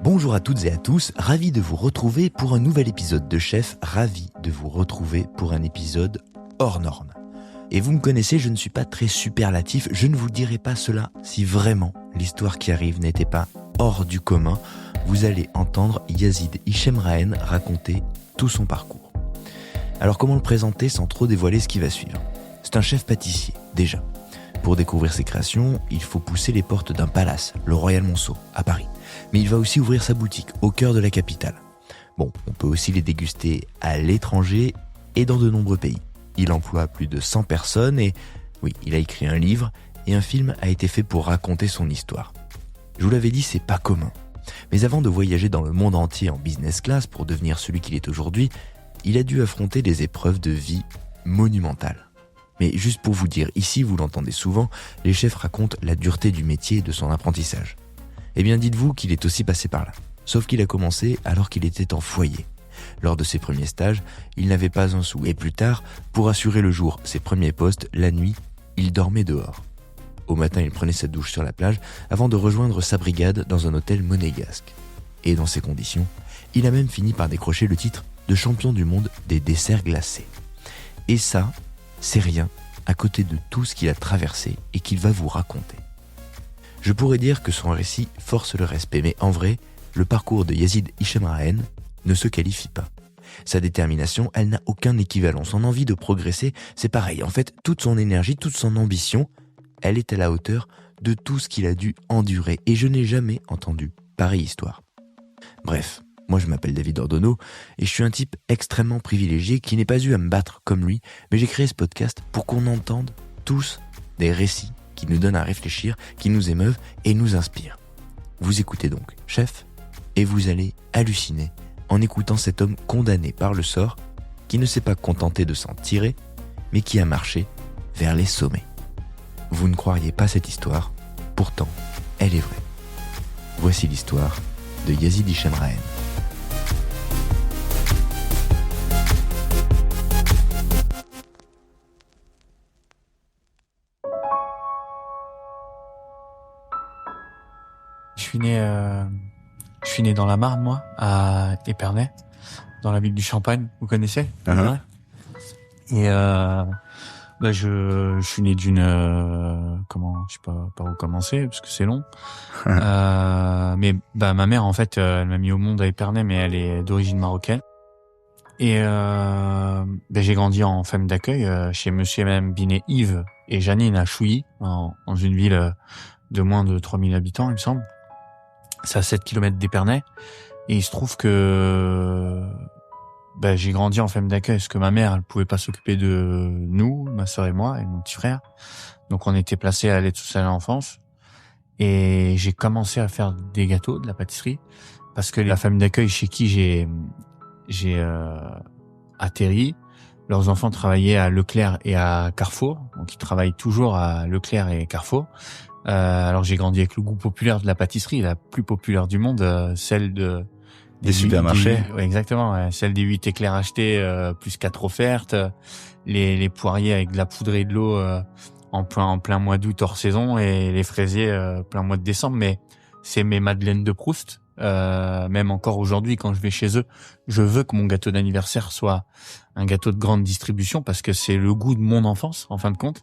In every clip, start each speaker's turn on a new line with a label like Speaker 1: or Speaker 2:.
Speaker 1: Bonjour à toutes et à tous, ravi de vous retrouver pour un nouvel épisode de Chef, ravi de vous retrouver pour un épisode hors norme. Et vous me connaissez, je ne suis pas très superlatif, je ne vous dirai pas cela si vraiment l'histoire qui arrive n'était pas hors du commun. Vous allez entendre Yazid Hichemraen raconter tout son parcours. Alors comment le présenter sans trop dévoiler ce qui va suivre ? C'est un chef pâtissier, déjà. Pour découvrir ses créations, il faut pousser les portes d'un palace, le Royal Monceau, à Paris. Mais il va aussi ouvrir sa boutique au cœur de la capitale. Bon, on peut aussi les déguster à l'étranger et dans de nombreux pays. Il emploie plus de 100 personnes et, oui, il a écrit un livre et un film a été fait pour raconter son histoire. Je vous l'avais dit, c'est pas commun. Mais avant de voyager dans le monde entier en business class pour devenir celui qu'il est aujourd'hui, il a dû affronter des épreuves de vie monumentales. Mais juste pour vous dire, ici vous l'entendez souvent, les chefs racontent la dureté du métier et de son apprentissage. Eh bien dites-vous qu'il est aussi passé par là. Sauf qu'il a commencé alors qu'il était en foyer. Lors de ses premiers stages, il n'avait pas un sou. Et plus tard, pour assurer le jour ses premiers postes, la nuit, il dormait dehors. Au matin, il prenait sa douche sur la plage avant de rejoindre sa brigade dans un hôtel monégasque. Et dans ces conditions, il a même fini par décrocher le titre de champion du monde des desserts glacés. Et ça, c'est rien à côté de tout ce qu'il a traversé et qu'il va vous raconter. Je pourrais dire que son récit force le respect, mais en vrai, le parcours de Yazid Hichemraen ne se qualifie pas. Sa détermination, elle n'a aucun équivalent. Son envie de progresser, c'est pareil. En fait, toute son énergie, toute son ambition, elle est à la hauteur de tout ce qu'il a dû endurer. Et je n'ai jamais entendu pareille histoire. Bref, moi je m'appelle David Ordonneau et je suis un type extrêmement privilégié qui n'est pas eu à me battre comme lui, mais j'ai créé ce podcast pour qu'on entende tous des récits qui nous donnent à réfléchir, qui nous émeuvent et nous inspirent. Vous écoutez donc Chef et vous allez halluciner en écoutant cet homme condamné par le sort qui ne s'est pas contenté de s'en tirer, mais qui a marché vers les sommets. Vous ne croiriez pas cette histoire, pourtant elle est vraie. Voici l'histoire de Yazid Hichemraen.
Speaker 2: Je suis né dans la Marne, moi, à Épernay, dans la ville du Champagne. Vous connaissez?
Speaker 1: Uh-huh.
Speaker 2: Et je suis né d'une je sais pas par où commencer parce que c'est long. Mais ma mère en fait, elle m'a mis au monde à Épernay, mais elle est d'origine marocaine. Et j'ai grandi en famille d'accueil chez Monsieur et Madame Binet Yves et Janine à Chouilly, dans une ville de moins de 3000 habitants, il me semble. C'est à 7 km d'Épernay. Et il se trouve que j'ai grandi en famille d'accueil parce que ma mère, elle pouvait pas s'occuper de nous, ma sœur et moi, et mon petit frère. Donc on était placés à l'aide sociale à l'enfance. Et j'ai commencé à faire des gâteaux, de la pâtisserie, parce que la famille d'accueil chez qui j'ai atterri, leurs enfants travaillaient à Leclerc et à Carrefour. Donc ils travaillent toujours à Leclerc et Carrefour. Alors j'ai grandi avec le goût populaire de la pâtisserie, la plus populaire du monde, celle
Speaker 1: des supermarchés.
Speaker 2: Ouais, exactement, ouais. Celle des 8 éclairs achetés plus 4 offertes, les poiriers avec de la poudre et de l'eau en plein mois d'août hors saison et les fraisiers plein mois de décembre. Mais c'est mes madeleines de Proust. Même encore aujourd'hui, quand je vais chez eux, je veux que mon gâteau d'anniversaire soit un gâteau de grande distribution parce que c'est le goût de mon enfance en fin de compte.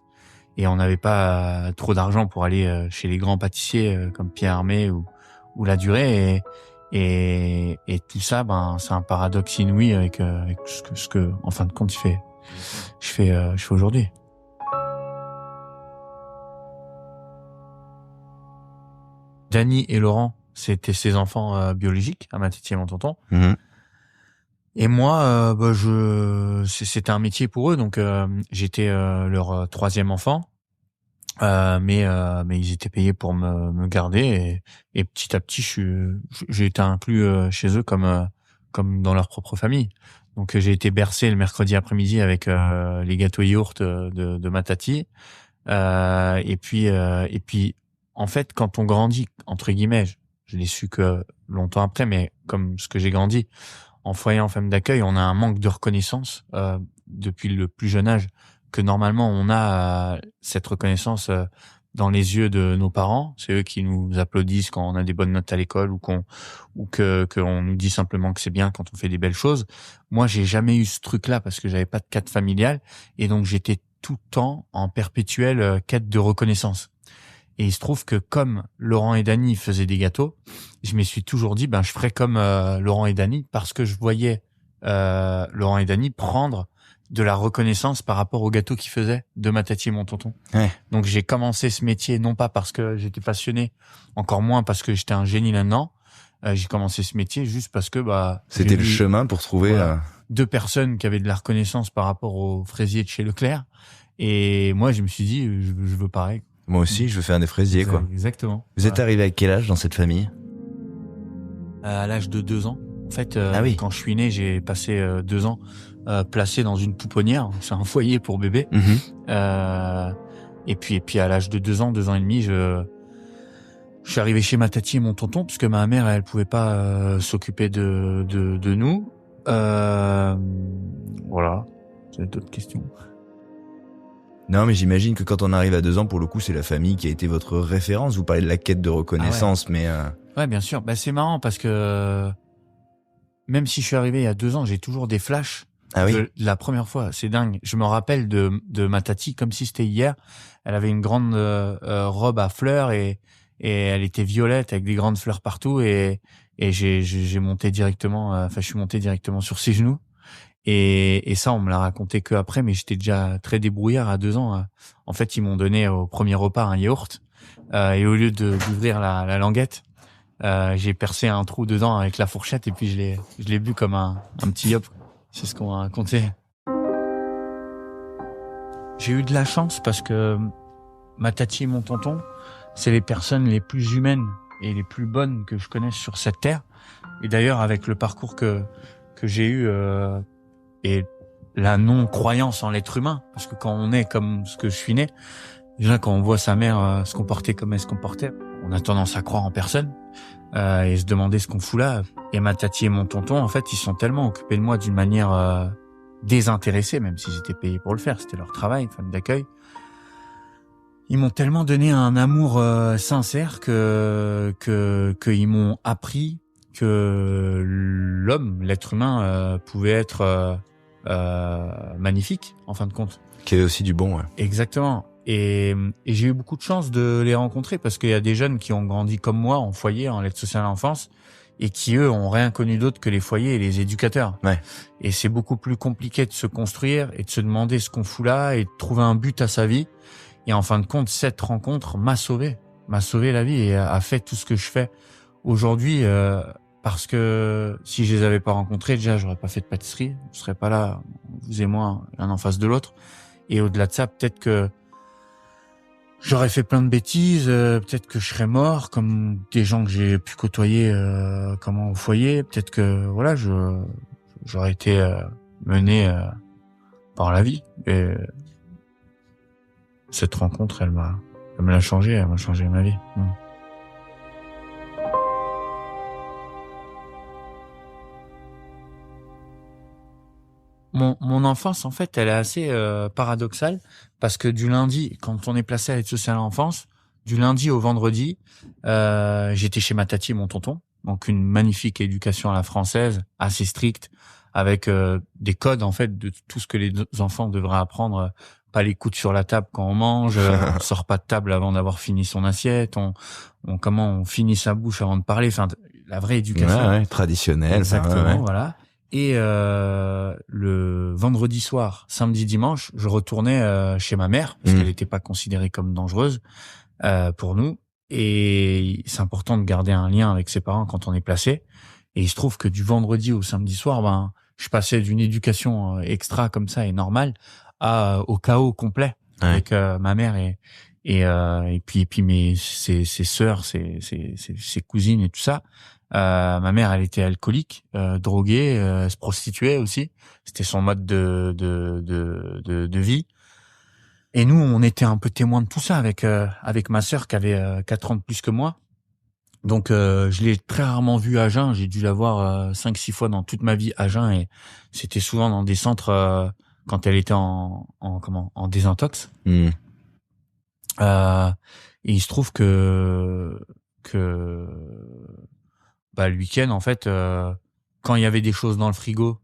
Speaker 2: Et on n'avait pas trop d'argent pour aller chez les grands pâtissiers comme Pierre Hermé ou La Durée. Et tout ça, c'est un paradoxe inouï avec ce que en fin de compte je fais aujourd'hui. Dany et Laurent, c'était ses enfants biologiques, à ma tête et mon tonton.
Speaker 1: Mmh.
Speaker 2: Et moi, c'était un métier pour eux, donc j'étais leur troisième enfant, mais ils étaient payés pour me garder et petit à petit, j'ai été inclus chez eux comme dans leur propre famille. Donc j'ai été bercé le mercredi après-midi avec les gâteaux yaourt de ma tati, et puis en fait, quand on grandit entre guillemets, je l'ai su que longtemps après, mais comme ce que j'ai grandi en foyer, en famille d'accueil, on a un manque de reconnaissance depuis le plus jeune âge, que normalement on a cette reconnaissance dans les yeux de nos parents. C'est eux qui nous applaudissent quand on a des bonnes notes à l'école ou qu'on nous dit simplement que c'est bien quand on fait des belles choses. Moi, j'ai jamais eu ce truc-là parce que j'avais pas de cadre familial et donc j'étais tout le temps en perpétuelle quête de reconnaissance. Et il se trouve que comme Laurent et Dany faisaient des gâteaux, je me suis toujours dit je ferais comme Laurent et Dany parce que je voyais Laurent et Dany prendre de la reconnaissance par rapport aux gâteaux qu'ils faisaient de ma tati et mon tonton.
Speaker 1: Ouais.
Speaker 2: Donc j'ai commencé ce métier non pas parce que j'étais passionné, encore moins parce que j'étais un génie là-dedans. J'ai commencé ce métier juste parce que
Speaker 1: c'était le chemin pour trouver
Speaker 2: deux personnes qui avaient de la reconnaissance par rapport aux fraisiers de chez Leclerc. Et moi je me suis dit je veux pareil.
Speaker 1: Moi aussi, je veux faire des fraisiers, quoi.
Speaker 2: Exactement.
Speaker 1: Vous êtes arrivé à quel âge dans cette famille?
Speaker 2: À l'âge de 2 ans. En fait,
Speaker 1: oui.
Speaker 2: Quand je suis né, j'ai passé 2 ans placé dans une pouponnière. C'est un foyer pour bébé. Et puis à l'âge de 2 ans et demi, je suis arrivé chez ma tati et mon tonton puisque ma mère, elle pouvait pas s'occuper de nous. Voilà. Vous avez d'autres questions?
Speaker 1: Non, mais j'imagine que quand on arrive à 2 ans, pour le coup, c'est la famille qui a été votre référence. Vous parlez de la quête de reconnaissance, mais...
Speaker 2: Ouais, bien sûr. C'est marrant parce que même si je suis arrivé il y a 2 ans, j'ai toujours des flashs.
Speaker 1: Ah oui.
Speaker 2: La première fois, c'est dingue. Je me rappelle de ma tati comme si c'était hier. Elle avait une grande robe à fleurs et elle était violette avec des grandes fleurs partout et j'ai monté directement. Je suis monté directement sur ses genoux. Et ça, on me l'a raconté que après, mais j'étais déjà très débrouillard à 2 ans. En fait, ils m'ont donné au premier repas un yaourt et au lieu d'ouvrir la languette, j'ai percé un trou dedans avec la fourchette et puis je l'ai bu comme un petit yop. C'est ce qu'on m'a raconté. J'ai eu de la chance parce que ma tati et mon tonton, c'est les personnes les plus humaines et les plus bonnes que je connaisse sur cette terre. Et d'ailleurs, avec le parcours que j'ai eu et la non-croyance en l'être humain, parce que quand on est comme ce que je suis né, déjà quand on voit sa mère se comporter comme elle se comportait, on a tendance à croire en personne et se demander ce qu'on fout là. Et ma tati et mon tonton, en fait, ils sont tellement occupés de moi d'une manière désintéressée, même s'ils étaient payés pour le faire, c'était leur travail, femme d'accueil. Ils m'ont tellement donné un amour sincère qu'ils m'ont appris que l'être humain pouvait être magnifique en fin de compte.
Speaker 1: Qu'il y avait aussi du bon, ouais.
Speaker 2: Exactement. Et j'ai eu beaucoup de chance de les rencontrer parce qu'il y a des jeunes qui ont grandi comme moi en foyer, en l'aide sociale à l'enfance et qui eux ont rien connu d'autre que les foyers et les éducateurs.
Speaker 1: Ouais.
Speaker 2: Et c'est beaucoup plus compliqué de se construire et de se demander ce qu'on fout là et de trouver un but à sa vie. Et en fin de compte, cette rencontre m'a sauvé la vie et a fait tout ce que je fais aujourd'hui. Parce que si je les avais pas rencontrés, déjà, j'aurais pas fait de pâtisserie. Je serais pas là, vous et moi, l'un en face de l'autre. Et au-delà de ça, peut-être que j'aurais fait plein de bêtises, peut-être que je serais mort, comme des gens que j'ai pu côtoyer, au foyer. Peut-être que, voilà, j'aurais été mené par la vie. Et cette rencontre, elle m'a changé ma vie. Mon enfance, en fait, elle est assez paradoxale parce que du lundi, quand on est placé à l'aide sociale à l'enfance, du lundi au vendredi, j'étais chez ma tati et mon tonton, donc une magnifique éducation à la française, assez stricte, avec des codes en fait de tout ce que les enfants devraient apprendre. Pas les coudes sur la table quand on mange, on sort pas de table avant d'avoir fini son assiette, comment on finit sa bouche avant de parler, enfin la vraie éducation.
Speaker 1: Ouais, traditionnelle.
Speaker 2: Exactement,
Speaker 1: ouais.
Speaker 2: voilà. Et le vendredi soir, samedi, dimanche, je retournais chez ma mère parce qu'elle n'était pas considérée comme dangereuse pour nous. Et c'est important de garder un lien avec ses parents quand on est placé. Et il se trouve que du vendredi au samedi soir, je passais d'une éducation extra comme ça et normale au chaos complet avec ma mère et puis ses sœurs, ses cousines et tout ça. Ma mère, elle était alcoolique, droguée, elle se prostituait aussi. C'était son mode de vie. Et nous, on était un peu témoins de tout ça avec ma sœur qui avait 4 ans de plus que moi. Donc, je l'ai très rarement vue à jeun. J'ai dû la voir 5-6 fois dans toute ma vie à jeun et c'était souvent dans des centres quand elle était en désintox. Et il se trouve que le week-end, en fait, quand il y avait des choses dans le frigo,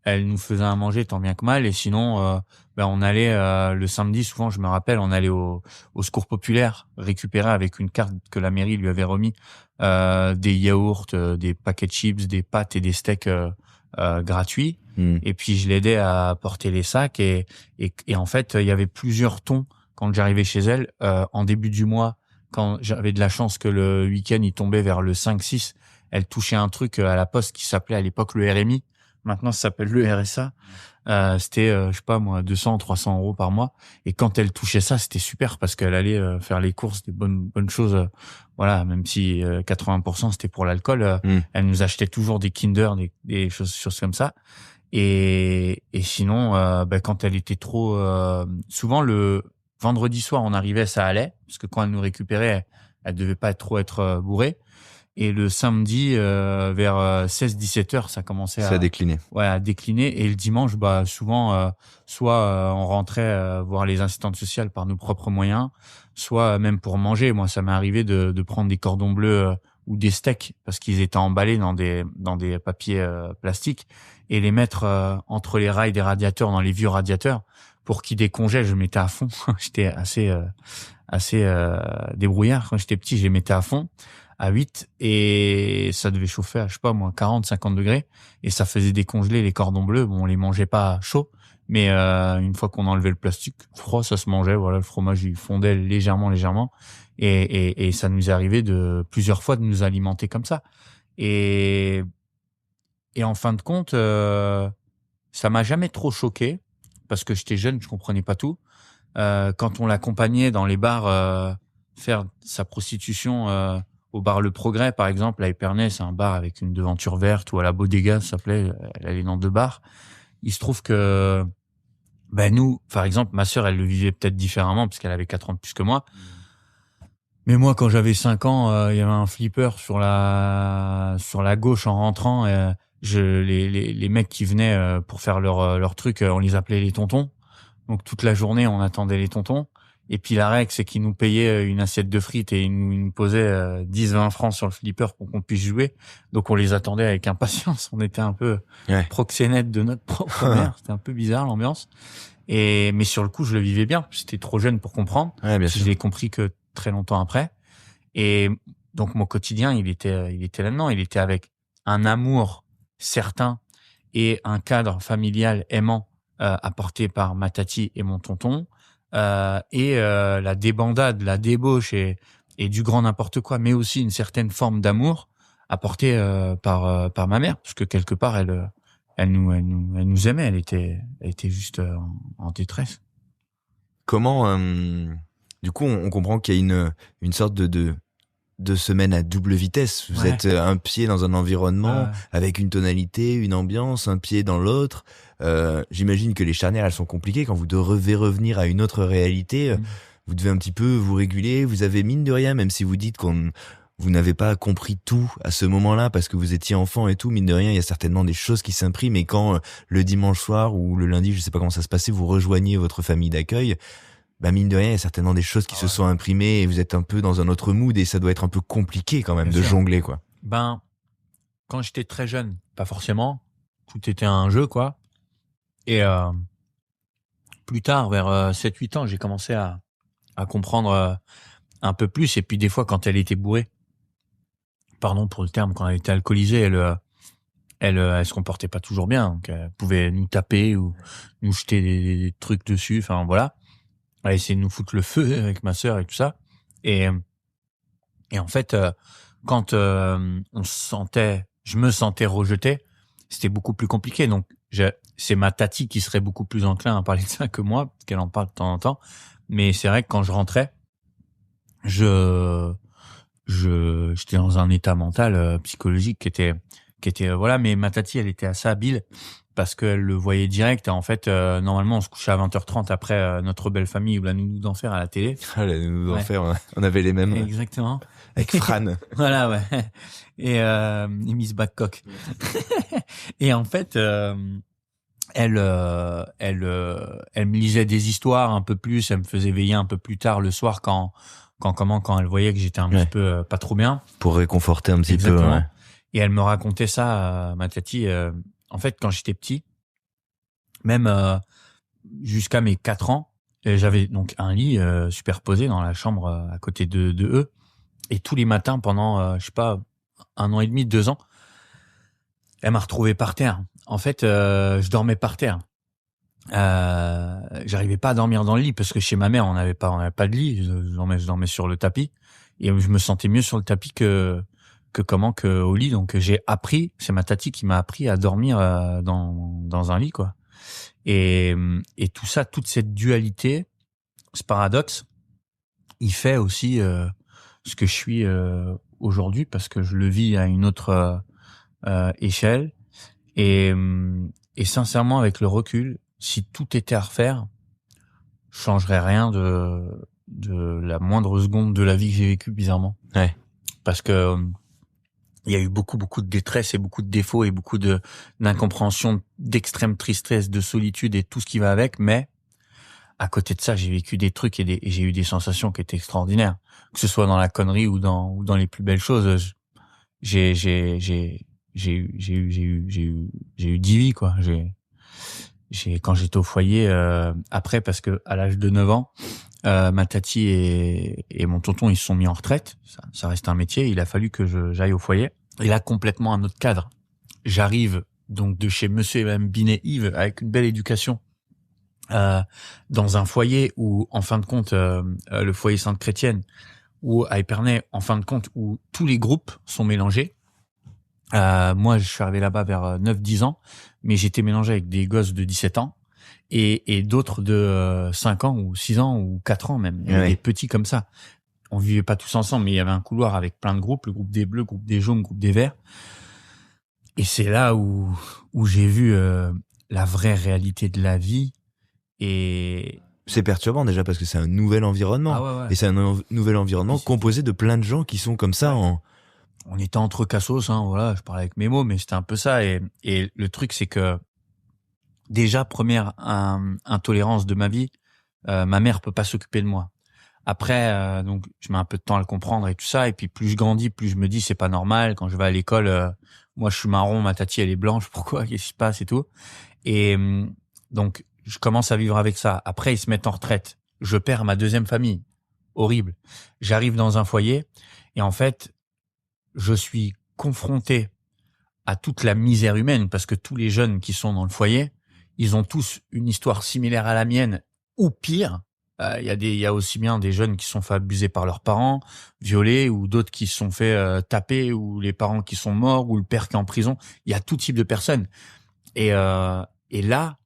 Speaker 2: elle nous faisait à manger tant bien que mal. Et sinon, on allait le samedi, souvent, je me rappelle, on allait au secours populaire récupérer avec une carte que la mairie lui avait remis des yaourts, des paquets de chips, des pâtes et des steaks gratuits. Et puis je l'aidais à porter les sacs et en fait, il y avait plusieurs tons quand j'arrivais chez elle en début du mois. Quand j'avais de la chance que le week-end il tombait vers le 5-6, elle touchait un truc à la poste qui s'appelait à l'époque le RMI. Maintenant, ça s'appelle le RSA. C'était, je sais pas moi, 200, 300 € par mois. Et quand elle touchait ça, c'était super parce qu'elle allait faire les courses, des bonnes choses. Voilà, même si 80% c'était pour l'alcool, elle nous achetait toujours des Kinder, des choses comme ça. Et sinon, quand elle était trop, souvent le vendredi soir, on arrivait, ça allait parce que quand elle nous récupérait, elle devait pas être bourrée. Et le samedi, vers 16-17 heures, ça commençait
Speaker 1: à décliner.
Speaker 2: Ouais, à décliner. Et le dimanche, souvent, soit on rentrait voir les assistantes sociales par nos propres moyens, soit même pour manger. Moi, ça m'est arrivé de prendre des cordons bleus ou des steaks parce qu'ils étaient emballés dans des papiers plastiques et les mettre entre les rails des radiateurs, dans les vieux radiateurs, pour qu'ils décongèlent. Je mettais à fond. J'étais assez débrouillard. Quand j'étais petit, je les mettais à fond. À 8 et ça devait chauffer à, je sais pas moi, 40-50 degrés et ça faisait décongeler les cordons bleus. Bon, on les mangeait pas chaud, mais une fois qu'on enlevait le plastique froid, ça se mangeait. Voilà, le fromage il fondait légèrement et ça nous est arrivé plusieurs fois de nous alimenter comme ça. Et en fin de compte, ça m'a jamais trop choqué parce que j'étais jeune, je comprenais pas tout. Quand on l'accompagnait dans les bars faire sa prostitution au bar Le Progrès, par exemple, à Épernay, c'est un bar avec une devanture verte, ou à la Bodega, ça s'appelait, elle allait dans 2 bars. Il se trouve que, nous, par exemple, ma sœur, elle le vivait peut-être différemment, parce qu'elle avait 4 ans de plus que moi. Mais moi, quand j'avais 5 ans, il y avait un flipper sur la gauche en rentrant, les mecs qui venaient pour faire leur truc, on les appelait les tontons. Donc toute la journée, on attendait les tontons. Et puis la règle, c'est qu'ils nous payaient une assiette de frites et ils nous posaient 10-20 francs sur le flipper pour qu'on puisse jouer. Donc on les attendait avec impatience. On était un peu proxénètes de notre propre mère. C'était un peu bizarre l'ambiance. Mais sur le coup, je le vivais bien. J'étais trop jeune pour comprendre.
Speaker 1: Ouais, bien sûr.
Speaker 2: Je l'ai compris que très longtemps après. Et donc mon quotidien, il était là-dedans. Il était avec un amour certain et un cadre familial aimant apporté par ma tati et mon tonton. La débandade, la débauche et du grand n'importe quoi, mais aussi une certaine forme d'amour apportée par ma mère, parce que quelque part elle nous aimait, elle était juste en détresse.
Speaker 1: Comment du coup on comprend qu'il y a une sorte de semaine à double vitesse. Vous êtes un pied dans un environnement avec une tonalité, une ambiance, un pied dans l'autre. J'imagine que les charnières, elles sont compliquées quand vous devez revenir à une autre réalité. Vous devez un petit peu vous réguler. Vous avez mine de rien, même si vous dites vous n'avez pas compris tout à ce moment-là parce que vous étiez enfant et tout, mine de rien, il y a certainement des choses qui s'impriment. Et quand le dimanche soir ou le lundi, je sais pas comment ça se passait, vous rejoignez votre famille d'accueil, mine de rien, il y a certainement des choses qui se sont imprimées et vous êtes un peu dans un autre mood et ça doit être un peu compliqué quand même de jongler, quoi.
Speaker 2: Quand j'étais très jeune, pas forcément. Tout était un jeu, quoi. Et plus tard, vers 7-8 ans, j'ai commencé à comprendre un peu plus. Et puis des fois, quand elle était bourrée, pardon pour le terme, quand elle était alcoolisée, elle se comportait pas toujours bien. Donc, elle pouvait nous taper ou nous jeter des trucs dessus. Enfin, voilà. Elle essayait de nous foutre le feu avec ma sœur et tout ça. Et en fait, quand je me sentais rejeté, c'était beaucoup plus compliqué. Donc, c'est ma tati qui serait beaucoup plus enclin à parler de ça que moi, parce qu'elle en parle de temps en temps. Mais c'est vrai que quand je rentrais, j'étais dans un état mental, psychologique qui était voilà. Mais ma tati, elle était assez habile parce qu'elle le voyait direct. Et en fait, normalement, on se couchait à 20h30 après Notre Belle Famille ou La Nounou d'Enfer à la télé.
Speaker 1: Ah, La Nounou d'Enfer, on avait les mêmes.
Speaker 2: Exactement.
Speaker 1: Avec Fran.
Speaker 2: Voilà, ouais. Et Miss Babcock. Et en fait, elle me lisait des histoires un peu plus, elle me faisait veiller un peu plus tard le soir quand elle voyait que j'étais un petit peu pas trop bien.
Speaker 1: Pour réconforter un petit
Speaker 2: Exactement.
Speaker 1: peu. Ouais.
Speaker 2: Et elle me racontait ça, ma tati. En fait, quand j'étais petit, même jusqu'à mes 4 ans, j'avais donc un lit superposé dans la chambre à côté de eux. Et tous les matins pendant, je sais pas, 1 an et demi, 2 ans, elle m'a retrouvé par terre. En fait, je dormais par terre. J'arrivais pas à dormir dans le lit parce que chez ma mère on n'avait pas de lit. Je dormais sur le tapis et je me sentais mieux sur le tapis que au lit. Donc c'est ma tati qui m'a appris à dormir dans un lit quoi. Et tout ça, toute cette dualité, ce paradoxe, il fait aussi ce que je suis aujourd'hui parce que je le vis à une autre échelle et sincèrement avec le recul, si tout était à refaire, je changerais rien de la moindre seconde de la vie que j'ai vécue bizarrement.
Speaker 1: Ouais.
Speaker 2: Parce que il y a eu beaucoup de détresse et beaucoup de défauts et beaucoup d'incompréhension, d'extrême tristesse, de solitude et tout ce qui va avec, mais à côté de ça, j'ai vécu des trucs et j'ai eu des sensations qui étaient extraordinaires, que ce soit dans la connerie ou dans les plus belles choses. J'ai eu 10 vies quoi. Quand j'étais au foyer après parce que à l'âge de 9 ans, ma tati et mon tonton ils se sont mis en retraite. Ça reste un métier. Il a fallu que j'aille au foyer. Et là complètement un autre cadre. J'arrive donc de chez Monsieur et Madame Binet-Yves avec une belle éducation. Dans un foyer où, en fin de compte, le foyer Sainte-Chrétienne, ou à Épernay, en fin de compte, où tous les groupes sont mélangés. Moi, je suis arrivé là-bas vers 9-10 ans, mais j'étais mélangé avec des gosses de 17 ans et d'autres de 5 ans ou 6 ans ou 4 ans même. Il y avait des petits comme ça. On vivait pas tous ensemble, mais il y avait un couloir avec plein de groupes, le groupe des bleus, le groupe des jaunes, le groupe des verts. Et c'est là où j'ai vu la vraie réalité de la vie. Et
Speaker 1: c'est perturbant déjà parce que c'est un nouvel environnement.
Speaker 2: Ah ouais.
Speaker 1: Et c'est un nouvel environnement composé de plein de gens qui sont comme ça.
Speaker 2: On était entre cassos, hein, voilà, je parlais avec mes mots, mais c'était un peu ça. Et le truc, c'est que déjà, première intolérance de ma vie, ma mère peut pas s'occuper de moi. Après, donc, je mets un peu de temps à le comprendre et tout ça. Et puis, plus je grandis, plus je me dis, c'est pas normal. Quand je vais à l'école, moi, je suis marron, ma tati, elle est blanche. Pourquoi? Qu'est-ce qui se passe et tout? Et donc, je commence à vivre avec ça. Après, ils se mettent en retraite. Je perds ma deuxième famille. Horrible. J'arrive dans un foyer et en fait, je suis confronté à toute la misère humaine parce que tous les jeunes qui sont dans le foyer, ils ont tous une histoire similaire à la mienne ou pire. Il y a aussi bien des jeunes qui sont fait abuser par leurs parents, violés, ou d'autres qui se sont fait taper, ou les parents qui sont morts, ou le père qui est en prison. Il y a tout type de personnes. Et là,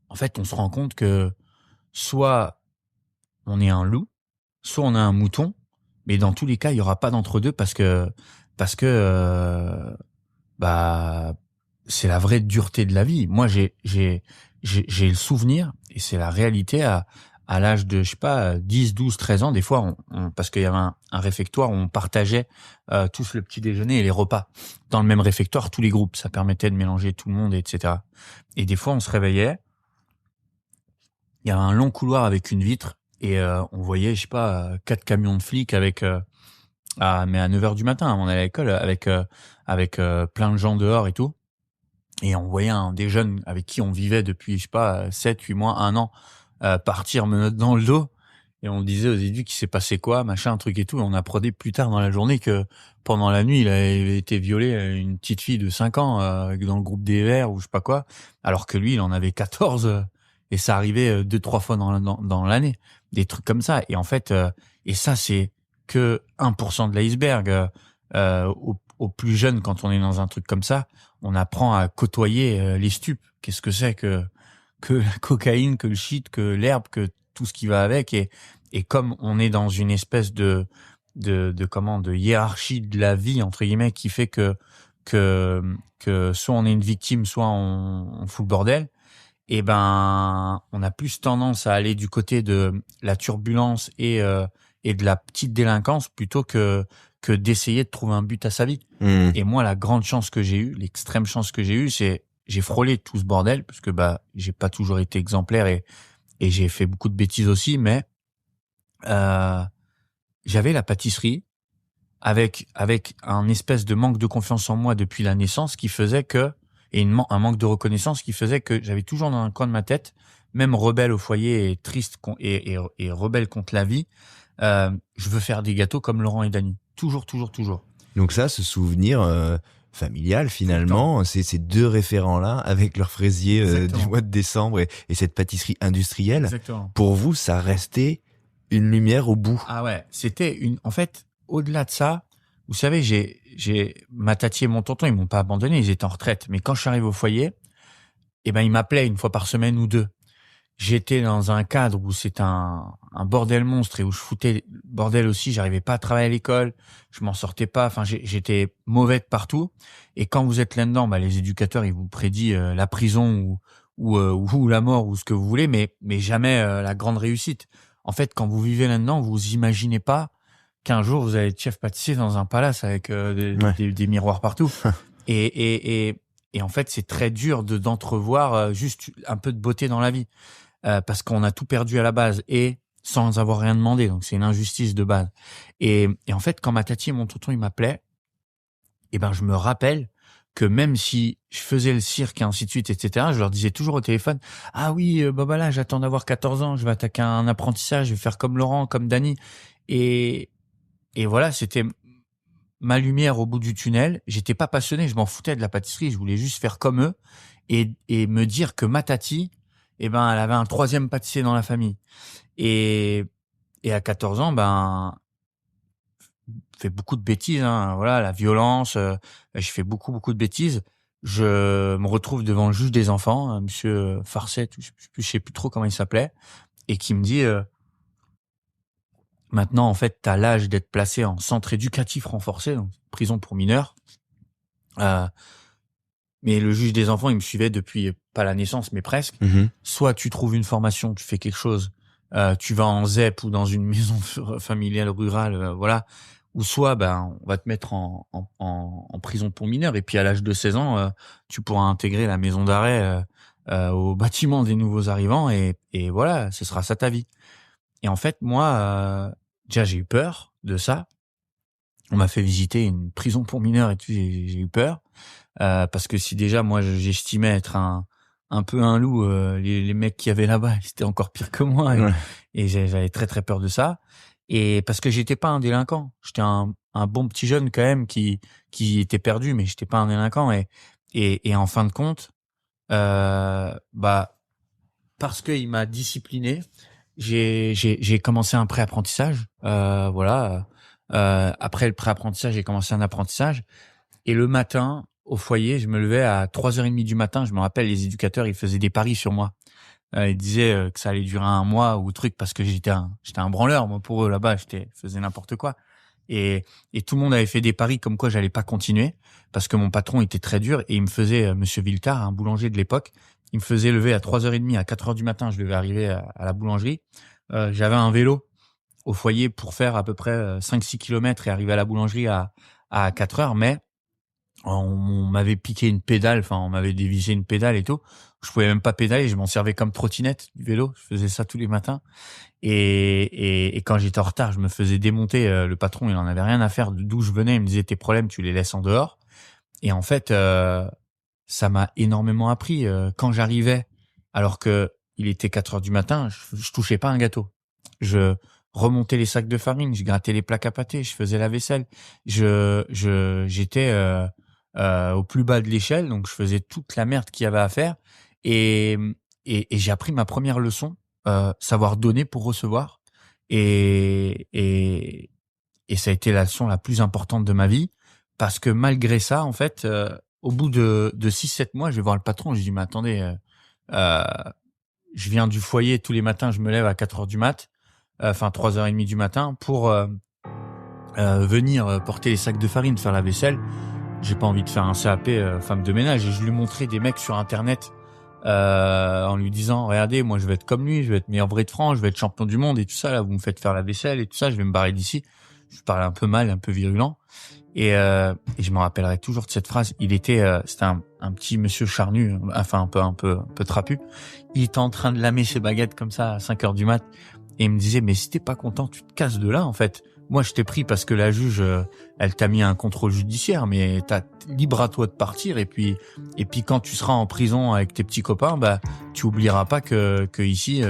Speaker 2: en fait, on se rend compte que soit on est un loup, soit on a un mouton, mais dans tous les cas, il y aura pas d'entre-deux parce que c'est la vraie dureté de la vie. Moi, j'ai le souvenir, et c'est la réalité à l'âge de, je sais pas, 10, 12, 13 ans, des fois, parce qu'il y avait un réfectoire où on partageait tous le petit déjeuner et les repas. Dans le même réfectoire, tous les groupes. Ça permettait de mélanger tout le monde, etc. Et des fois, on se réveillait, il y avait un long couloir avec une vitre, et on voyait, je sais pas, 4 camions de flics avec... mais à 9h du matin, on allait à l'école avec plein de gens dehors et tout. Et on voyait des jeunes avec qui on vivait depuis, je sais pas, 7, 8 mois, 1 an, partir menottes dans le dos. Et on disait aux éducs qu'il s'est passé quoi, machin, un truc et tout. Et on apprenait plus tard dans la journée que pendant la nuit, il avait été violé une petite fille de 5 ans dans le groupe des Verts ou je sais pas quoi. Alors que lui, il en avait 14 et ça arrivait 2-3 fois dans l'année. Des trucs comme ça. Et en fait, et ça, c'est que 1% de l'iceberg. Au plus jeune, quand on est dans un truc comme ça, on apprend à côtoyer les stupes. Qu'est-ce que c'est que la cocaïne, que le shit, que l'herbe, que tout ce qui va avec. Et comme on est dans une espèce de hiérarchie de la vie, entre guillemets, qui fait que soit on est une victime, soit on fout le bordel, et ben, on a plus tendance à aller du côté de la turbulence et de la petite délinquance plutôt que d'essayer de trouver un but à sa vie. Et moi, la grande chance que j'ai eue, l'extrême chance que j'ai eue, c'est j'ai frôlé tout ce bordel parce que j'ai pas toujours été exemplaire et j'ai fait beaucoup de bêtises aussi, mais j'avais la pâtisserie avec un espèce de manque de confiance en moi depuis la naissance qui faisait que un manque de reconnaissance qui faisait que j'avais toujours dans un coin de ma tête, même rebelle au foyer et triste et rebelle contre la vie, je veux faire des gâteaux comme Laurent et Dany. Toujours.
Speaker 1: Donc ça, ce souvenir familial finalement, c'est ces deux référents-là avec leur fraisier du mois de décembre et cette pâtisserie industrielle.
Speaker 2: Exactement.
Speaker 1: Pour vous, ça restait une lumière au bout.
Speaker 2: Ah ouais, c'était en fait, au-delà de ça, vous savez, ma tati et mon tonton, ils m'ont pas abandonné, ils étaient en retraite. Mais quand je suis arrivé au foyer, ils m'appelaient une fois par semaine ou deux. J'étais dans un cadre où c'était un bordel monstre et où je foutais bordel aussi. J'arrivais pas à travailler à l'école, je m'en sortais pas. Enfin, j'étais mauvais de partout. Et quand vous êtes là-dedans, les éducateurs, ils vous prédisent la prison ou la mort ou ce que vous voulez, mais jamais la grande réussite. En fait, quand vous vivez là-dedans, vous imaginez pas qu'un jour vous allez être chef pâtissier dans un palace avec des miroirs partout. Et en fait, c'est très dur d'entrevoir juste un peu de beauté dans la vie. Parce qu'on a tout perdu à la base et sans avoir rien demandé. Donc, c'est une injustice de base. Et en fait, quand ma tati et mon tonton, ils m'appelaient, je me rappelle que même si je faisais le cirque et ainsi de suite, etc., je leur disais toujours au téléphone, ah oui, là, j'attends d'avoir 14 ans, je vais attaquer un apprentissage, je vais faire comme Laurent, comme Dany. Et voilà, c'était ma lumière au bout du tunnel. J'étais pas passionné, je m'en foutais de la pâtisserie, je voulais juste faire comme eux et me dire que ma tati, elle avait un troisième pâtissier dans la famille. Et à 14 ans, fait beaucoup de bêtises, hein. Voilà, la violence, je fais beaucoup de bêtises. Je me retrouve devant le juge des enfants, monsieur Farcet, je sais plus trop comment il s'appelait, et qui me dit maintenant, en fait, t'as l'âge d'être placé en centre éducatif renforcé, donc prison pour mineurs. Mais le juge des enfants, il me suivait depuis pas la naissance, mais presque.
Speaker 1: Mmh.
Speaker 2: Soit tu trouves une formation, tu fais quelque chose, tu vas en ZEP ou dans une maison familiale rurale, voilà. Ou soit, on va te mettre en prison pour mineurs. Et puis à l'âge de 16 ans, tu pourras intégrer la maison d'arrêt au bâtiment des nouveaux arrivants et voilà, ce sera ça ta vie. Et en fait, moi, déjà j'ai eu peur de ça. On m'a fait visiter une prison pour mineurs et tout, j'ai eu peur. Parce que si déjà moi j'estimais être un peu un loup, les mecs qui avaient là-bas c'était encore pire que moi et j'avais très très peur de ça et parce que j'étais pas un délinquant, j'étais un bon petit jeune quand même qui était perdu mais j'étais pas un délinquant et en fin de compte parce qu'il m'a discipliné, j'ai commencé un pré-apprentissage voilà après le pré-apprentissage j'ai commencé un apprentissage et le matin au foyer, je me levais à 3h30 du matin. Je me rappelle, les éducateurs, ils faisaient des paris sur moi. Ils disaient que ça allait durer un mois ou truc parce que j'étais un branleur. Moi, pour eux, là-bas, faisais n'importe quoi. Et tout le monde avait fait des paris comme quoi j'allais pas continuer parce que mon patron était très dur et il me faisait, monsieur Viltard, un boulanger de l'époque, il me faisait lever à 3h30, à 4h du matin, je devais arriver à la boulangerie. J'avais un vélo au foyer pour faire à peu près 5-6 kilomètres et arriver à la boulangerie à 4h, mais on m'avait piqué une pédale, enfin on m'avait dévissé une pédale et tout. Je pouvais même pas pédaler, je m'en servais comme trottinette du vélo. Je faisais ça tous les matins. Et quand j'étais en retard, je me faisais démonter. Le patron, il en avait rien à faire d'où je venais. Il me disait tes problèmes, tu les laisses en dehors. Et en fait, ça m'a énormément appris. Quand j'arrivais, alors que il était 4h du matin, je touchais pas un gâteau. Je remontais les sacs de farine, je grattais les plaques à pâté, je faisais la vaisselle. J'étais au plus bas de l'échelle, donc je faisais toute la merde qu'il y avait à faire et j'ai appris ma première leçon, savoir donner pour recevoir et ça a été la leçon la plus importante de ma vie parce que malgré ça, en fait, au bout de 6-7 mois, je vais voir le patron, je lui dis mais attendez, je viens du foyer tous les matins, je me lève à 4h du mat, 3h30 du matin pour venir porter les sacs de farine, faire la vaisselle. J'ai pas envie de faire un CAP femme de ménage et je lui montrais des mecs sur internet en lui disant regardez, moi je vais être comme lui, je vais être meilleur vrai de France, je vais être champion du monde et tout ça, là vous me faites faire la vaisselle et tout ça, je vais me barrer d'ici. je parlais un peu mal, un peu virulent. Et je me rappellerai toujours de cette phrase. C'était un petit monsieur charnu, enfin un peu trapu. Il était en train de lamer ses baguettes comme ça à 5h du mat. Et il me disait, mais si t'es pas content, tu te casses de là, en fait. Moi, je t'ai pris parce que la juge, elle t'a mis un contrôle judiciaire, mais libre à toi de partir. Et puis quand tu seras en prison avec tes petits copains, bah, tu oublieras pas que ici,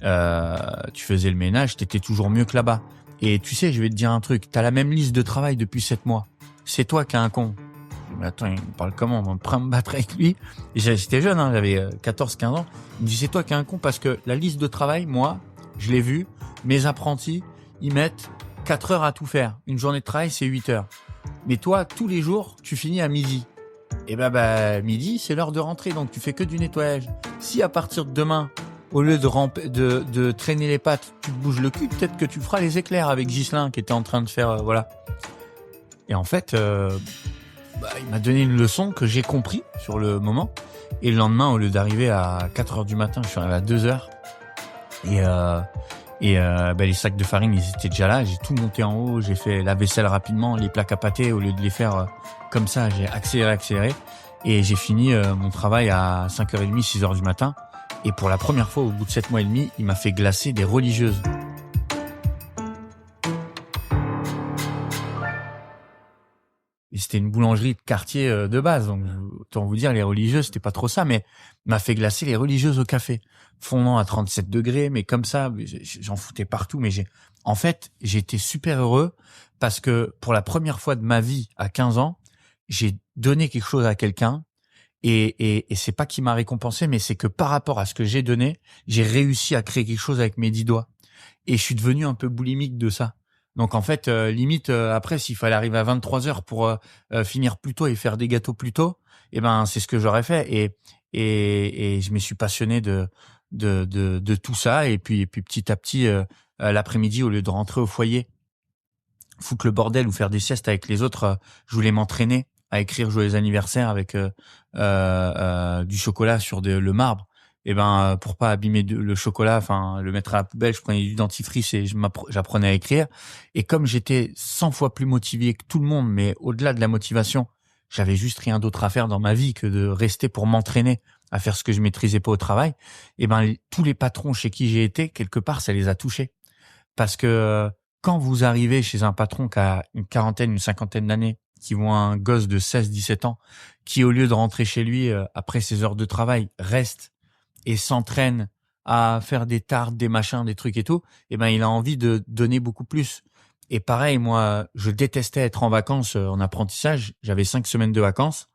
Speaker 2: tu faisais le ménage, t'étais toujours mieux que là-bas. Et tu sais, je vais te dire un truc. T'as la même liste de travail depuis 7 mois. C'est toi qui es un con. Mais attends, il me parle comment? On va me battre avec lui. Et j'étais jeune, hein, j'avais 14-15 ans. Il me dit, c'est toi qui es un con parce que la liste de travail, moi, je l'ai vu. Mes apprentis, ils mettent 4 heures à tout faire. Une journée de travail, c'est 8 heures. Mais toi, tous les jours, tu finis à midi. Et midi, c'est l'heure de rentrer. Donc, tu fais que du nettoyage. Si à partir de demain, au lieu de traîner les pattes, tu te bouges le cul, peut-être que tu feras les éclairs avec Ghislain qui était en train de faire, voilà. Et en fait, il m'a donné une leçon que j'ai compris sur le moment. Et le lendemain, au lieu d'arriver à 4h du matin, je suis arrivé à 2h. Les sacs de farine, ils étaient déjà là. J'ai tout monté en haut. J'ai fait la vaisselle rapidement, les plaques à pâté, au lieu de les faire comme ça, j'ai accéléré. Et j'ai fini mon travail à 5h30, 6h du matin. Et pour la première fois, au bout de 7 mois et demi, il m'a fait glacer des religieuses. Et c'était une boulangerie de quartier de base. Donc, autant vous dire, les religieuses, c'était pas trop ça, mais il m'a fait glacer les religieuses au café. Fondant à 37 degrés, mais comme ça, j'en foutais partout. Mais j'ai été super heureux parce que pour la première fois de ma vie, à 15 ans, j'ai donné quelque chose à quelqu'un. Et c'est pas qu'il m'a récompensé, mais c'est que par rapport à ce que j'ai donné, j'ai réussi à créer quelque chose avec mes 10 doigts. Et je suis devenu un peu boulimique de ça. Donc en fait, limite, après, s'il fallait arriver à 23h pour finir plus tôt et faire des gâteaux plus tôt, c'est ce que j'aurais fait. Et je me suis passionné de tout ça. Et puis petit à petit, l'après-midi, au lieu de rentrer au foyer, foutre le bordel ou faire des siestes avec les autres, je voulais m'entraîner à écrire joyeux anniversaire avec du chocolat sur le marbre. Pour pas abîmer le chocolat, le mettre à la poubelle, je prenais du dentifrice et j'apprenais à écrire. Et comme j'étais 100 fois plus motivé que tout le monde, mais au-delà de la motivation, j'avais juste rien d'autre à faire dans ma vie que de rester pour m'entraîner à faire ce que je maîtrisais pas au travail. Tous les patrons chez qui j'ai été, quelque part, ça les a touchés. Parce que quand vous arrivez chez un patron qui a une quarantaine, une cinquantaine d'années, qui voit un gosse de 16-17 ans, qui au lieu de rentrer chez lui après ses heures de travail, reste et s'entraîne à faire des tartes, des machins, des trucs et tout, il a envie de donner beaucoup plus. Et pareil, moi, je détestais être en vacances en apprentissage. J'avais 5 semaines de vacances.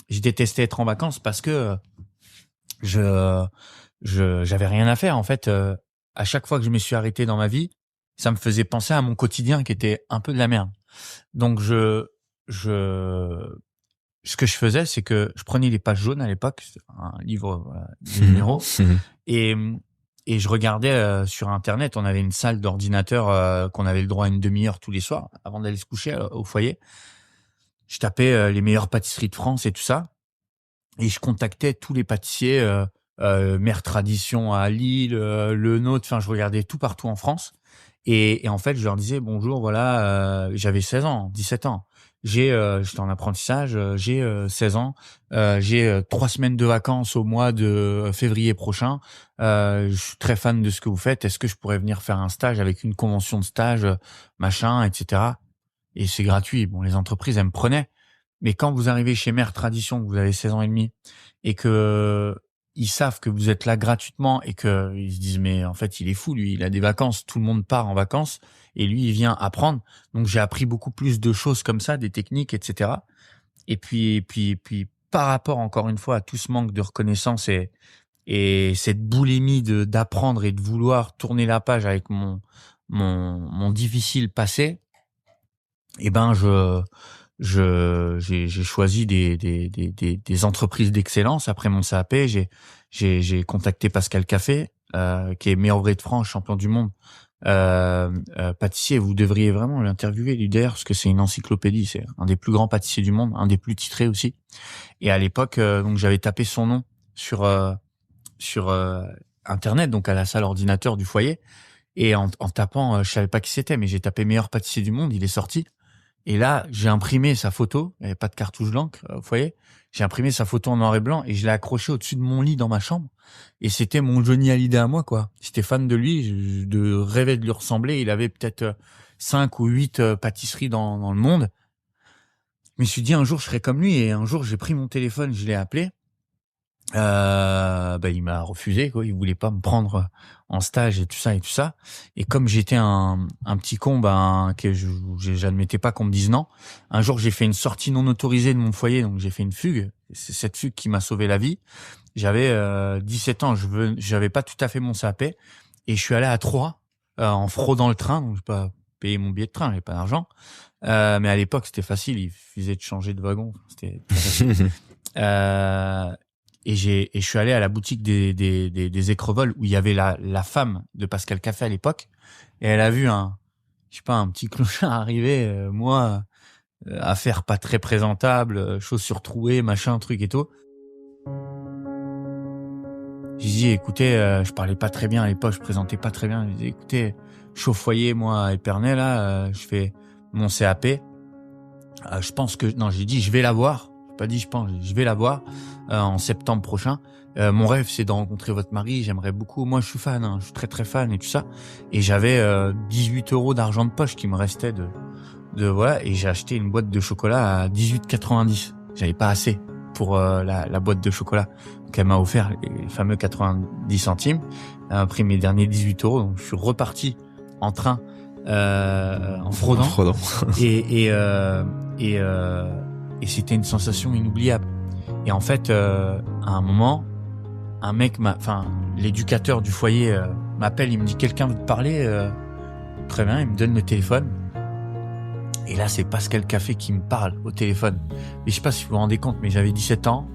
Speaker 2: Je détestais être en vacances parce que j'avais rien à faire. En fait, à chaque fois que je me suis arrêté dans ma vie, ça me faisait penser à mon quotidien qui était un peu de la merde. Donc ce que je faisais, c'est que je prenais les pages jaunes à l'époque, un livre des numéros, et je regardais sur Internet. On avait une salle d'ordinateur qu'on avait le droit à une demi-heure tous les soirs avant d'aller se coucher au foyer. Je tapais les meilleures pâtisseries de France et tout ça, et je contactais tous les pâtissiers, Mère Tradition à Lille, Le Nôtre. Enfin, je regardais tout partout en France. Et en fait, je leur disais bonjour, voilà, j'avais 16 ans, 17 ans. J'étais en apprentissage, j'ai 16 ans, j'ai 3 semaines de vacances au mois de février prochain. Je suis très fan de ce que vous faites. Est-ce que je pourrais venir faire un stage avec une convention de stage, machin, etc. Et c'est gratuit. Bon, les entreprises, elles me prenaient. Mais quand vous arrivez chez Mère Tradition, que vous avez 16 ans et demi, et que ils savent que vous êtes là gratuitement et que ils se disent mais en fait il est fou, lui, il a des vacances, tout le monde part en vacances et lui il vient apprendre. Donc j'ai appris beaucoup plus de choses comme ça, des techniques, etc. Et puis par rapport encore une fois à tout ce manque de reconnaissance et cette boulimie d'apprendre et de vouloir tourner la page avec mon difficile passé, j'ai choisi des entreprises d'excellence. Après mon CAP, j'ai contacté Pascal Café, qui est meilleur ouvrier de France, champion du monde, pâtissier. Vous devriez vraiment l'interviewer, lui, d'ailleurs, parce que c'est une encyclopédie. C'est un des plus grands pâtissiers du monde, un des plus titrés aussi. Et à l'époque, donc j'avais tapé son nom sur Internet, donc à la salle ordinateur du foyer. Et en tapant, je savais pas qui c'était, mais j'ai tapé meilleur pâtissier du monde, il est sorti. Et là, j'ai imprimé sa photo. Il n'y avait pas de cartouche d'encre, vous voyez. J'ai imprimé sa photo en noir et blanc et je l'ai accroché au-dessus de mon lit dans ma chambre. Et c'était mon Johnny Hallyday à moi, quoi. J'étais fan de lui, de rêver de lui ressembler. Il avait peut-être 5 ou 8 pâtisseries dans le monde. Je me suis dit, un jour, je serai comme lui. Et un jour, j'ai pris mon téléphone, je l'ai appelé. Il m'a refusé, quoi. Il voulait pas me prendre en stage et tout ça. Et comme j'étais un petit con, que j'admettais pas qu'on me dise non. Un jour, j'ai fait une sortie non autorisée de mon foyer, donc j'ai fait une fugue. C'est cette fugue qui m'a sauvé la vie. J'avais 17 ans, j'avais pas tout à fait mon CAP et je suis allé à Troyes en fraudant le train, donc j'ai pas payé mon billet de train, j'avais pas d'argent. Mais à l'époque, c'était facile, il suffisait de changer de wagon, c'était très facile. Et je suis allé à la boutique des écrevols où il y avait la femme de Pascal Café à l'époque et elle a vu un petit clochard arriver, affaire pas très présentable, chaussures trouées, machin, truc et tout. J'ai dit, écoutez, je parlais pas très bien à l'époque, je présentais pas très bien. J'ai dit, écoutez, je suis au foyer, moi, à Épernay, là, je fais mon CAP. Je pense que, non, j'ai dit, je vais la voir. J'ai pas dit, je pense, je vais la voir, en septembre prochain. Mon rêve, c'est de rencontrer votre mari, j'aimerais beaucoup. Moi, je suis fan, hein, je suis très, très fan et tout ça. Et j'avais, 18 € d'argent de poche qui me restait voilà, et j'ai acheté une boîte de chocolat à 18,90. J'avais pas assez pour la boîte de chocolat. Donc elle m'a offert les fameux 90 centimes. Elle m'a pris mes derniers 18 €. Donc je suis reparti en train en fraudant. et c'était une sensation inoubliable. Et en fait, à un moment, un mec l'éducateur du foyer m'appelle, il me dit quelqu'un veut te parler. Très bien, il me donne le téléphone. Et là, c'est Pascal Café qui me parle au téléphone. Et je sais pas si vous vous rendez compte, mais j'avais 17 ans.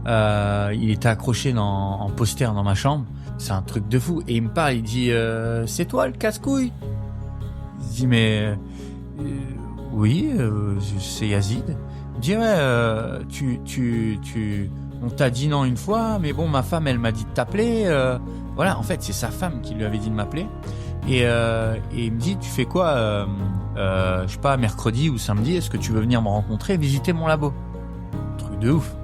Speaker 2: Il était accroché en poster dans ma chambre. C'est un truc de fou. Et il me parle, il dit c'est toi le casse-couille? Je dis mais oui, c'est Yazid. Il dit ouais, on t'a dit non une fois, mais bon, ma femme, elle m'a dit de t'appeler. Voilà, en fait, c'est sa femme qui lui avait dit de m'appeler. Et il me dit, tu fais quoi, je sais pas, mercredi ou samedi, est-ce que tu veux venir me rencontrer, visiter mon labo? Truc de ouf.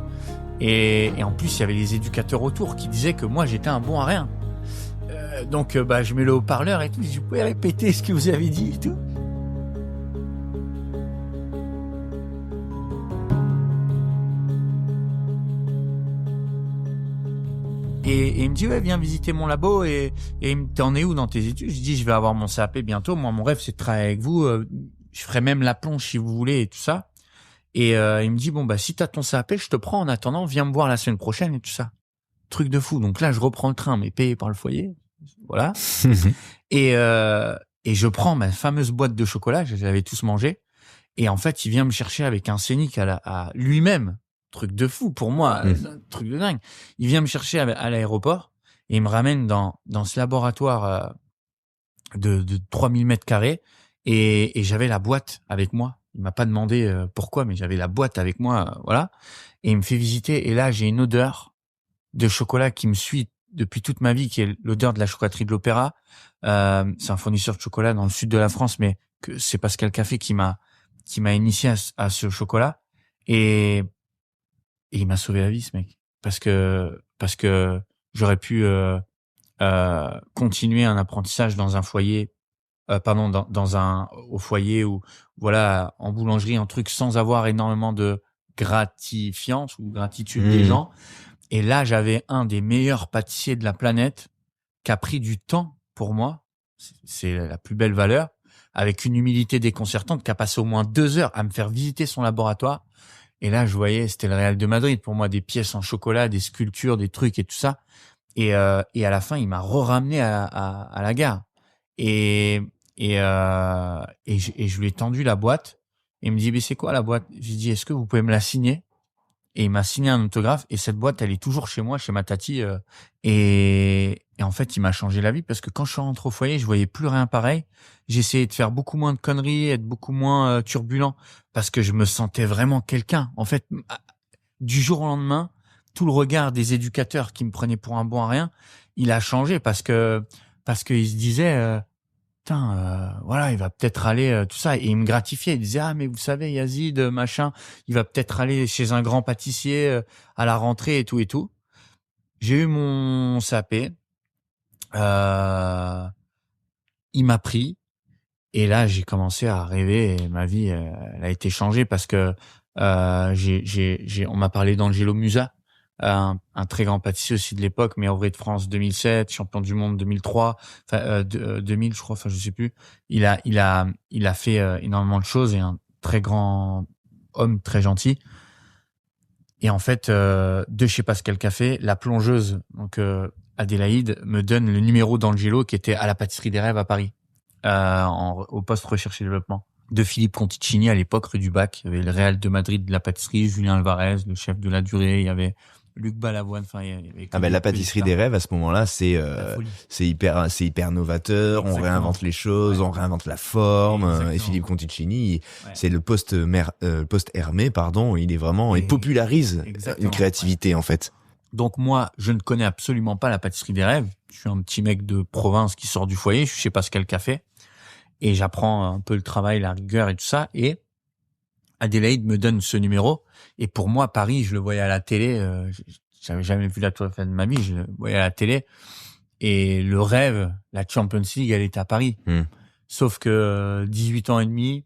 Speaker 2: Et en plus, il y avait les éducateurs autour qui disaient que moi, j'étais un bon à rien. Donc, je mets le haut-parleur et tout, je dis, vous pouvez répéter ce que vous avez dit et tout? Et il me dit, ouais, viens visiter mon labo. Et il me dit, t'en es où dans tes études? Je dis, je vais avoir mon CAP bientôt. Moi, mon rêve, c'est de travailler avec vous. Je ferai même la plonge si vous voulez et tout ça. Et il me dit, bon, si t'as ton CAP, je te prends en attendant. Viens me voir la semaine prochaine et tout ça. Truc de fou. Donc là, je reprends le train, mais payé par le foyer. Voilà. et je prends ma fameuse boîte de chocolat. Je les avais tous mangés. Et en fait, il vient me chercher avec un scénic à lui-même. Truc de fou pour moi, truc de dingue. Il vient me chercher à l'aéroport et il me ramène dans ce laboratoire de 3000 mètres carrés et j'avais la boîte avec moi. Il m'a pas demandé pourquoi, mais j'avais la boîte avec moi, voilà. Et il me fait visiter et là j'ai une odeur de chocolat qui me suit depuis toute ma vie, qui est l'odeur de la chocolaterie de l'Opéra. C'est un fournisseur de chocolat dans le sud de la France, mais que c'est Pascal Café qui m'a initié à ce chocolat et il m'a sauvé la vie, ce mec, parce que j'aurais pu continuer un apprentissage dans un foyer, au foyer ou voilà, en boulangerie, un truc sans avoir énormément de gratifiance ou gratitude des gens. Et là, j'avais un des meilleurs pâtissiers de la planète qui a pris du temps pour moi. C'est la plus belle valeur, avec une humilité déconcertante, qui a passé au moins 2 heures à me faire visiter son laboratoire. Et là, je voyais, c'était le Real de Madrid pour moi, des pièces en chocolat, des sculptures, des trucs et tout ça. Et à la fin, il m'a ramené à la gare. Et je lui ai tendu la boîte. Et il me dit, mais c'est quoi la boîte? J'ai dit, est-ce que vous pouvez me la signer? Et il m'a signé un autographe. Et cette boîte, elle est toujours chez moi, chez ma tati. Et en fait, il m'a changé la vie parce que quand je suis rentré au foyer, je voyais plus rien pareil. J'essayais de faire beaucoup moins de conneries, être beaucoup moins turbulent parce que je me sentais vraiment quelqu'un. En fait, du jour au lendemain, tout le regard des éducateurs qui me prenaient pour un bon à rien, il a changé parce que ils se disaient putain, voilà, il va peut-être aller tout ça. Et il me gratifiait. Il disait, ah mais vous savez, Yazid, machin, il va peut-être aller chez un grand pâtissier à la rentrée et tout et tout. J'ai eu mon CAP. Il m'a pris. Et là, j'ai commencé à rêver et ma vie, elle a été changée parce que on m'a parlé d'Angelo Musa, un très grand pâtissier aussi de l'époque, mais ouvrier de France 2007, champion du monde 2003, 2000 je crois, enfin je sais plus. Il a fait énormément de choses et un très grand homme, très gentil. Et en fait, de chez Pascal Café, la plongeuse, donc Adélaïde, me donne le numéro d'Angelo qui était à la pâtisserie des rêves à Paris. Au poste recherche et développement de Philippe Conticini à l'époque rue du Bac. Il y avait le Real de Madrid de la pâtisserie, Julien Alvarez, le chef de la durée, il y avait Luc Balavoine, enfin il y avait
Speaker 1: la pâtisserie des rêves à ce moment-là, c'est hyper novateur.
Speaker 2: Exactement.
Speaker 1: On réinvente les choses, on réinvente la forme.
Speaker 2: Exactement.
Speaker 1: Et Philippe Conticini, c'est le poste Hermé, pardon. Il popularise
Speaker 2: Exactement.
Speaker 1: une créativité en fait.
Speaker 2: Donc moi, je ne connais absolument pas la pâtisserie des rêves. Je suis un petit mec de province qui sort du foyer. Je suis chez Pascal Café. Et j'apprends un peu le travail, la rigueur et tout ça. Et Adélaïde me donne ce numéro. Et pour moi, Paris, je le voyais à la télé. J'avais jamais vu la Tour Eiffel de ma vie. Je le voyais à la télé. Et le rêve, la Champions League, elle était à Paris. Sauf que 18 ans et demi,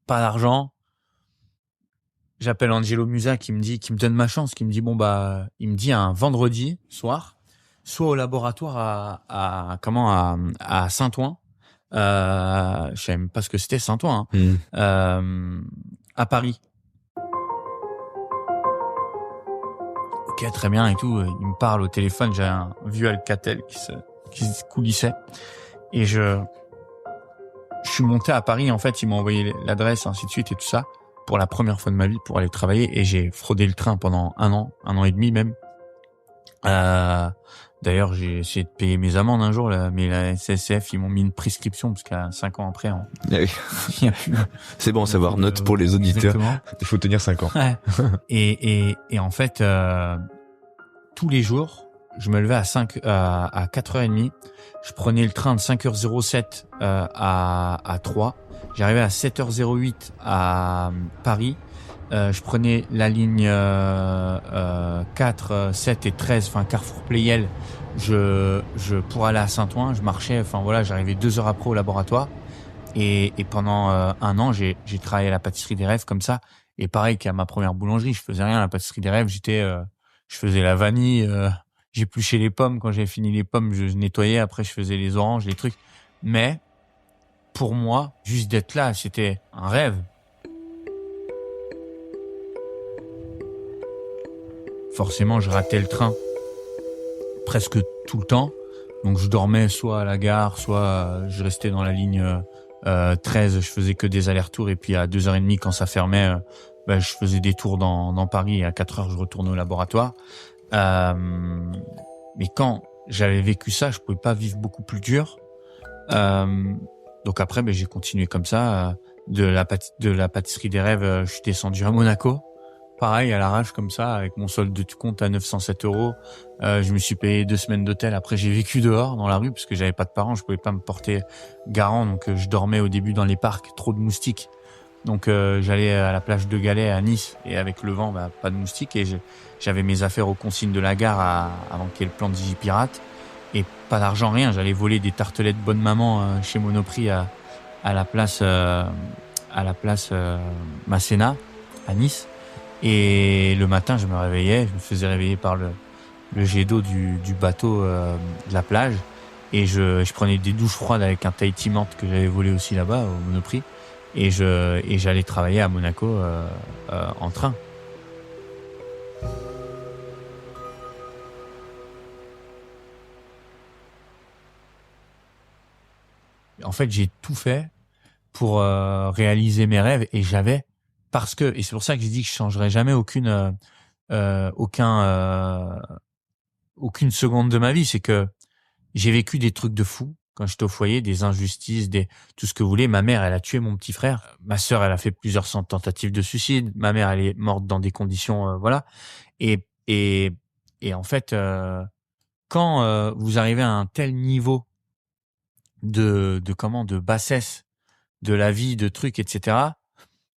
Speaker 2: pas d'argent. J'appelle Angelo Musa qui me donne ma chance, qui me dit il me dit un vendredi soir, soit au laboratoire à Saint-Ouen. Je savais même pas ce que c'était Saint-Ouen, à Paris. Ok, très bien et tout. Il me parle au téléphone. J'ai un vieux Alcatel qui se coulissait et je suis monté à Paris. En fait, il m'a envoyé l'adresse, ainsi de suite et tout ça pour la première fois de ma vie pour aller travailler et j'ai fraudé le train pendant un an et demi même. D'ailleurs, j'ai essayé de payer mes amendes un jour, là, mais la SSF, ils m'ont mis une prescription parce qu'à 5 ans après,
Speaker 1: c'est bon à savoir, note pour les auditeurs.
Speaker 2: Exactement.
Speaker 1: Il faut tenir 5 ans.
Speaker 2: Ouais. Et en fait, tous les jours, je me levais à 4h30. Je prenais le train de 5h07 à 3. J'arrivais à 7h08 à Paris. Je prenais la ligne 4, 7 et 13, enfin Carrefour Pleyel. Pour aller à Saint-Ouen, je marchais. Enfin voilà, j'arrivais 2 heures après au laboratoire. Et pendant un an, j'ai travaillé à la pâtisserie des rêves comme ça. Et pareil qu'à ma première boulangerie, je faisais rien à la pâtisserie des rêves. Je faisais la vanille, j'épluchais les pommes. Quand j'avais fini les pommes, je nettoyais. Après, je faisais les oranges, les trucs. Mais pour moi, juste d'être là, c'était un rêve. Forcément, je ratais le train presque tout le temps. Donc, je dormais soit à la gare, soit je restais dans la ligne 13. Je faisais que des allers-retours. Et puis, à 2h30, quand ça fermait, je faisais des tours dans Paris. Et à 4h, je retournais au laboratoire. Mais quand j'avais vécu ça, je pouvais pas vivre beaucoup plus dur. Donc après, j'ai continué comme ça. De la pâtisserie des rêves, je suis descendu à Monaco. Pareil, à l'arrache comme ça, avec mon solde de compte à 907 €. Je me suis payé 2 semaines d'hôtel. Après, j'ai vécu dehors, dans la rue, parce que j'avais pas de parents. Je pouvais pas me porter garant. Donc, je dormais au début dans les parcs. Trop de moustiques. Donc, j'allais à la plage de Galets à Nice. Et avec le vent, pas de moustiques. Et j'avais mes affaires aux consignes de la gare avant qu'il y ait le plan DigiPirate. Et pas d'argent, rien. J'allais voler des tartelettes Bonne Maman chez Monoprix à la place Masséna, à Nice. Et le matin, je me réveillais, je me faisais réveiller par le jet d'eau du bateau de la plage. Et je prenais des douches froides avec un Tahiti menthe que j'avais volé aussi là-bas au Monoprix. Et j'allais travailler à Monaco en train. En fait, j'ai tout fait pour réaliser mes rêves et et c'est pour ça que j'ai dit que je changerais jamais aucune seconde de ma vie. C'est que j'ai vécu des trucs de fou quand j'étais au foyer, des injustices, tout ce que vous voulez. Ma mère, elle a tué mon petit frère. Ma sœur, elle a fait plusieurs tentatives de suicide. Ma mère, elle est morte dans des conditions, voilà. Et en fait, quand vous arrivez à un tel niveau de bassesse de la vie, de trucs, etc.,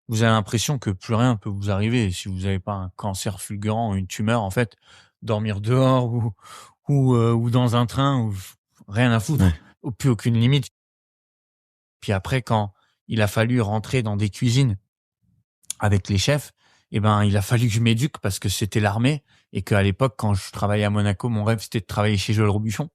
Speaker 2: vous avez l'impression que plus rien peut vous arriver. Si vous n'avez pas un cancer fulgurant ou une tumeur, en fait, dormir dehors ou dans un train, ou rien à foutre, plus aucune limite. Puis après, quand il a fallu rentrer dans des cuisines avec les chefs, il a fallu que je m'éduque parce que c'était l'armée et qu'à l'époque, quand je travaillais à Monaco, mon rêve, c'était de travailler chez Joël Robuchon.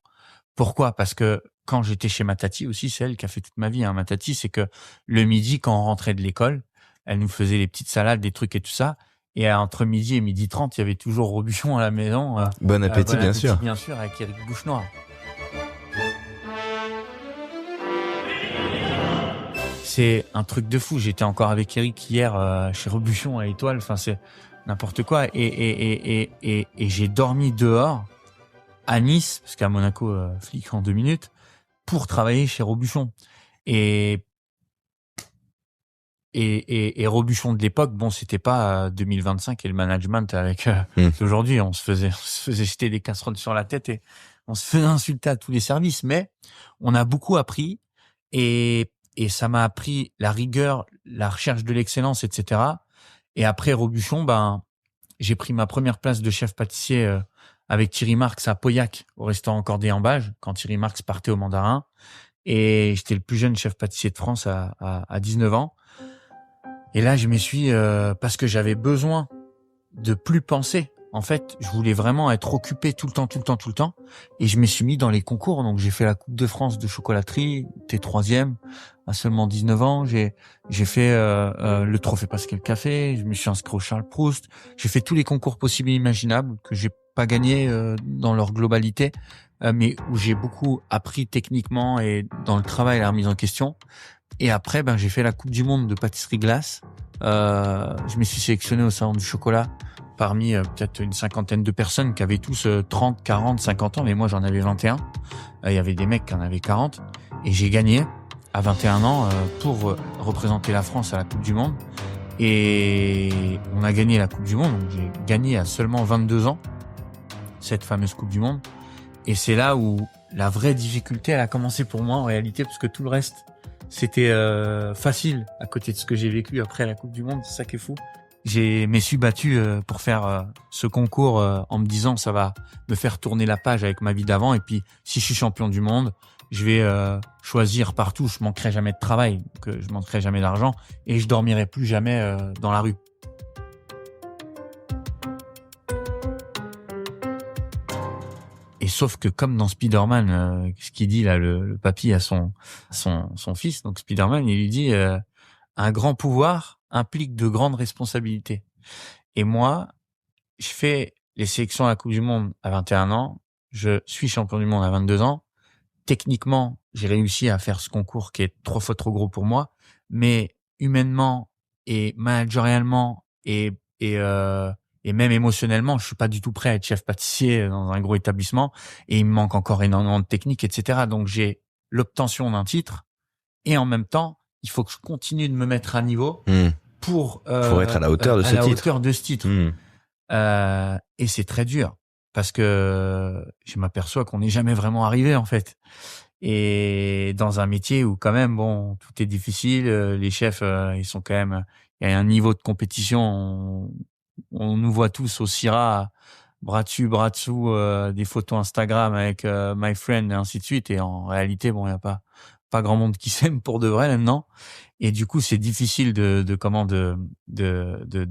Speaker 2: Pourquoi? Parce que quand j'étais chez ma tati aussi, c'est elle qui a fait toute ma vie, hein. Ma tati, c'est que le midi, quand on rentrait de l'école, elle nous faisait les petites salades, des trucs et tout ça. Et entre midi et 12h30, il y avait toujours Robuchon à la maison.
Speaker 1: Bon appétit, bien sûr.
Speaker 2: Bien sûr, avec Éric Bouchenoir. C'est un truc de fou. J'étais encore avec Éric hier chez Robuchon à Étoile. Enfin, c'est n'importe quoi. Et j'ai dormi dehors à Nice, parce qu'à Monaco, flic en 2 minutes, pour travailler chez Robuchon. Et Robuchon de l'époque, bon, c'était pas 2025 et le management avec d'aujourd'hui. On se faisait jeter des casseroles sur la tête et on se faisait insulter à tous les services. Mais on a beaucoup appris et ça m'a appris la rigueur, la recherche de l'excellence, etc. Et après Robuchon, j'ai pris ma première place de chef pâtissier avec Thierry Marx à Pauillac, au restaurant Cordée en Bage, quand Thierry Marx partait au Mandarin. Et j'étais le plus jeune chef pâtissier de France à 19 ans. Et là, je me suis, parce que j'avais besoin de plus penser. En fait, je voulais vraiment être occupé tout le temps. Et je me suis mis dans les concours. Donc, j'ai fait la Coupe de France de chocolaterie, t'es 3e, à seulement 19 ans. J'ai fait le trophée Pascal Café. Je me suis inscrit au Charles Proust. J'ai fait tous les concours possibles et imaginables que j'ai pas gagnés dans leur globalité, mais où j'ai beaucoup appris techniquement et dans le travail et la remise en question. Et après, j'ai fait la Coupe du Monde de pâtisserie glace. Je me suis sélectionné au Salon du Chocolat parmi peut-être une 50aine de personnes qui avaient tous 30, 40, 50 ans, mais moi j'en avais 21. Il y avait des mecs qui en avaient 40. Et j'ai gagné à 21 ans pour représenter la France à la Coupe du Monde. Et on a gagné la Coupe du Monde, donc j'ai gagné à seulement 22 ans cette fameuse Coupe du Monde. Et c'est là où la vraie difficulté, elle a commencé pour moi en réalité, parce que tout le reste, c'était facile à côté de ce que j'ai vécu après la Coupe du Monde. C'est ça qui est fou. Je me suis battu pour faire ce concours en me disant ça va me faire tourner la page avec ma vie d'avant. Et puis, si je suis champion du monde, je vais choisir partout. Je manquerai jamais de travail, donc je manquerai jamais d'argent et je dormirai plus jamais dans la rue. Et sauf que comme dans Spider-Man, ce qu'il dit là, le papy à son fils, donc Spider-Man, il lui dit un grand pouvoir implique de grandes responsabilités. Et moi, je fais les sélections à la Coupe du Monde à 21 ans, je suis champion du monde à 22 ans. Techniquement, j'ai réussi à faire ce concours qui est 3 fois trop gros pour moi, mais humainement et managérialement et même émotionnellement, je suis pas du tout prêt à être chef pâtissier dans un gros établissement et il me manque encore énormément de technique, etc. Donc j'ai l'obtention d'un titre et en même temps, il faut que je continue de me mettre à niveau pour
Speaker 1: être à la hauteur de ce titre.
Speaker 2: Et c'est très dur parce que je m'aperçois qu'on n'est jamais vraiment arrivé en fait. Et dans un métier où quand même bon, tout est difficile, les chefs ils sont quand même, il y a un niveau de compétition, on nous voit tous au CIRA, bras dessus, bras dessous, des photos Instagram avec my friend et ainsi de suite. Et en réalité, bon, il y a pas grand monde qui s'aime pour de vrai maintenant. Et du coup, c'est difficile de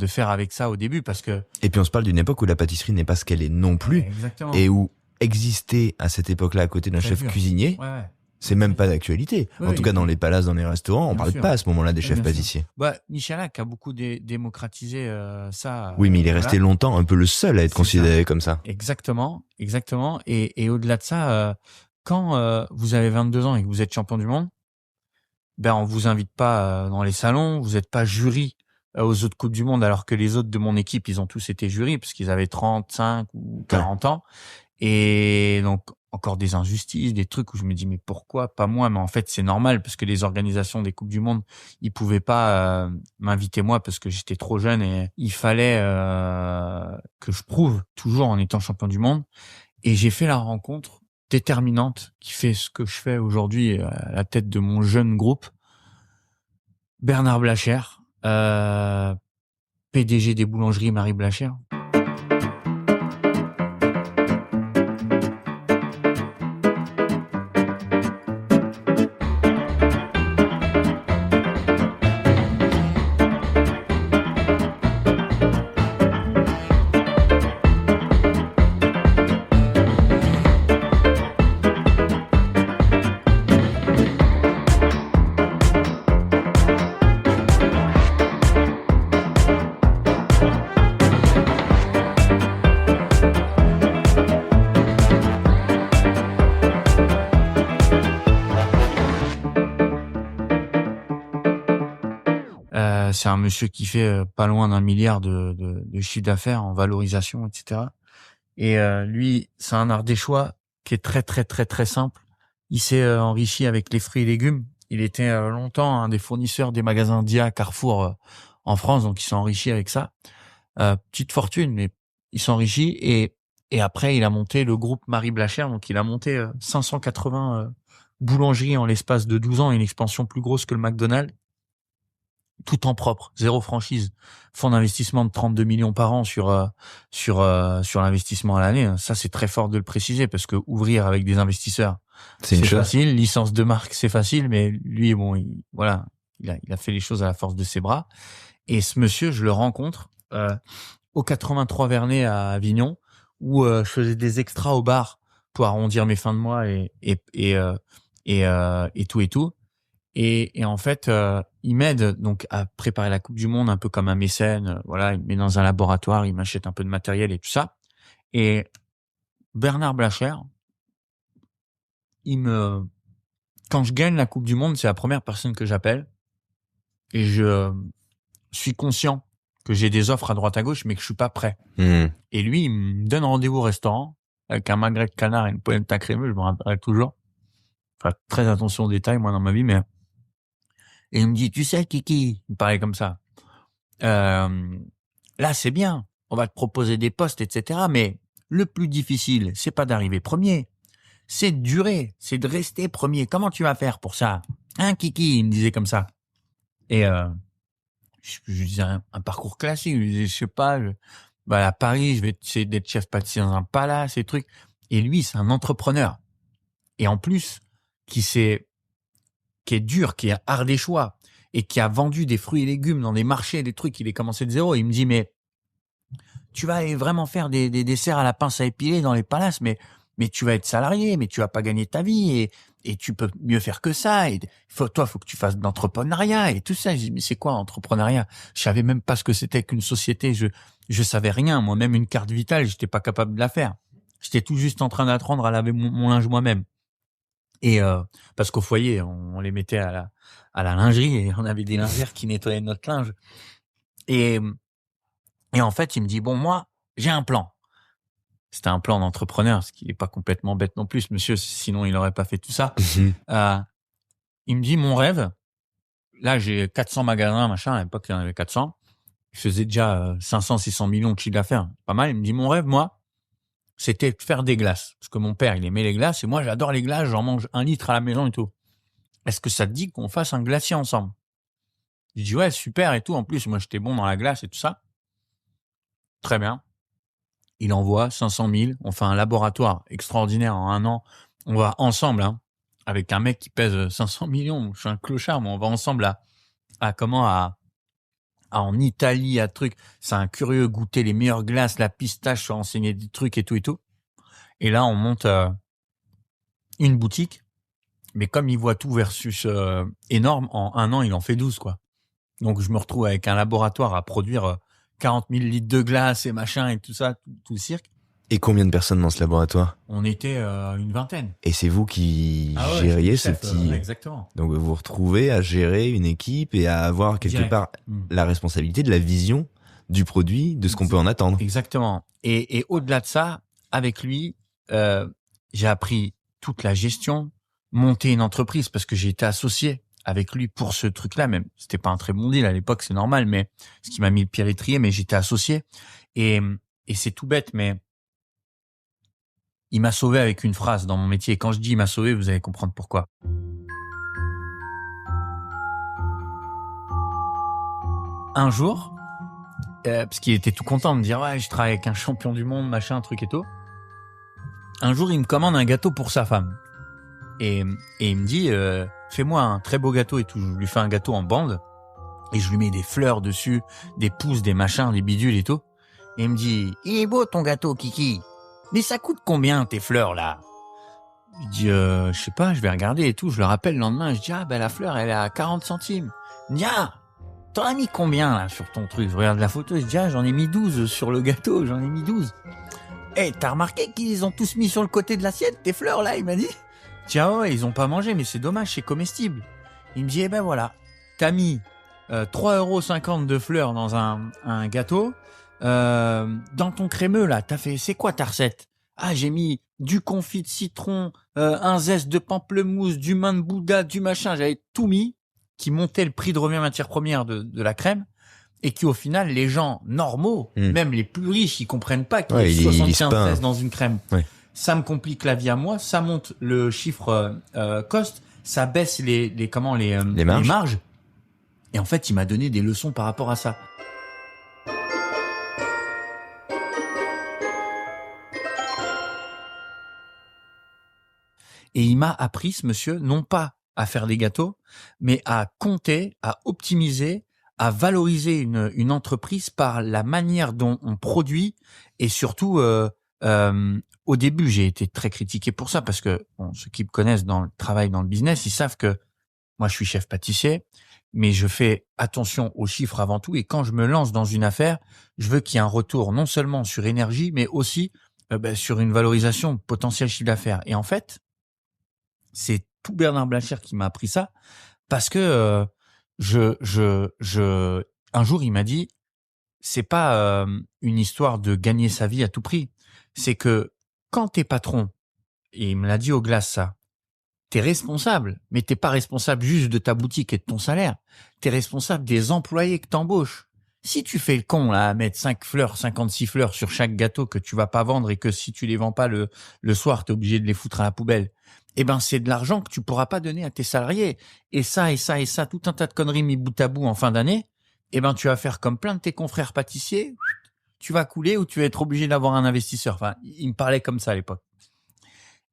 Speaker 2: faire avec ça au début parce que.
Speaker 1: Et puis on se parle d'une époque où la pâtisserie n'est pas ce qu'elle est non plus.
Speaker 2: Exactement.
Speaker 1: Et où exister à cette époque-là à côté d'un chef cuisinier.
Speaker 2: Ouais.
Speaker 1: C'est même pas d'actualité. En tout cas, dans les palaces, dans les restaurants, on parle pas à ce moment-là des chefs pâtissiers.
Speaker 2: Michalak a beaucoup démocratisé ça.
Speaker 1: Oui, mais il est resté longtemps un peu le seul à être considéré comme ça.
Speaker 2: Exactement. Et au-delà de ça, quand vous avez 22 ans et que vous êtes champion du monde, on vous invite pas dans les salons, vous êtes pas jury aux autres Coupes du Monde, alors que les autres de mon équipe, ils ont tous été jurys parce qu'ils avaient 35 ou 40 ans. Et donc, encore des injustices, des trucs où je me dis mais pourquoi pas moi? Mais en fait c'est normal parce que les organisations des Coupes du Monde, ils pouvaient pas m'inviter moi parce que j'étais trop jeune et il fallait que je prouve toujours en étant champion du monde. Et j'ai fait la rencontre déterminante qui fait ce que je fais aujourd'hui à la tête de mon jeune groupe. Bernard Blacher, PDG des boulangeries Marie Blacher. C'est un monsieur qui fait pas loin d'1 milliard de chiffre d'affaires en valorisation, etc. Et lui, c'est un Ardéchois qui est très très très très simple. Il s'est enrichi avec les fruits et légumes. Il était longtemps un des fournisseurs des magasins Dia, Carrefour en France, donc il s'est enrichi avec ça. Petite fortune, mais il s'est enrichi et après il a monté le groupe Marie Blacher, donc il a monté 580 boulangeries en l'espace de 12 ans, une expansion plus grosse que le McDonald's. Tout en propre, 0 franchise, fonds d'investissement de 32 millions par an sur l'investissement à l'année. Ça, c'est très fort de le préciser parce que ouvrir avec des investisseurs, c'est facile. Licence de marque, c'est facile, mais lui, bon, il a fait les choses à la force de ses bras. Et ce monsieur, je le rencontre au 83 Vernet à Avignon, où je faisais des extras au bar pour arrondir mes fins de mois et tout. Et en fait, il m'aide donc à préparer la Coupe du Monde un peu comme un mécène. Voilà, il me met dans un laboratoire, il m'achète un peu de matériel et tout ça. Et Bernard Blacher, quand je gagne la Coupe du Monde, c'est la première personne que j'appelle. Et je suis conscient que j'ai des offres à droite à gauche, mais que je suis pas prêt. Et lui, il me donne rendez-vous au restaurant avec un magret de canard et une polenta crémeuse, je me rappelle toujours. Enfin, très attention aux détails, moi, dans ma vie, mais... Et il me dit, tu sais, Kiki, il me parlait comme ça. Là, c'est bien. On va te proposer des postes, etc. Mais le plus difficile, c'est pas d'arriver premier. C'est de durer. C'est de rester premier. Comment tu vas faire pour ça? Hein, Kiki? Il me disait comme ça. Et, je disais un parcours classique. Je disais, je sais pas, à Paris, je vais essayer d'être chef pâtissier dans un palace, ces trucs. Et lui, c'est un entrepreneur. Et en plus, qui est dur, qui est ardéchois et qui a vendu des fruits et légumes dans des marchés, des trucs, il est commencé de zéro. Il me dit, mais tu vas aller vraiment faire des desserts à la pince à épiler dans les palaces, mais tu vas être salarié, mais tu vas pas gagner ta vie et tu peux mieux faire que ça. Et faut que tu fasses de l'entrepreneuriat et tout ça. Je dis, mais c'est quoi l'entrepreneuriat? Je savais même pas ce que c'était qu'une société. Je savais rien. Moi-même, une carte vitale, j'étais pas capable de la faire. J'étais tout juste en train d'apprendre à laver mon linge moi-même. Et parce qu'au foyer, on les mettait à la lingerie et on avait des lingères qui nettoyaient notre linge. Et en fait, il me dit, bon, moi, j'ai un plan. C'était un plan d'entrepreneur, ce qui n'est pas complètement bête non plus, ce monsieur, sinon il n'aurait pas fait tout ça. Il me dit, mon rêve, là, j'ai 400 magasins, machin, à l'époque, il y en avait 400. Je faisais déjà 500, 600 millions de chiffre d'affaires. Pas mal. Il me dit, mon rêve, moi, c'était de faire des glaces. Parce que mon père, il aimait les glaces et moi, j'adore les glaces. J'en mange 1 litre à la maison et tout. Est-ce que ça te dit qu'on fasse un glacier ensemble? Je dis, ouais, super et tout. En plus, moi, j'étais bon dans la glace et tout ça. Très bien. Il envoie 500 000. On fait un laboratoire extraordinaire en 1 an. On va ensemble, avec un mec qui pèse 500 millions. Je suis un clochard, mais on va ensemble en Italie, à truc. C'est un curieux goûter les meilleures glaces, la pistache, enseigner des trucs et tout et tout. Et là, on monte une boutique. Mais comme il voit tout versus énorme, en 1 an, il en fait 12, quoi. Donc, je me retrouve avec un laboratoire à produire 40 000 litres de glace et machin et tout ça, tout le cirque.
Speaker 1: Et combien de personnes dans ce laboratoire?
Speaker 2: On était une vingtaine.
Speaker 1: Et c'est vous qui gériez ce petit...
Speaker 2: exactement.
Speaker 1: Donc vous vous retrouvez à gérer une équipe et à avoir quelque part la responsabilité de la vision du produit, de ce qu'on peut en attendre.
Speaker 2: Exactement. Et au-delà de ça, avec lui, j'ai appris toute la gestion, monter une entreprise parce que j'ai été associé avec lui pour ce truc-là. Même c'était pas un très bon deal à l'époque, c'est normal, mais ce qui m'a mis le pied à l'étrier, mais j'étais associé. Et c'est tout bête, mais il m'a sauvé avec une phrase dans mon métier. Et quand je dis il m'a sauvé, vous allez comprendre pourquoi. Un jour, parce qu'il était tout content de me dire ouais, je travaille avec un champion du monde, machin, truc et tout. Un jour, il me commande un gâteau pour sa femme. Et il me dit fais-moi un très beau gâteau et tout. Je lui fais un gâteau en bande et je lui mets des fleurs dessus, des pousses, des machins, des bidules et tout. Et il me dit il est beau ton gâteau, Kiki. Mais ça coûte combien tes fleurs là? Je dis je sais pas, je vais regarder et tout. Je le rappelle le lendemain. Je dis la fleur elle est à 40 centimes. Il me dit t'en as mis combien là sur ton truc? Je regarde la photo. Je dis j'en ai mis 12 sur le gâteau. J'en ai mis 12. T'as remarqué qu'ils ont tous mis sur le côté de l'assiette tes fleurs là? Il m'a dit. Tiens, ouais, ils ont pas mangé, mais c'est dommage, c'est comestible. Il me dit, voilà, t'as mis 3,50 € de fleurs dans un gâteau. Dans ton crémeux, là, t'as fait, c'est quoi ta recette? J'ai mis du confit de citron, un zeste de pamplemousse, du main de Bouddha, du machin. J'avais tout mis, qui montait le prix de revient matière première de la crème. Et qui, au final, les gens normaux, même les plus riches, ils comprennent pas qu'il y ait 75 zestes dans une crème. Ouais. Ça me complique la vie à moi, ça monte le chiffre cost, ça baisse les marges. Et en fait, il m'a donné des leçons par rapport à ça. Et il m'a appris, ce monsieur, non pas à faire des gâteaux, mais à compter, à optimiser, à valoriser une entreprise par la manière dont on produit et surtout au début, j'ai été très critiqué pour ça parce que ceux qui me connaissent dans le travail, dans le business, ils savent que moi, je suis chef pâtissier, mais je fais attention aux chiffres avant tout. Et quand je me lance dans une affaire, je veux qu'il y ait un retour non seulement sur énergie, mais aussi sur une valorisation de potentiel chiffre d'affaires. Et en fait, c'est tout Bernard Blacher qui m'a appris ça parce que un jour, il m'a dit, c'est pas une histoire de gagner sa vie à tout prix. C'est que quand t'es patron, et il me l'a dit au glace ça, t'es responsable, mais t'es pas responsable juste de ta boutique et de ton salaire. T'es responsable des employés que t'embauches. Si tu fais le con là, à mettre 56 fleurs sur chaque gâteau que tu vas pas vendre et que si tu les vends pas le soir, t'es obligé de les foutre à la poubelle, c'est de l'argent que tu pourras pas donner à tes salariés. Et ça, tout un tas de conneries mis bout à bout en fin d'année, tu vas faire comme plein de tes confrères pâtissiers, tu vas couler ou tu vas être obligé d'avoir un investisseur. Enfin, il me parlait comme ça à l'époque.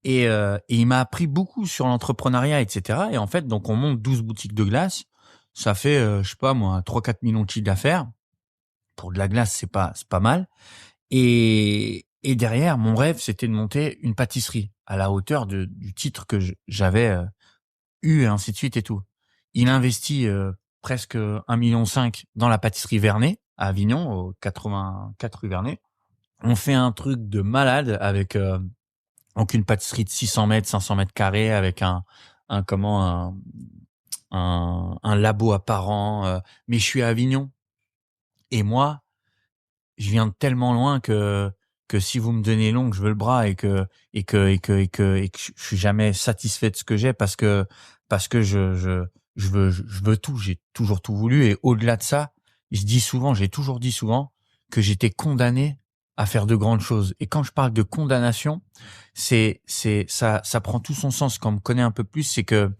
Speaker 2: Et il m'a appris beaucoup sur l'entrepreneuriat, etc. Et en fait, donc on monte 12 boutiques de glace. Ça fait, 3-4 millions de chiffres d'affaires. Pour de la glace, c'est pas mal. Et derrière, mon rêve, c'était de monter une pâtisserie à la hauteur du titre que j'avais eu, et ainsi de suite et tout. Il investit presque 1,5 million dans la pâtisserie Vernet, à Avignon, au 84 rue Vernet. On fait un truc de malade avec donc une pâtisserie de 600 mètres, 500 mètres carrés, avec un labo apparent. Mais je suis à Avignon. Et moi, je viens de tellement loin que si vous me donnez l'ongle, je veux le bras et que je suis jamais satisfait de ce que j'ai parce que je veux tout. J'ai toujours tout voulu. Et au-delà de ça, j'ai toujours dit souvent que j'étais condamné à faire de grandes choses. Et quand je parle de condamnation, ça prend tout son sens quand on me connaît un peu plus, c'est que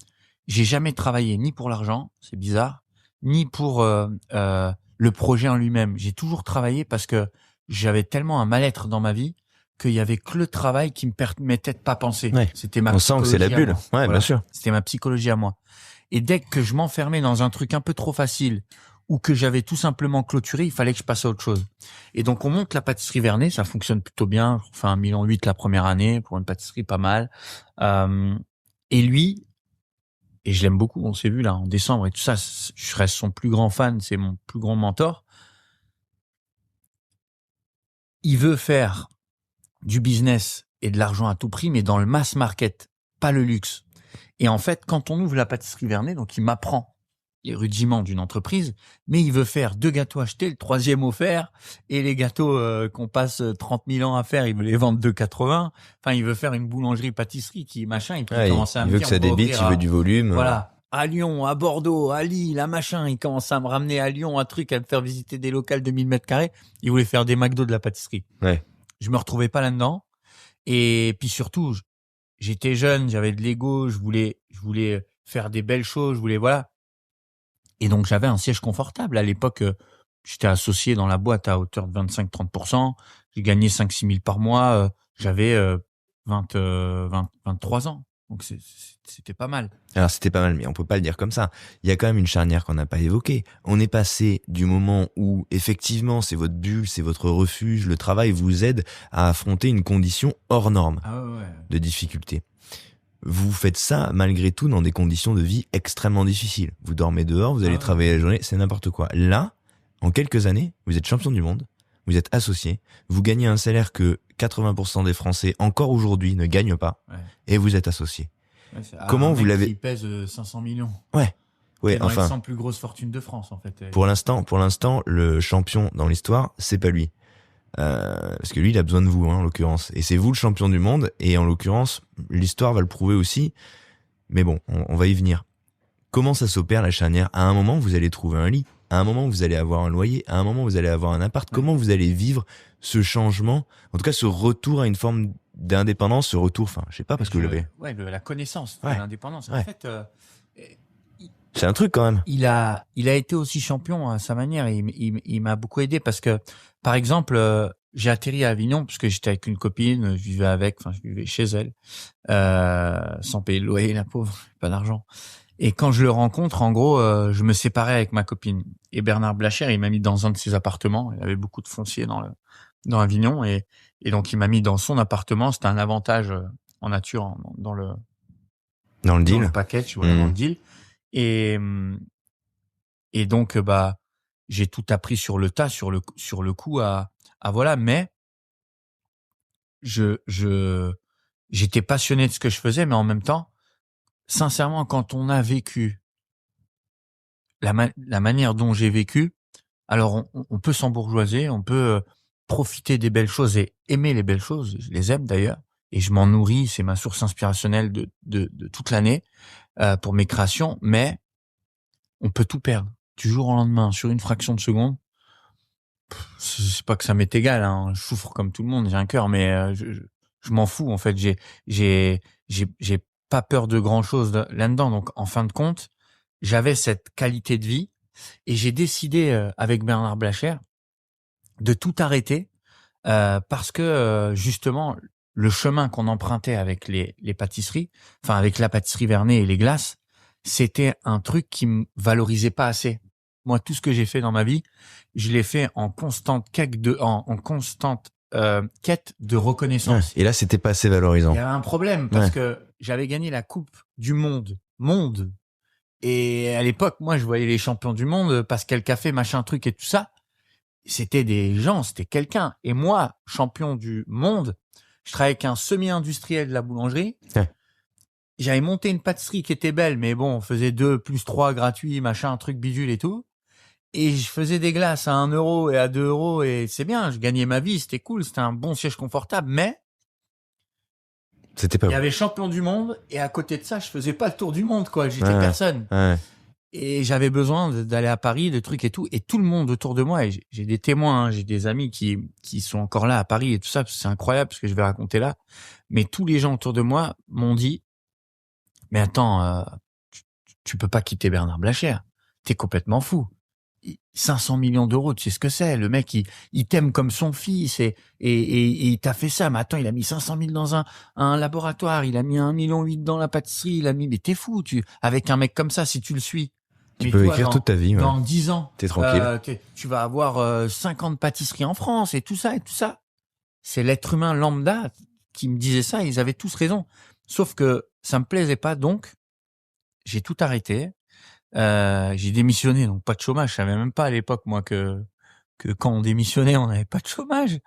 Speaker 2: j'ai jamais travaillé ni pour l'argent, c'est bizarre, ni pour le projet en lui-même. J'ai toujours travaillé parce que j'avais tellement un mal-être dans ma vie qu'il y avait que le travail qui me permettait de pas penser.
Speaker 1: Ouais.
Speaker 2: C'était ma
Speaker 1: On sent que c'est la bulle. Ouais,
Speaker 2: voilà.
Speaker 1: Bien sûr.
Speaker 2: C'était ma psychologie à moi. Et dès que je m'enfermais dans un truc un peu trop facile ou que j'avais tout simplement clôturé, il fallait que je passe à autre chose. Et donc, on monte la pâtisserie Vernet, ça fonctionne plutôt bien. On fait 1,8 million la première année pour une pâtisserie pas mal. Et lui, et je l'aime beaucoup, on s'est vu là en décembre et tout ça, je reste son plus grand fan, c'est mon plus grand mentor. Il veut faire du business et de l'argent à tout prix, mais dans le mass market, pas le luxe. Et en fait, quand on ouvre la pâtisserie Vernet, donc il m'apprend les rudiments d'une entreprise, mais il veut faire 2 gâteaux achetés, le 3e offert, et les gâteaux qu'on passe 30 000 ans à faire, il veut les vendre 2,80. Enfin, il veut faire une boulangerie-pâtisserie qui machin, et puis il commence à me dire...
Speaker 1: Il veut que ça débite, il veut du volume.
Speaker 2: Voilà, à Lyon, à Bordeaux, à Lille, à machin, il commence à me ramener à Lyon un truc, à me faire visiter des locales de 1000 mètres carrés. Il voulait faire des McDo de la pâtisserie.
Speaker 1: Ouais.
Speaker 2: Je me retrouvais pas là-dedans. Et puis surtout, j'étais jeune, j'avais de l'ego, je voulais faire des belles choses, voilà. Et donc j'avais un siège confortable. À l'époque, j'étais associé dans la boîte à hauteur de 25-30%. J'ai gagné 5-6 000 par mois. J'avais 23 ans. Donc c'était pas mal.
Speaker 1: Alors c'était pas mal, mais on peut pas le dire comme ça. Il y a quand même une charnière qu'on n'a pas évoquée. On est passé du moment où effectivement c'est votre bulle, c'est votre refuge, le travail vous aide à affronter une condition hors norme de difficulté. Vous faites ça malgré tout dans des conditions de vie extrêmement difficiles. Vous dormez dehors, vous allez travailler la journée, c'est n'importe quoi. Là, en quelques années, vous êtes champion du monde, vous êtes associé, vous gagnez un salaire que 80% des Français encore aujourd'hui ne gagnent pas, et vous êtes associé. Comment vous l'avez...
Speaker 2: Il pèse 500 millions.
Speaker 1: Ouais,
Speaker 2: enfin. Les 100 plus grosses fortunes de France, en fait.
Speaker 1: Pour l'instant, le champion dans l'histoire, c'est pas lui. Parce que lui, il a besoin de vous, en l'occurrence. Et c'est vous le champion du monde. Et en l'occurrence, l'histoire va le prouver aussi. Mais bon, on va y venir. Comment ça s'opère, la charnière? À un moment, vous allez trouver un lit. À un moment, vous allez avoir un loyer. À un moment, vous allez avoir un appart. Comment vous allez vivre ce changement? En tout cas, ce retour à une forme d'indépendance, ce retour, je sais pas, parce que vous l'avez.
Speaker 2: La connaissance de l'indépendance. En fait,
Speaker 1: c'est un truc quand même.
Speaker 2: Il a été aussi champion à sa manière. Il m'a beaucoup aidé parce que, par exemple, j'ai atterri à Avignon parce que j'étais avec une copine, je vivais chez elle, sans payer le loyer, la pauvre, pas d'argent. Et quand je le rencontre, en gros, je me séparais avec ma copine. Et Bernard Blacher, il m'a mis dans un de ses appartements. Il avait beaucoup de foncier dans Avignon, et donc il m'a mis dans son appartement. C'était un avantage en nature dans le
Speaker 1: deal,
Speaker 2: dans le package, dans le deal. Et donc j'ai tout appris sur le tas, sur le coup à voilà. Mais j'étais passionné de ce que je faisais, mais en même temps, sincèrement, quand on a vécu la manière dont j'ai vécu, alors on peut s'embourgeoiser, on peut profiter des belles choses et aimer les belles choses. Je les aime d'ailleurs, et je m'en nourris. C'est ma source inspirationnelle de toute l'année pour mes créations. Mais on peut tout perdre du jour au lendemain sur une fraction de seconde. C'est pas que ça m'est égal, je souffre comme tout le monde, j'ai un cœur, mais je m'en fous en fait. J'ai pas peur de grand chose là-dedans. Donc en fin de compte, j'avais cette qualité de vie et j'ai décidé avec Bernard Blacher de tout arrêter parce que justement le chemin qu'on empruntait avec les pâtisseries, avec la pâtisserie Vernet et les glaces, c'était un truc qui me valorisait pas assez. Moi, tout ce que j'ai fait dans ma vie, je l'ai fait en constante quête de reconnaissance.
Speaker 1: Et là, c'était pas assez valorisant.
Speaker 2: Il y avait un problème parce que j'avais gagné la Coupe du monde. Et à l'époque, moi, je voyais les champions du monde, Pascal Café, machin truc et tout ça. C'était des gens, c'était quelqu'un. Et moi, champion du monde, je travaillais avec un semi-industriel de la boulangerie. J'avais monté une pâtisserie qui était belle, mais bon, on faisait 2 + 3 gratuits, machin, truc bidule et tout. Et je faisais des glaces à 1 € et à 2 € et c'est bien, je gagnais ma vie, c'était cool, c'était un bon siège confortable, mais
Speaker 1: c'était pas.
Speaker 2: Il y avait champion du monde et à côté de ça, je faisais pas le tour du monde, quoi. J'étais personne. Et j'avais besoin d'aller à Paris, de trucs et tout. Et tout le monde autour de moi, et j'ai des témoins, j'ai des amis qui sont encore là à Paris et tout ça, c'est incroyable ce que je vais raconter là. Mais tous les gens autour de moi m'ont dit, mais attends, tu peux pas quitter Bernard Blacher. T'es complètement fou. 500 millions d'euros, tu sais ce que c'est. Le mec, il t'aime comme son fils et il t'a fait ça. Mais attends, il a mis 500 000 dans un laboratoire. Il a mis 1,8 million dans la pâtisserie. Mais t'es fou, avec un mec comme ça, si tu le suis.
Speaker 1: Tu peux écrire toute ta vie.
Speaker 2: Dans 10 ans.
Speaker 1: T'es tranquille.
Speaker 2: Tu vas avoir 50 pâtisseries en France et tout ça et tout ça. C'est l'être humain lambda qui me disait ça. Ils avaient tous raison. Sauf que ça me plaisait pas. Donc, j'ai tout arrêté. J'ai démissionné, donc pas de chômage. Je savais même pas à l'époque, moi, que quand on démissionnait, on n'avait pas de chômage.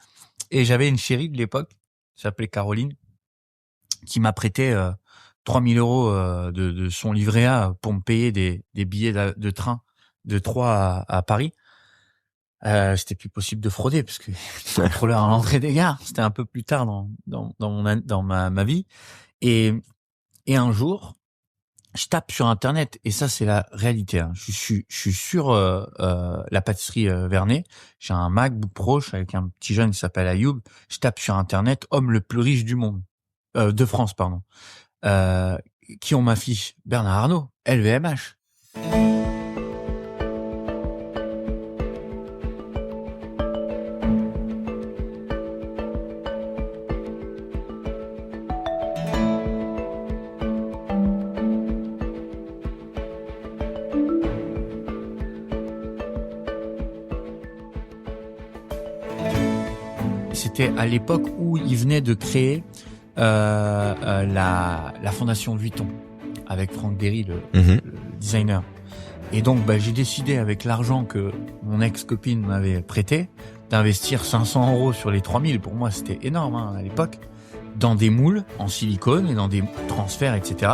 Speaker 2: Et j'avais une chérie de l'époque, qui s'appelait Caroline, qui m'a prêté 3 000 € de son livret A pour me payer des billets de train de Troyes à Paris. C'était plus possible de frauder parce que contrôleur à l'entrée des gares. C'était un peu plus tard dans ma vie. Et un jour, je tape sur Internet, et ça, c'est la réalité. Hein. Je suis sur la pâtisserie Vernet. J'ai un MacBook Pro avec un petit jeune qui s'appelle Ayoub. Je tape sur Internet, homme le plus riche du monde, de France, pardon. Qui on m'affiche? Bernard Arnault, LVMH. C'était à l'époque où il venait de créer la fondation Vuitton avec Franck Derry, le designer. Et donc, j'ai décidé, avec l'argent que mon ex-copine m'avait prêté, d'investir 500 € sur les 3000. Pour moi, c'était énorme à l'époque, dans des moules en silicone et dans des transferts, etc.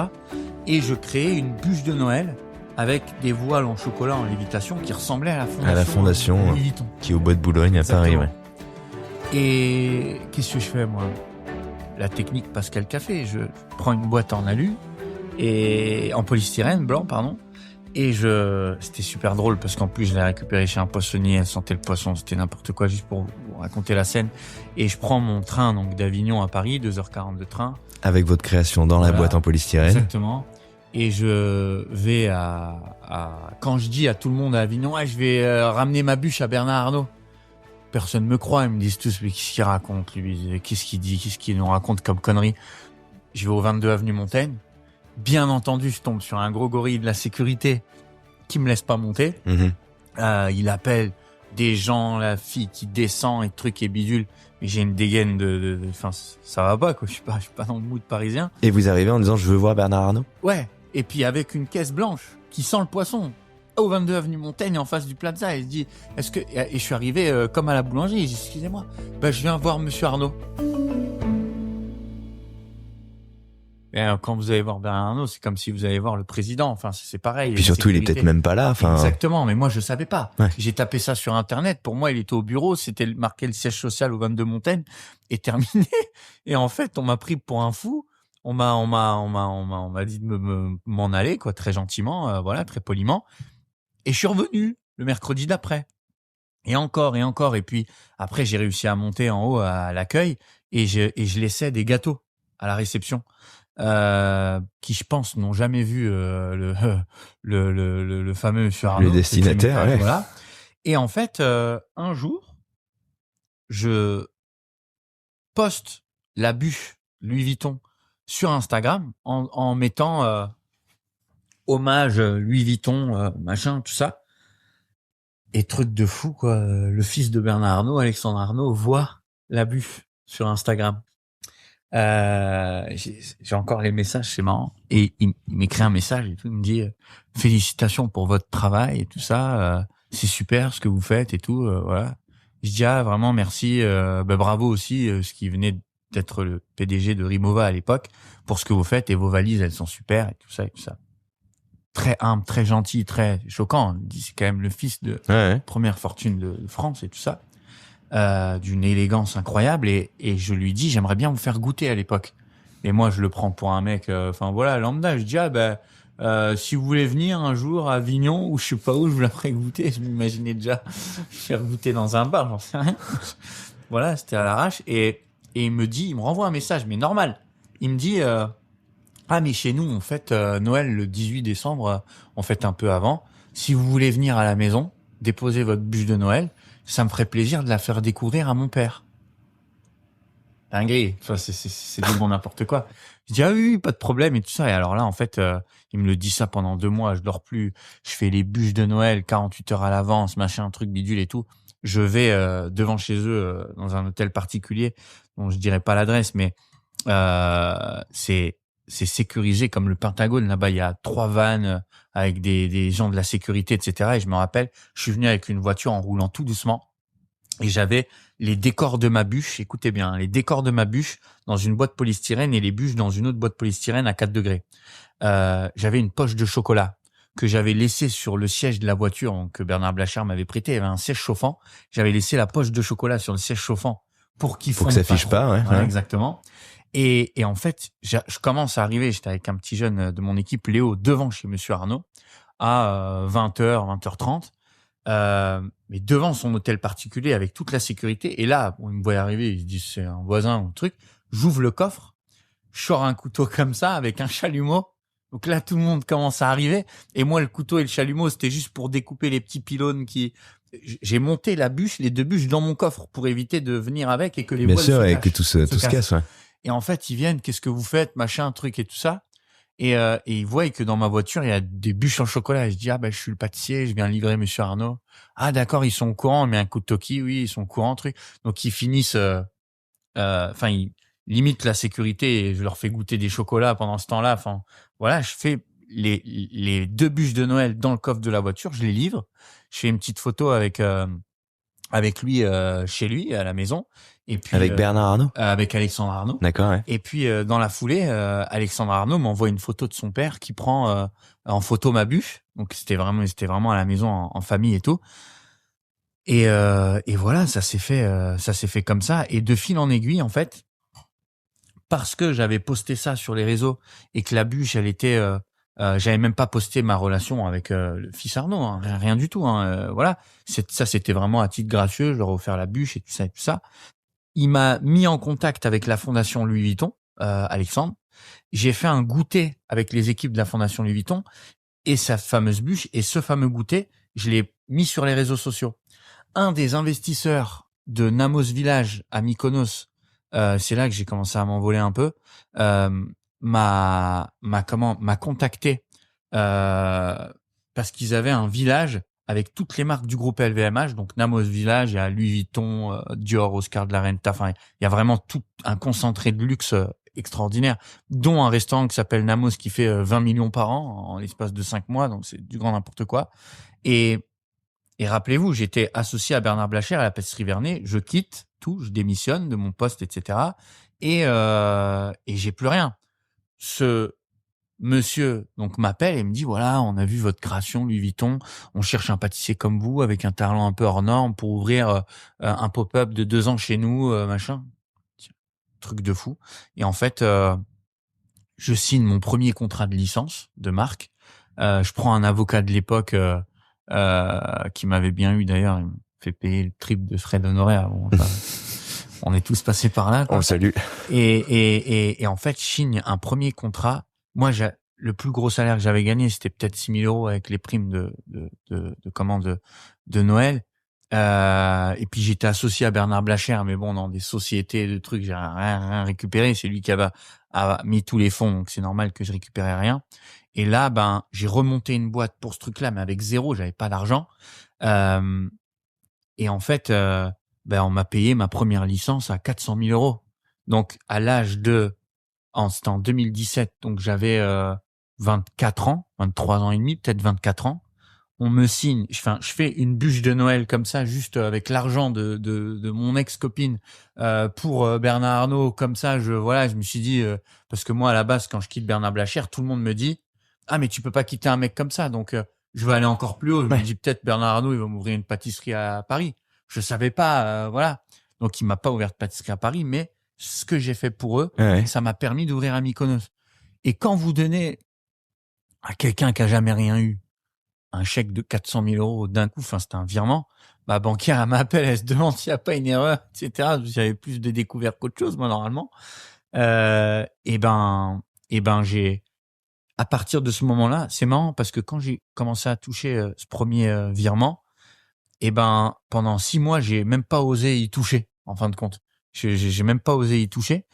Speaker 2: Et je créais une bûche de Noël avec des voiles en chocolat en lévitation qui ressemblaient à la fondation Louis Vuitton,
Speaker 1: qui est au Bois de Boulogne à Paris. Ouais.
Speaker 2: Et qu'est-ce que je fais, moi? La technique Pascal Café. Je prends une boîte en alu et en polystyrène blanc, pardon. Et c'était super drôle parce qu'en plus je l'ai récupéré chez un poissonnier. Elle sentait le poisson, c'était n'importe quoi, juste pour vous raconter la scène. Et je prends mon train donc d'Avignon à Paris, 2h40 de train.
Speaker 1: Avec votre création dans la boîte en polystyrène.
Speaker 2: Exactement. Et je vais quand je dis à tout le monde à Avignon, je vais ramener ma bûche à Bernard Arnault. Personne me croit, ils me disent tous, mais qu'est-ce qu'il raconte, lui? Qu'est-ce qu'il dit? Qu'est-ce qu'il nous raconte comme connerie? Je vais au 22 avenue Montaigne. Bien entendu, je tombe sur un gros gorille de la sécurité qui me laisse pas monter. Il appelle des gens, la fille qui descend et trucs et bidules. Mais j'ai une dégaine enfin, ça va pas, quoi. Je suis pas dans le mood parisien.
Speaker 1: Et vous arrivez en disant, je veux voir Bernard Arnault?
Speaker 2: Ouais. Et puis avec une caisse blanche qui sent le poisson. Au 22 avenue Montaigne, en face du Plaza, il se dit, et je suis arrivé comme à la boulangerie, je dis, excusez-moi, je viens voir monsieur Arnault. Et quand vous allez voir Bernard Arnault, c'est comme si vous allez voir le président, enfin, c'est pareil.
Speaker 1: Et puis surtout, il est peut-être même pas là, enfin.
Speaker 2: Exactement, mais moi, je savais pas.
Speaker 1: Ouais.
Speaker 2: J'ai tapé ça sur Internet, pour moi, il était au bureau, c'était marqué le siège social au 22 Montaigne, et terminé. Et en fait, on m'a pris pour un fou. On m'a dit de m'en aller, quoi, très gentiment, voilà, très poliment. Et je suis revenu le mercredi d'après. Et encore. Et puis, après, j'ai réussi à monter en haut à l'accueil et je laissais des gâteaux à la réception, qui, je pense, n'ont jamais vu, le fameux monsieur Arnault.
Speaker 1: Le destinataire, ouais.
Speaker 2: Voilà. Et en fait, un jour, je poste la bûche Louis Vuitton sur Instagram en mettant, hommage Louis Vuitton, machin, tout ça. Et truc de fou, quoi. Le fils de Bernard Arnault, Alexandre Arnault, voit la bûche sur Instagram. J'ai encore les messages, c'est marrant. Et il m'écrit un message et tout, il me dit félicitations pour votre travail et tout ça. C'est super ce que vous faites et tout. Voilà. Je dis vraiment merci. Bravo aussi, ce qui venait d'être le PDG de Rimowa à l'époque, pour ce que vous faites, et vos valises, elles sont super et tout ça et tout ça. Très humble, très gentil, très choquant. C'est quand même le fils de première fortune de France et tout ça, d'une élégance incroyable. Et je lui dis, j'aimerais bien vous faire goûter à l'époque. Et moi, je le prends pour un mec, voilà, lambda. Je dis, si vous voulez venir un jour à Avignon ou je sais pas où, je vous la ferai goûter. Je m'imaginais déjà faire goûter dans un bar, j'en sais rien. Voilà, c'était à l'arrache. Et il me renvoie un message, mais normal. Il me dit, mais chez nous, on fête Noël le 18 décembre, on fête un peu avant. Si vous voulez venir à la maison, déposer votre bûche de Noël, ça me ferait plaisir de la faire découvrir à mon père. Dinguerie, enfin, c'est du bon n'importe quoi. Je dis, oui, pas de problème et tout ça. Et alors là, en fait, il me le dit ça pendant 2 mois, je dors plus, je fais les bûches de Noël 48 heures à l'avance, machin, truc bidule et tout. Je vais devant chez eux, dans un hôtel particulier, dont je dirais pas l'adresse, mais c'est sécurisé comme le Pentagone. Là-bas, il y a 3 vannes avec des gens de la sécurité, etc. Et je me rappelle, je suis venu avec une voiture en roulant tout doucement et j'avais les décors de ma bûche, écoutez bien, les décors de ma bûche dans une boîte polystyrène et les bûches dans une autre boîte polystyrène à 4 degrés. J'avais une poche de chocolat que j'avais laissée sur le siège de la voiture que Bernard Blachard m'avait prêté. Il y avait un siège chauffant. J'avais laissé la poche de chocolat sur le siège chauffant pour qu'il fonde
Speaker 1: que ça fiche pas, ouais.
Speaker 2: Exactement. Et en fait, je commence à arriver, j'étais avec un petit jeune de mon équipe, Léo, devant chez Monsieur Arnaud, à 20h, 20h30, mais devant son hôtel particulier avec toute la sécurité. Et là, il me voit arriver, il se dit c'est un voisin ou un truc. J'ouvre le coffre, je sors un couteau comme ça avec un chalumeau. Donc là, tout le monde commence à arriver. Et moi, le couteau et le chalumeau, c'était juste pour découper les petits pylônes qui... J'ai monté la bûche, les 2 bûches dans mon coffre pour éviter de venir avec et que les
Speaker 1: Bien
Speaker 2: voiles
Speaker 1: sûr,
Speaker 2: se
Speaker 1: et
Speaker 2: cachent,
Speaker 1: que tout se casse. Ouais.
Speaker 2: Et en fait, ils viennent, qu'est-ce que vous faites, machin, truc et tout ça. Et ils voient que dans ma voiture, il y a des bûches en chocolat. Et je dis, je suis le pâtissier, je viens livrer Monsieur Arnaud. Ah, d'accord, ils sont au courant, mais un coup de toki, oui, ils sont au courant, truc. Donc, ils finissent, ils limitent la sécurité et je leur fais goûter des chocolats pendant ce temps-là. Enfin, voilà, je fais les 2 bûches de Noël dans le coffre de la voiture, je les livre. Je fais une petite photo avec lui chez lui à la maison. Et puis
Speaker 1: avec Bernard Arnault,
Speaker 2: avec Alexandre Arnault.
Speaker 1: D'accord. Ouais.
Speaker 2: Et puis dans la foulée, Alexandre Arnault m'envoie une photo de son père qui prend en photo ma bûche. Donc c'était vraiment à la maison en famille et tout. Et voilà, ça s'est fait comme ça. Et de fil en aiguille, en fait, parce que j'avais posté ça sur les réseaux et que la bûche, elle était, j'avais même pas posté ma relation avec le fils Arnaud, hein, rien du tout. Voilà, ça c'était vraiment à titre gracieux. Je leur ai offert la bûche et tout ça et tout ça. Il m'a mis en contact avec la fondation Louis Vuitton, Alexandre. J'ai fait un goûter avec les équipes de la fondation Louis Vuitton et sa fameuse bûche. Et ce fameux goûter, je l'ai mis sur les réseaux sociaux. Un des investisseurs de Namos Village à Mykonos, c'est là que j'ai commencé à m'envoler un peu, m'a contacté parce qu'ils avaient un village avec toutes les marques du groupe LVMH, donc Namos Village, il y a Louis Vuitton, Dior, Oscar de la Renta, enfin il y a vraiment tout un concentré de luxe extraordinaire, dont un restaurant qui s'appelle Namos qui fait 20 millions par an en l'espace de 5 mois, donc c'est du grand n'importe quoi. Et rappelez-vous, j'étais associé à Bernard Blacher à la pâtisserie Vernet, je quitte tout, je démissionne de mon poste, etc. Et j'ai plus rien. Ce monsieur donc m'appelle et me dit voilà, on a vu votre création Louis Vuitton, on cherche un pâtissier comme vous avec un talent un peu hors norme pour ouvrir un pop-up de 2 ans chez nous, machin. Truc de fou. Et en fait, je signe mon premier contrat de licence de marque. Je prends un avocat de l'époque qui m'avait bien eu d'ailleurs, il me fait payer le triple de frais d'honoraires. Bon, on est tous passés par là, quoi.
Speaker 1: On le salue.
Speaker 2: Et en fait, je signe un premier contrat. Moi, le plus gros salaire que j'avais gagné, c'était peut-être 6 000 € avec les primes de Noël. Et puis j'étais associé à Bernard Blacher, mais bon, dans des sociétés de trucs, j'ai rien récupéré. C'est lui qui a mis tous les fonds, donc c'est normal que je récupérais rien. Et là, j'ai remonté une boîte pour ce truc-là, mais avec zéro, j'avais pas d'argent. Et en fait, on m'a payé ma première licence à 400 000 €. Donc, à l'âge c'était en 2017, donc j'avais 24 ans, 23 ans et demi, peut-être 24 ans. On me signe, je fais une bûche de Noël comme ça, juste avec l'argent de mon ex-copine pour Bernard Arnault. Comme ça, je me suis dit, parce que moi, à la base, quand je quitte Bernard Blacher, tout le monde me dit « Ah, mais tu peux pas quitter un mec comme ça. » Donc, je vais aller encore plus haut. Je me dis peut-être Bernard Arnault, il va m'ouvrir une pâtisserie à Paris. Je savais pas, voilà. Donc, il m'a pas ouvert de pâtisserie à Paris, mais ce que j'ai fait pour eux, ça m'a permis d'ouvrir à Mykonos. Et quand vous donnez à quelqu'un qui a jamais rien eu un chèque de 400 000 € d'un coup, c'était un virement, ma banquière, elle m'appelle, elle se demande s'il n'y a pas une erreur, etc. J'avais plus de découvertes qu'autre chose, moi, normalement. J'ai, à partir de ce moment-là, c'est marrant parce que quand j'ai commencé à toucher ce premier virement, pendant 6 mois, j'ai même pas osé y toucher, en fin de compte. J'ai même pas osé y toucher.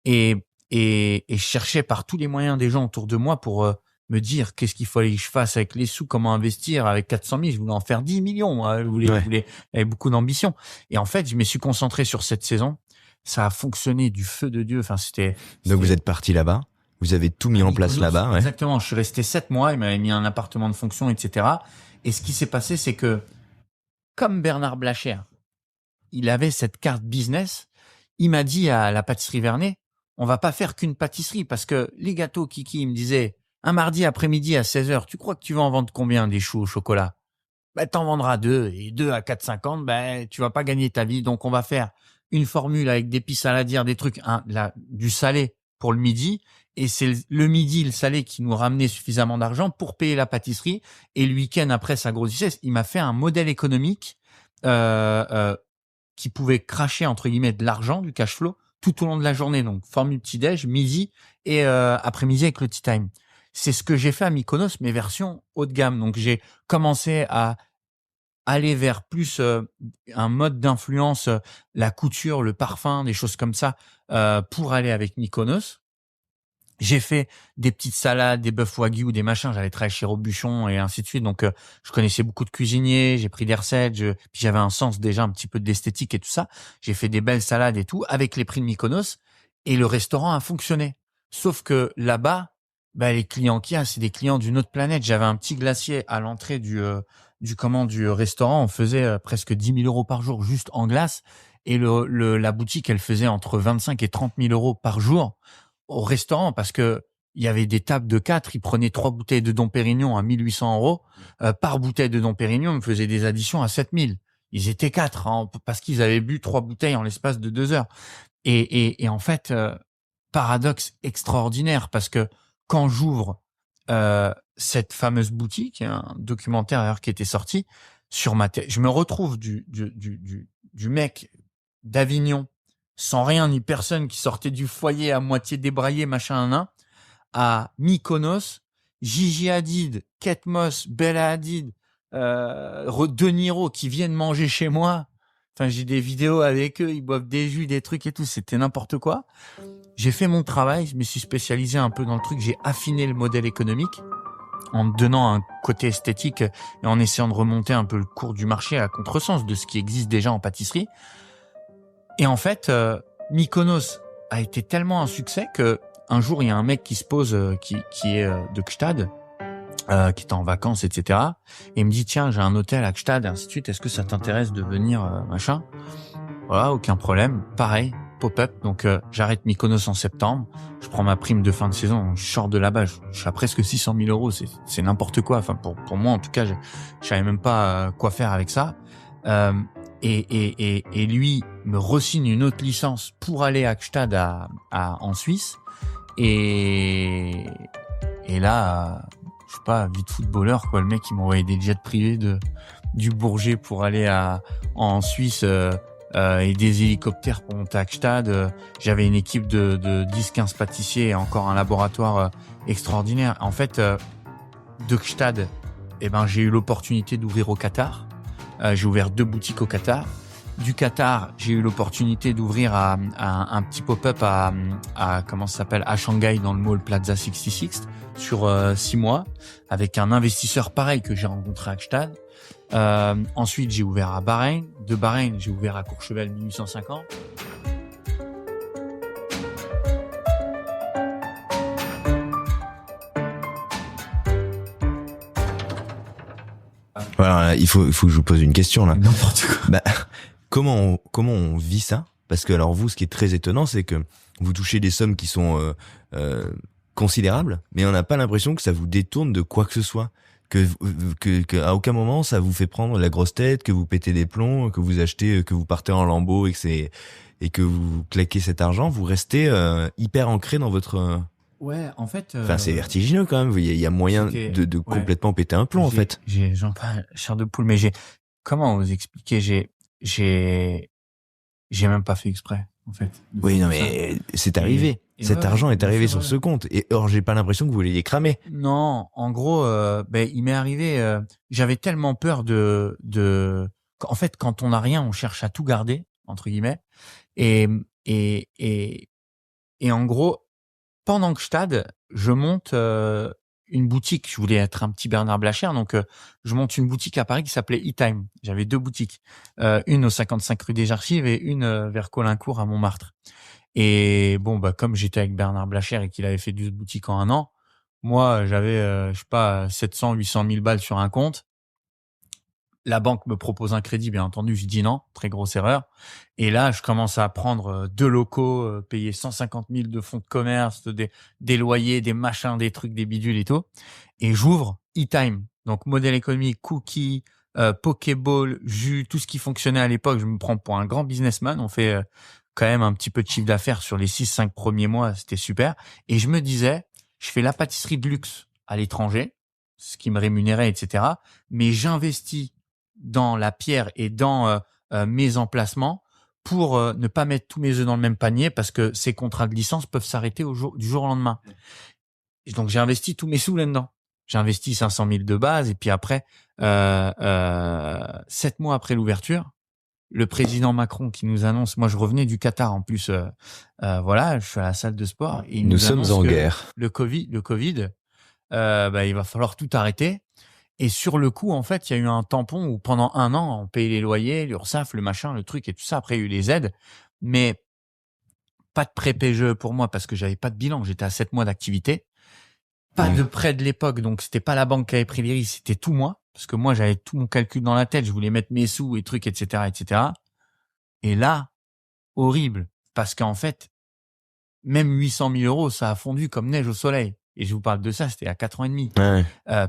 Speaker 2: Et je cherchais par tous les moyens des gens autour de moi pour me dire qu'est-ce qu'il fallait que je fasse avec les sous, comment investir avec 400 000. Je voulais en faire 10 millions. Moi. J'avais beaucoup d'ambition. Et en fait, je me suis concentré sur cette saison. Ça a fonctionné du feu de Dieu.
Speaker 1: Donc vous êtes parti là-bas. Vous avez tout mis en place là-bas.
Speaker 2: Exactement. Je suis resté 7 mois. Il m'avait mis un appartement de fonction, etc. Et ce qui s'est passé, c'est que comme Bernard Blacher, il avait cette carte business. Il m'a dit à la pâtisserie Vernet, on va pas faire qu'une pâtisserie parce que les gâteaux Kiki, il me disait, un mardi après-midi à 16h, tu crois que tu vas en vendre combien des choux au chocolat? T'en vendras 2 et 2 à 4,50, tu vas pas gagner ta vie. Donc on va faire une formule avec des pistes saladières, des trucs, du salé pour le midi. Et c'est le midi, le salé qui nous ramenait suffisamment d'argent pour payer la pâtisserie. Et le week-end après, ça grossissait. Il m'a fait un modèle économique qui pouvait cracher, entre guillemets, de l'argent, du cash flow, tout au long de la journée. Donc, formule petit-déj, midi et après-midi avec le tea time. C'est ce que j'ai fait à Mykonos, mais version haut de gamme. Donc, j'ai commencé à aller vers plus un mode d'influence, la couture, le parfum, des choses comme ça, pour aller avec Mykonos. J'ai fait des petites salades, des bœufs wagyu, des machins. J'avais travaillé chez Robuchon et ainsi de suite. Donc, je connaissais beaucoup de cuisiniers. J'ai pris des recettes. Puis j'avais un sens déjà un petit peu d'esthétique et tout ça. J'ai fait des belles salades et tout avec les prix de Mykonos. Et le restaurant a fonctionné. Sauf que là-bas, les clients qu'il y a, c'est des clients d'une autre planète. J'avais un petit glacier à l'entrée du restaurant. On faisait presque 10 000 euros par jour juste en glace. Et la boutique, elle faisait entre 25 et 30 000 euros par jour au restaurant, parce que il y avait des tables de 4, ils prenaient 3 bouteilles de Dom Pérignon à 1 800 euros. Par bouteille de Dom Pérignon, ils me faisaient des additions à 7 000. Ils étaient 4, parce qu'ils avaient bu 3 bouteilles en l'espace de 2 heures. Et en fait, paradoxe extraordinaire, parce que quand j'ouvre cette fameuse boutique, un documentaire d'ailleurs qui était sorti, sur ma tête, je me retrouve du mec d'Avignon, sans rien ni personne, qui sortait du foyer à moitié débraillé, machin, à Mykonos, Gigi Hadid, Kate Moss, Bella Hadid, De Niro qui viennent manger chez moi. Enfin, j'ai des vidéos avec eux, ils boivent des jus, des trucs et tout, c'était n'importe quoi. J'ai fait mon travail, je me suis spécialisé un peu dans le truc, j'ai affiné le modèle économique en donnant un côté esthétique et en essayant de remonter un peu le cours du marché à contresens de ce qui existe déjà en pâtisserie. Et en fait, Mykonos a été tellement un succès que un jour, il y a un mec qui se pose, qui est de Gstad, qui est en vacances, etc. Et il me dit, tiens, j'ai un hôtel à Gstad, et ainsi de suite. Est-ce que ça t'intéresse de venir, machin? Voilà, aucun problème. Pareil, pop-up. Donc, j'arrête Mykonos en septembre. Je prends ma prime de fin de saison. Je sors de là-bas. Je suis à presque 600 000 euros. C'est n'importe quoi. Enfin, pour moi, en tout cas, je savais même pas quoi faire avec ça. Et lui me re-signe une autre licence pour aller à Gstad en Suisse. Et là, je sais pas, vie de footballeur, quoi. Le mec, il m'envoyait des jets privés du Bourget pour aller en Suisse, et des hélicoptères pour monter à Gstad. J'avais une équipe de 10-15 pâtissiers et encore un laboratoire extraordinaire. En fait, de Gstad, j'ai eu l'opportunité d'ouvrir au Qatar. J'ai ouvert 2 boutiques au Qatar. Du Qatar, j'ai eu l'opportunité d'ouvrir un petit pop-up à comment ça s'appelle, à Shanghai, dans le mall Plaza 66, sur 6 mois, avec un investisseur pareil que j'ai rencontré à Gstad. Ensuite, j'ai ouvert à Bahreïn. De Bahreïn, j'ai ouvert à Courchevel 1850.
Speaker 1: Voilà, il faut que je vous pose une question là.
Speaker 2: N'importe quoi.
Speaker 1: Comment on vit ça? Parce que alors vous, ce qui est très étonnant, c'est que vous touchez des sommes qui sont considérables, mais on n'a pas l'impression que ça vous détourne de quoi que ce soit. Que à aucun moment ça vous fait prendre la grosse tête, que vous pétez des plombs, que vous achetez, que vous partez en lambeaux et que vous claquez cet argent. Vous restez hyper ancré dans votre.
Speaker 2: Ouais, en fait.
Speaker 1: Enfin, c'est vertigineux quand même. Il y a moyen de complètement péter un plomb en fait.
Speaker 2: J'en parle chair de poule, mais comment vous expliquer, j'ai même pas fait exprès, en fait.
Speaker 1: Oui, non, mais c'est arrivé. Cet argent est arrivé sur ce compte. Et or, j'ai pas l'impression que vous l'ayez cramé.
Speaker 2: Non, en gros, il m'est arrivé, j'avais tellement peur en fait, quand on n'a rien, on cherche à tout garder, entre guillemets. Et en gros, pendant que je monte une boutique. Je voulais être un petit Bernard Blacher, donc je monte une boutique à Paris qui s'appelait E-Time. J'avais 2 boutiques, une au 55 rue des Archives et une vers Colincourt à Montmartre. Et bon, comme j'étais avec Bernard Blacher et qu'il avait fait 12 boutiques en 1 an, moi j'avais, je sais pas, 700, 800 000 balles sur un compte. La banque me propose un crédit, bien entendu, je dis non, très grosse erreur. Et là, je commence à prendre 2 locaux, payer 150 000 de fonds de commerce, des loyers, des machins, des trucs, des bidules et tout. Et j'ouvre E-Time. Donc, modèle économique, cookie, Pokéball, jus, tout ce qui fonctionnait à l'époque. Je me prends pour un grand businessman. On fait quand même un petit peu de chiffre d'affaires sur les 6-5 premiers mois. C'était super. Et je me disais, je fais la pâtisserie de luxe à l'étranger, ce qui me rémunérait, etc. Mais j'investis dans la pierre et dans mes emplacements pour ne pas mettre tous mes œufs dans le même panier parce que ces contrats de licence peuvent s'arrêter du jour au lendemain. Et donc, j'ai investi tous mes sous là-dedans. J'ai investi 500 000 de base et puis après, 7 mois après l'ouverture, le président Macron qui nous annonce, moi je revenais du Qatar en plus, voilà, je suis à la salle de sport et il
Speaker 1: Nous
Speaker 2: nous
Speaker 1: sommes
Speaker 2: annonce
Speaker 1: en
Speaker 2: que
Speaker 1: guerre.
Speaker 2: le Covid, il va falloir tout arrêter. Et sur le coup, en fait, il y a eu un tampon où pendant 1 an, on payait les loyers, l'URSSAF, le machin, le truc et tout ça. Après, il y a eu les aides, mais pas de prêt PGE pour moi parce que j'avais pas de bilan. J'étais à 7 mois d'activité. Pas de prêt de l'époque, donc c'était pas la banque qui avait pris les risques, c'était tout moi. Parce que moi, j'avais tout mon calcul dans la tête, je voulais mettre mes sous et trucs, etc., etc. Et là, horrible. Parce qu'en fait, même 800 000 euros, ça a fondu comme neige au soleil. Et je vous parle de ça, c'était à 4 ans et demi.
Speaker 1: Ouais.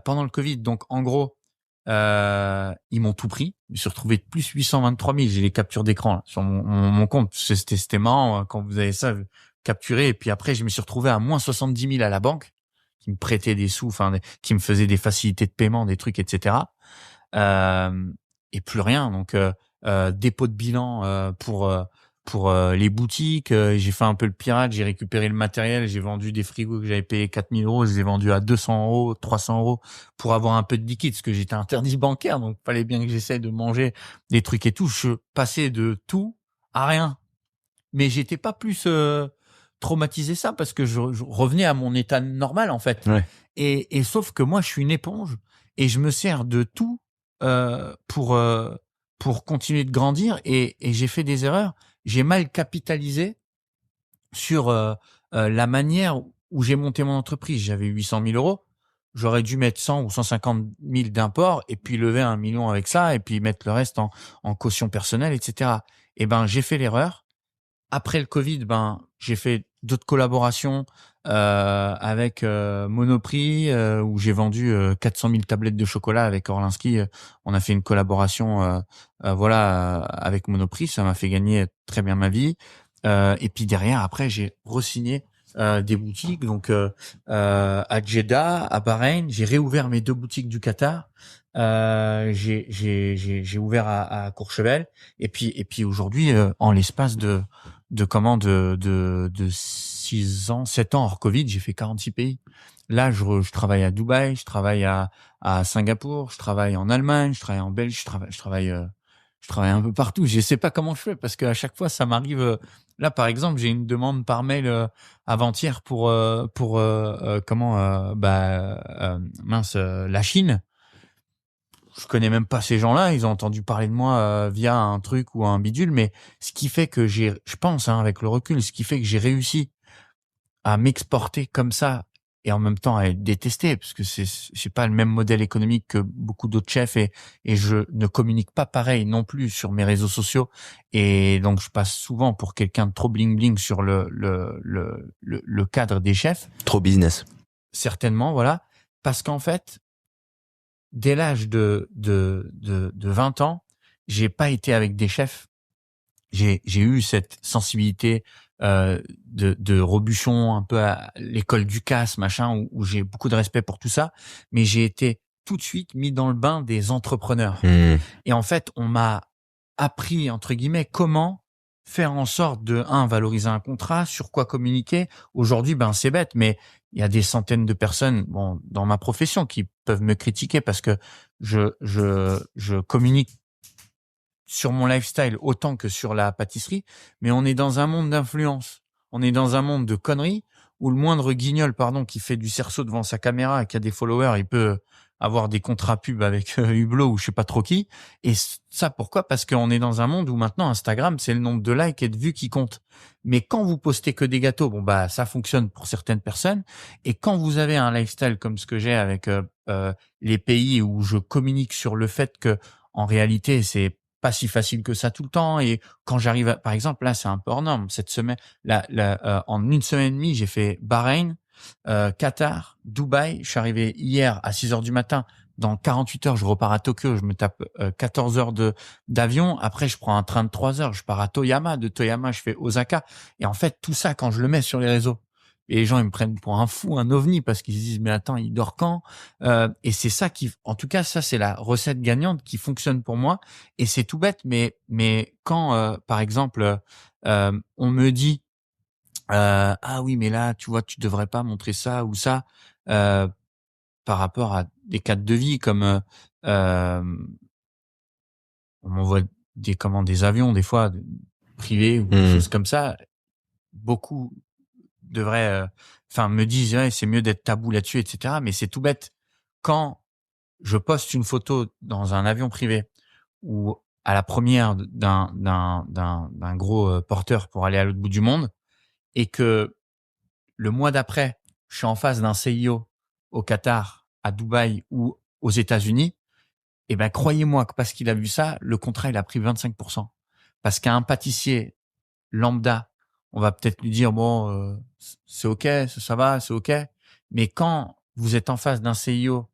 Speaker 2: Pendant le Covid. Donc, en gros, ils m'ont tout pris. Je me suis retrouvé de plus 823 000. J'ai les captures d'écran là, sur mon compte. C'était marrant quand vous avez ça capturé. Et puis après, je me suis retrouvé à moins 70 000 à la banque, qui me prêtait des sous, qui me faisait des facilités de paiement, des trucs, etc. Et plus rien. Donc, dépôt de bilan pour les boutiques. J'ai fait un peu le pirate, j'ai récupéré le matériel, j'ai vendu des frigos que j'avais payé 4 000 euros, je les ai vendus à 200 euros, 300 euros pour avoir un peu de liquide, parce que j'étais interdit bancaire, donc fallait bien que j'essaie de manger des trucs et tout. Je passais de tout à rien. Mais j'étais pas plus traumatisé ça, parce que je revenais à mon état normal, en fait.
Speaker 1: Ouais.
Speaker 2: Et sauf que moi, je suis une éponge et je me sers de tout pour continuer de grandir et j'ai fait des erreurs. J'ai mal capitalisé sur la manière où j'ai monté mon entreprise. J'avais 800 000 euros. J'aurais dû mettre 100 ou 150 000 d'import et puis lever 1 million avec ça et puis mettre le reste en caution personnelle, etc. Et ben, j'ai fait l'erreur. Après le Covid, j'ai fait d'autres collaborations avec Monoprix où j'ai vendu 400 000 tablettes de chocolat avec Orlinski. On a fait une collaboration avec Monoprix. Ça m'a fait gagner très bien ma vie. Et puis derrière, après, j'ai re-signé des boutiques. Donc à Jeddah, à Bahreïn, j'ai réouvert mes 2 boutiques du Qatar. J'ai ouvert à Courchevel. Et puis aujourd'hui, en l'espace de 6 ans, 7 ans hors Covid, j'ai fait 46 pays. Là, je travaille à Dubaï, je travaille à Singapour, je travaille en Allemagne, je travaille en Belgique, je travaille un peu partout. Je sais pas comment je fais parce qu'à chaque fois, ça m'arrive. Là, par exemple, j'ai une demande par mail avant-hier pour la Chine. Je connais même pas ces gens-là, ils ont entendu parler de moi via un truc ou un bidule, mais ce qui fait que je pense, avec le recul, ce qui fait que j'ai réussi à m'exporter comme ça et en même temps à être détesté, parce que c'est pas le même modèle économique que beaucoup d'autres chefs et je ne communique pas pareil non plus sur mes réseaux sociaux et donc je passe souvent pour quelqu'un de trop bling bling sur le cadre des chefs.
Speaker 1: Trop business.
Speaker 2: Certainement, voilà, parce qu'en fait, dès l'âge de 20 ans, j'ai pas été avec des chefs. J'ai eu cette sensibilité de Robuchon, un peu à l'école Ducasse, machin, où j'ai beaucoup de respect pour tout ça. Mais j'ai été tout de suite mis dans le bain des entrepreneurs. Et en fait, on m'a appris, entre guillemets, comment faire en sorte de, valoriser un contrat, sur quoi communiquer. Aujourd'hui, c'est bête, mais il y a des centaines de personnes, dans ma profession, qui peuvent me critiquer parce que je communique sur mon lifestyle autant que sur la pâtisserie, mais on est dans un monde d'influence. On est dans un monde de conneries où le moindre guignol, qui fait du cerceau devant sa caméra et qui a des followers, il peut avoir des contrats pubs avec Hublot ou je sais pas trop qui. Et ça, pourquoi? Parce qu'on est dans un monde où maintenant Instagram, c'est le nombre de likes et de vues qui compte. Mais quand vous postez que des gâteaux, ça fonctionne pour certaines personnes. Et quand vous avez un lifestyle comme ce que j'ai avec les pays où je communique sur le fait que en réalité, c'est pas si facile que ça tout le temps. Et quand j'arrive, par exemple, là, c'est un peu hors norme. Cette semaine, en 1 semaine et demie, j'ai fait Bahreïn, Qatar, Dubaï. Je suis arrivé hier à 6 heures du matin dans 48 heures, je repars à Tokyo, je me tape 14 heures d'avion. Après, je prends un train de 3 heures, je pars à Toyama. De Toyama, je fais Osaka. Et en fait, tout ça, quand je le mets sur les réseaux, et les gens, ils me prennent pour un fou, un ovni, parce qu'ils se disent, mais attends, il dort quand? Et c'est ça en tout cas, ça, c'est la recette gagnante qui fonctionne pour moi. Et c'est tout bête, mais quand, par exemple, on me dit, ah oui, mais là, tu vois, tu devrais pas montrer ça ou ça, par rapport à des cadres de vie comme, on m'envoie des avions, des fois, privés ou des choses comme ça. Beaucoup devraient, me disent, ouais, c'est mieux d'être tabou là-dessus, etc. Mais c'est tout bête. Quand je poste une photo dans un avion privé ou à la première d'un gros porteur pour aller à l'autre bout du monde et que le mois d'après, je suis en face d'un CIO au Qatar, à Dubaï ou aux États-Unis, eh ben, croyez-moi que parce qu'il a vu ça, le contrat, il a pris 25%. Parce qu'à un pâtissier lambda, on va peut-être lui dire, bon, c'est OK, ça va, c'est OK. Mais quand vous êtes en face d'un CIO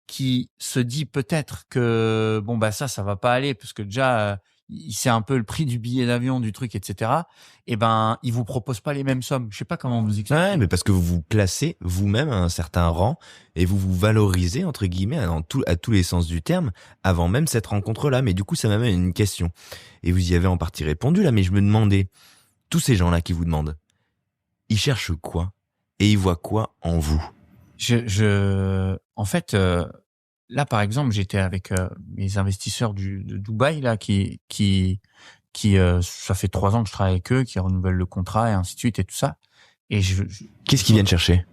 Speaker 2: qui se dit peut-être que bon bah ça va pas aller parce que déjà il sait un peu le prix du billet d'avion, du truc, etc. Et ben il vous propose pas les mêmes sommes. Je sais pas comment vous expliquer.
Speaker 1: Ouais, mais parce que vous vous placez vous-même à un certain rang et vous vous valorisez entre guillemets à tous les sens du terme avant même cette rencontre-là. Mais du coup, ça m'amène à une question. Et vous y avez en partie répondu là, mais je me demandais, tous ces gens-là qui vous demandent, ils cherchent quoi et ils voient quoi en vous?
Speaker 2: En fait, là par exemple, j'étais avec mes investisseurs de Dubaï là qui ça fait 3 ans que je travaille avec eux, qui renouvellent le contrat et ainsi de suite et tout ça. Et
Speaker 1: qu'est-ce qu'ils viennent chercher?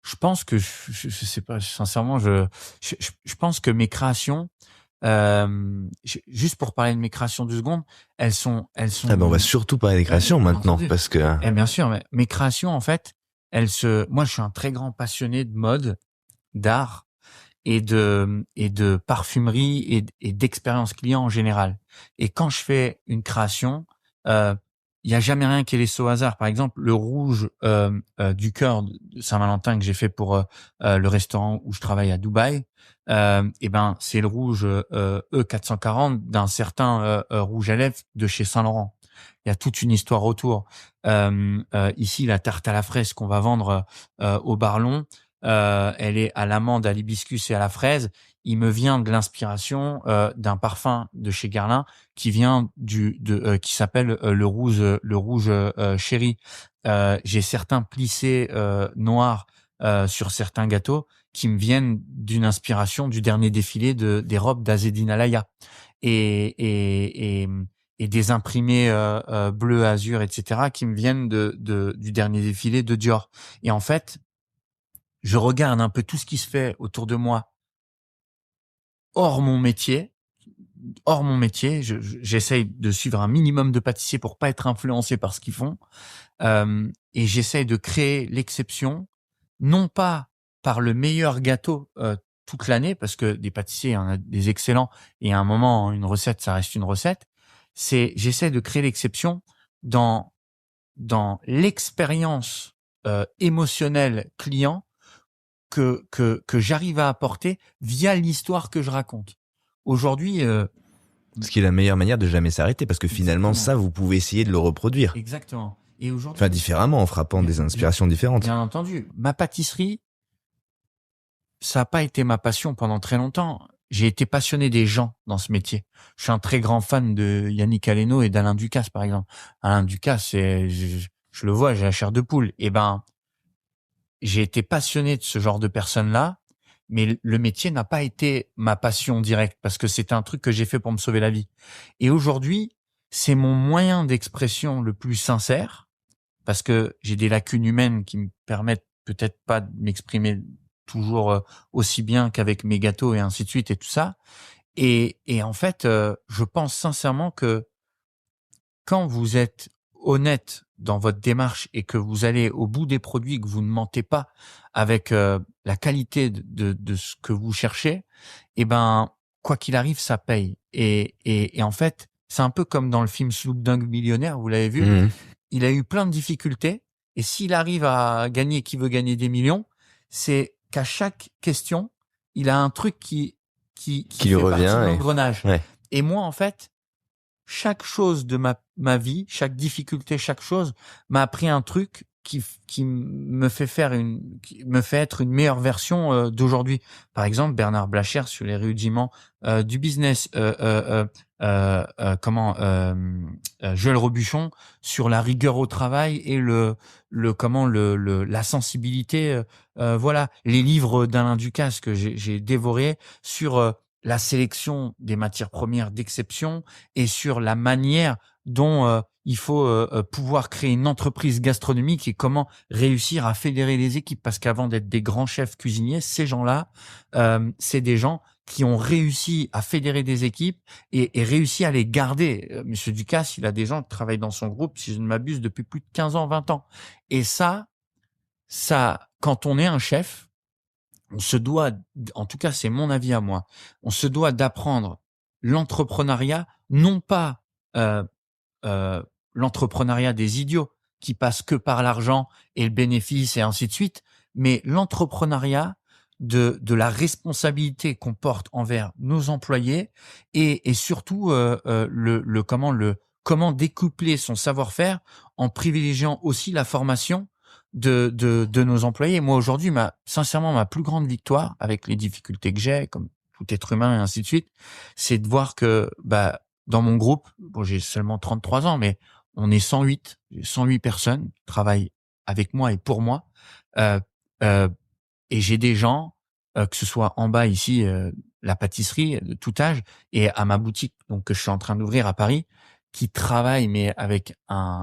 Speaker 2: Je pense que je sais pas, sincèrement, je pense que mes créations, juste pour parler de mes créations 2 secondes, elles sont.
Speaker 1: Ah ben on va surtout parler des créations maintenant
Speaker 2: entendu.
Speaker 1: parce que.
Speaker 2: Eh bien sûr, mais mes créations en fait, moi je suis un très grand passionné de mode, d'art et de parfumerie et d'expérience client en général. Et quand je fais une création, il y a jamais rien qui est laissé au hasard. Par exemple, le rouge du cœur de Saint-Valentin que j'ai fait pour le restaurant où je travaille à Dubaï, et ben c'est le rouge E440 d'un certain rouge à lèvres de chez Saint-Laurent. Il y a toute une histoire autour. Ici, la tarte à la fraise qu'on va vendre au Barlon, elle est à l'amande, à l'hibiscus et à la fraise. Il me vient de l'inspiration d'un parfum de chez Guerlain qui vient qui s'appelle le rouge chéri. J'ai certains plissés noirs sur certains gâteaux qui me viennent d'une inspiration du dernier défilé des robes d'Azedine Alaya et des imprimés bleu, azur, etc. qui me viennent du dernier défilé de Dior. Et en fait, je regarde un peu tout ce qui se fait autour de moi hors mon métier, j'essaye de suivre un minimum de pâtissiers pour pas être influencé par ce qu'ils font, et j'essaye de créer l'exception, non pas par le meilleur gâteau toute l'année, parce que des pâtissiers, il y en a des excellents, et à un moment, une recette, ça reste une recette. J'essaie de créer l'exception dans l'expérience émotionnelle client que j'arrive à apporter via l'histoire que je raconte. Aujourd'hui,
Speaker 1: ce qui est la meilleure manière de jamais s'arrêter, parce que finalement, ça, vous pouvez essayer de le reproduire.
Speaker 2: Exactement. Et aujourd'hui,
Speaker 1: enfin, différemment, en frappant des inspirations différentes.
Speaker 2: Bien entendu. Ma pâtisserie, ça n'a pas été ma passion pendant très longtemps. J'ai été passionné des gens dans ce métier. Je suis un très grand fan de Yannick Aleno et d'Alain Ducasse, par exemple. Alain Ducasse, je le vois, j'ai la chair de poule. Eh ben, j'ai été passionné de ce genre de personnes-là, mais le métier n'a pas été ma passion directe parce que c'était un truc que j'ai fait pour me sauver la vie. Et aujourd'hui, c'est mon moyen d'expression le plus sincère parce que j'ai des lacunes humaines qui me permettent peut-être pas de m'exprimer toujours aussi bien qu'avec mes gâteaux et ainsi de suite et tout ça. Et en fait, je pense sincèrement que quand vous êtes honnête dans votre démarche et que vous allez au bout des produits, que vous ne mentez pas avec la qualité de ce que vous cherchez, eh ben, quoi qu'il arrive, ça paye. Et en fait, c'est un peu comme dans le film Slumdog Millionnaire, vous l'avez vu, il a eu plein de difficultés et s'il arrive à gagner, qui veut gagner des millions, c'est qu'à chaque question, il a un truc qui
Speaker 1: lui
Speaker 2: fait
Speaker 1: revient
Speaker 2: partie de l'engrenage.
Speaker 1: Ouais.
Speaker 2: Et moi, en fait, chaque chose de ma vie, chaque difficulté, chaque chose m'a appris un truc qui me fait qui me fait être une meilleure version d'aujourd'hui. Par exemple, Bernard Blachère sur les rudiments du business, Joël Robuchon sur la rigueur au travail et la sensibilité. Voilà, les livres d'Alain Ducasse que j'ai dévorés sur la sélection des matières premières d'exception et sur la manière dont il faut pouvoir créer une entreprise gastronomique et comment réussir à fédérer les équipes. Parce qu'avant d'être des grands chefs cuisiniers, ces gens-là, c'est des gens qui ont réussi à fédérer des équipes et réussi à les garder. Monsieur Ducasse, il a des gens qui travaillent dans son groupe, si je ne m'abuse, depuis plus de 15 ans, 20 ans. Et ça, quand on est un chef, on se doit, en tout cas c'est mon avis à moi, on se doit d'apprendre l'entrepreneuriat, non pas l'entrepreneuriat des idiots qui passent que par l'argent et le bénéfice et ainsi de suite, mais l'entrepreneuriat de la responsabilité qu'on porte envers nos employés et surtout comment découpler son savoir-faire en privilégiant aussi la formation de nos employés. Moi aujourd'hui, sincèrement ma plus grande victoire avec les difficultés que j'ai, comme tout être humain et ainsi de suite, c'est de voir que dans mon groupe, bon, j'ai seulement 33 ans, mais on est 108 personnes qui travaillent avec moi et pour moi. Et j'ai des gens, que ce soit en bas ici, la pâtisserie de tout âge, et à ma boutique donc que je suis en train d'ouvrir à Paris, qui travaillent mais avec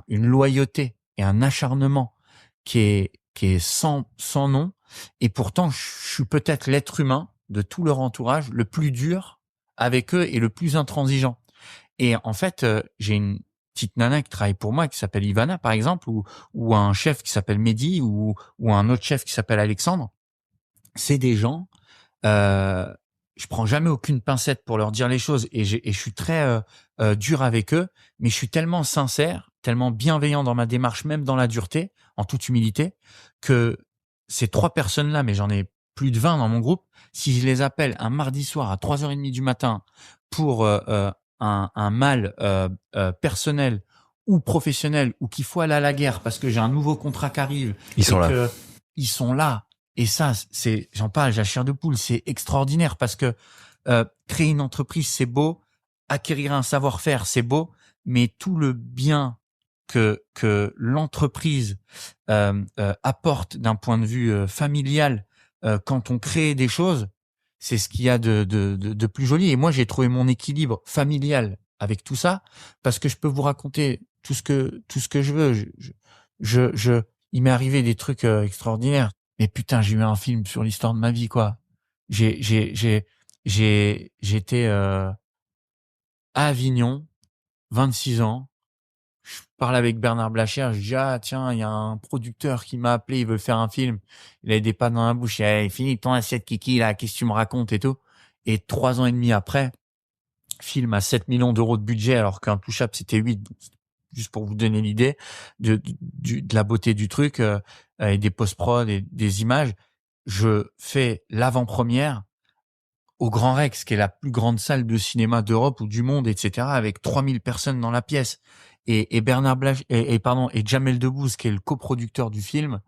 Speaker 2: une loyauté et un acharnement qui est sans nom. Et pourtant, je suis peut-être l'être humain de tout leur entourage le plus dur avec eux et le plus intransigeant. Et en fait, j'ai une petite nana qui travaille pour moi qui s'appelle Ivana, par exemple, ou un chef qui s'appelle Mehdi, ou un autre chef qui s'appelle Alexandre. C'est des gens, je prends jamais aucune pincette pour leur dire les choses et je suis très dur avec eux, mais je suis tellement sincère, tellement bienveillant dans ma démarche, même dans la dureté, en toute humilité, que ces 3 personnes-là, mais j'en ai plus de 20 dans mon groupe, si je les appelle un mardi soir à 3h30 du matin pour un mal personnel ou professionnel, ou qu'il faut aller à la guerre parce que j'ai un nouveau contrat qui arrive,
Speaker 1: ils sont
Speaker 2: là. Et ça, j'en parle, j'ai la chair de poule, c'est extraordinaire parce que créer une entreprise, c'est beau, acquérir un savoir-faire, c'est beau, mais tout le bien que l'entreprise apporte d'un point de vue familial quand on crée des choses, c'est ce qu'il y a de plus joli. Et moi, j'ai trouvé mon équilibre familial avec tout ça parce que je peux vous raconter tout ce que je veux. Il m'est arrivé des trucs extraordinaires. Mais putain, j'ai eu un film sur l'histoire de ma vie, quoi. J'étais à Avignon, 26 ans. Je parle avec Bernard Blachère, je dis tiens, il y a un producteur qui m'a appelé, il veut faire un film. Il a des pâtes dans la bouche. Il finit ton assiette kiki là, qu'est-ce que tu me racontes et tout. Et 3 ans et demi après, film à 7 millions d'euros de budget alors qu'un touchable c'était 8. Juste pour vous donner l'idée de la beauté du truc, et des post-prod et des images. Je fais l'avant-première au Grand Rex, qui est la plus grande salle de cinéma d'Europe ou du monde, etc., avec 3000 personnes dans la pièce. Et Bernard Blach, et Jamel Debbouze, qui est le coproducteur du film,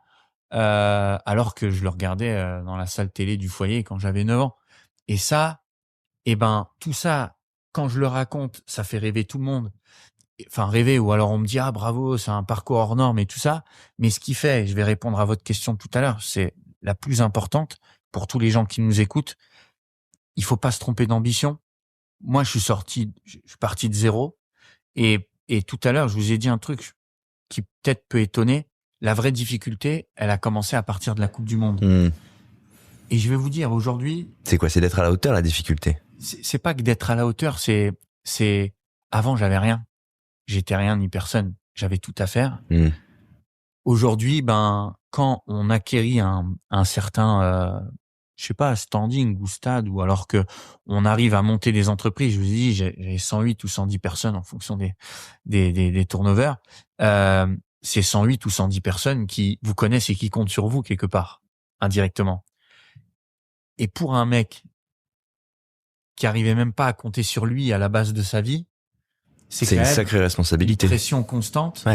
Speaker 2: alors que je le regardais dans la salle télé du foyer quand j'avais 9 ans. Et ça, tout ça, quand je le raconte, ça fait rêver tout le monde. Enfin, rêver, ou alors on me dit bravo, c'est un parcours hors norme et tout ça. Mais ce qui fait, je vais répondre à votre question tout à l'heure, c'est la plus importante pour tous les gens qui nous écoutent. Il faut pas se tromper d'ambition. Moi, je suis parti de zéro. Et tout à l'heure, je vous ai dit un truc qui peut-être peut étonner. La vraie difficulté, elle a commencé à partir de la Coupe du Monde. Et je vais vous dire, aujourd'hui...
Speaker 1: C'est quoi? C'est d'être à la hauteur, la difficulté?
Speaker 2: C'est pas que d'être à la hauteur, c'est avant, j'avais rien. J'étais rien ni personne. J'avais tout à faire. Aujourd'hui, quand on acquérit un certain, je sais pas, standing ou stade, ou alors que on arrive à monter des entreprises, je vous dis, j'ai 108 ou 110 personnes en fonction des turnovers. C'est 108 ou 110 personnes qui vous connaissent et qui comptent sur vous quelque part, indirectement. Et pour un mec qui arrivait même pas à compter sur lui à la base de sa vie, c'est quand
Speaker 1: une
Speaker 2: même
Speaker 1: sacrée responsabilité.
Speaker 2: une pression constante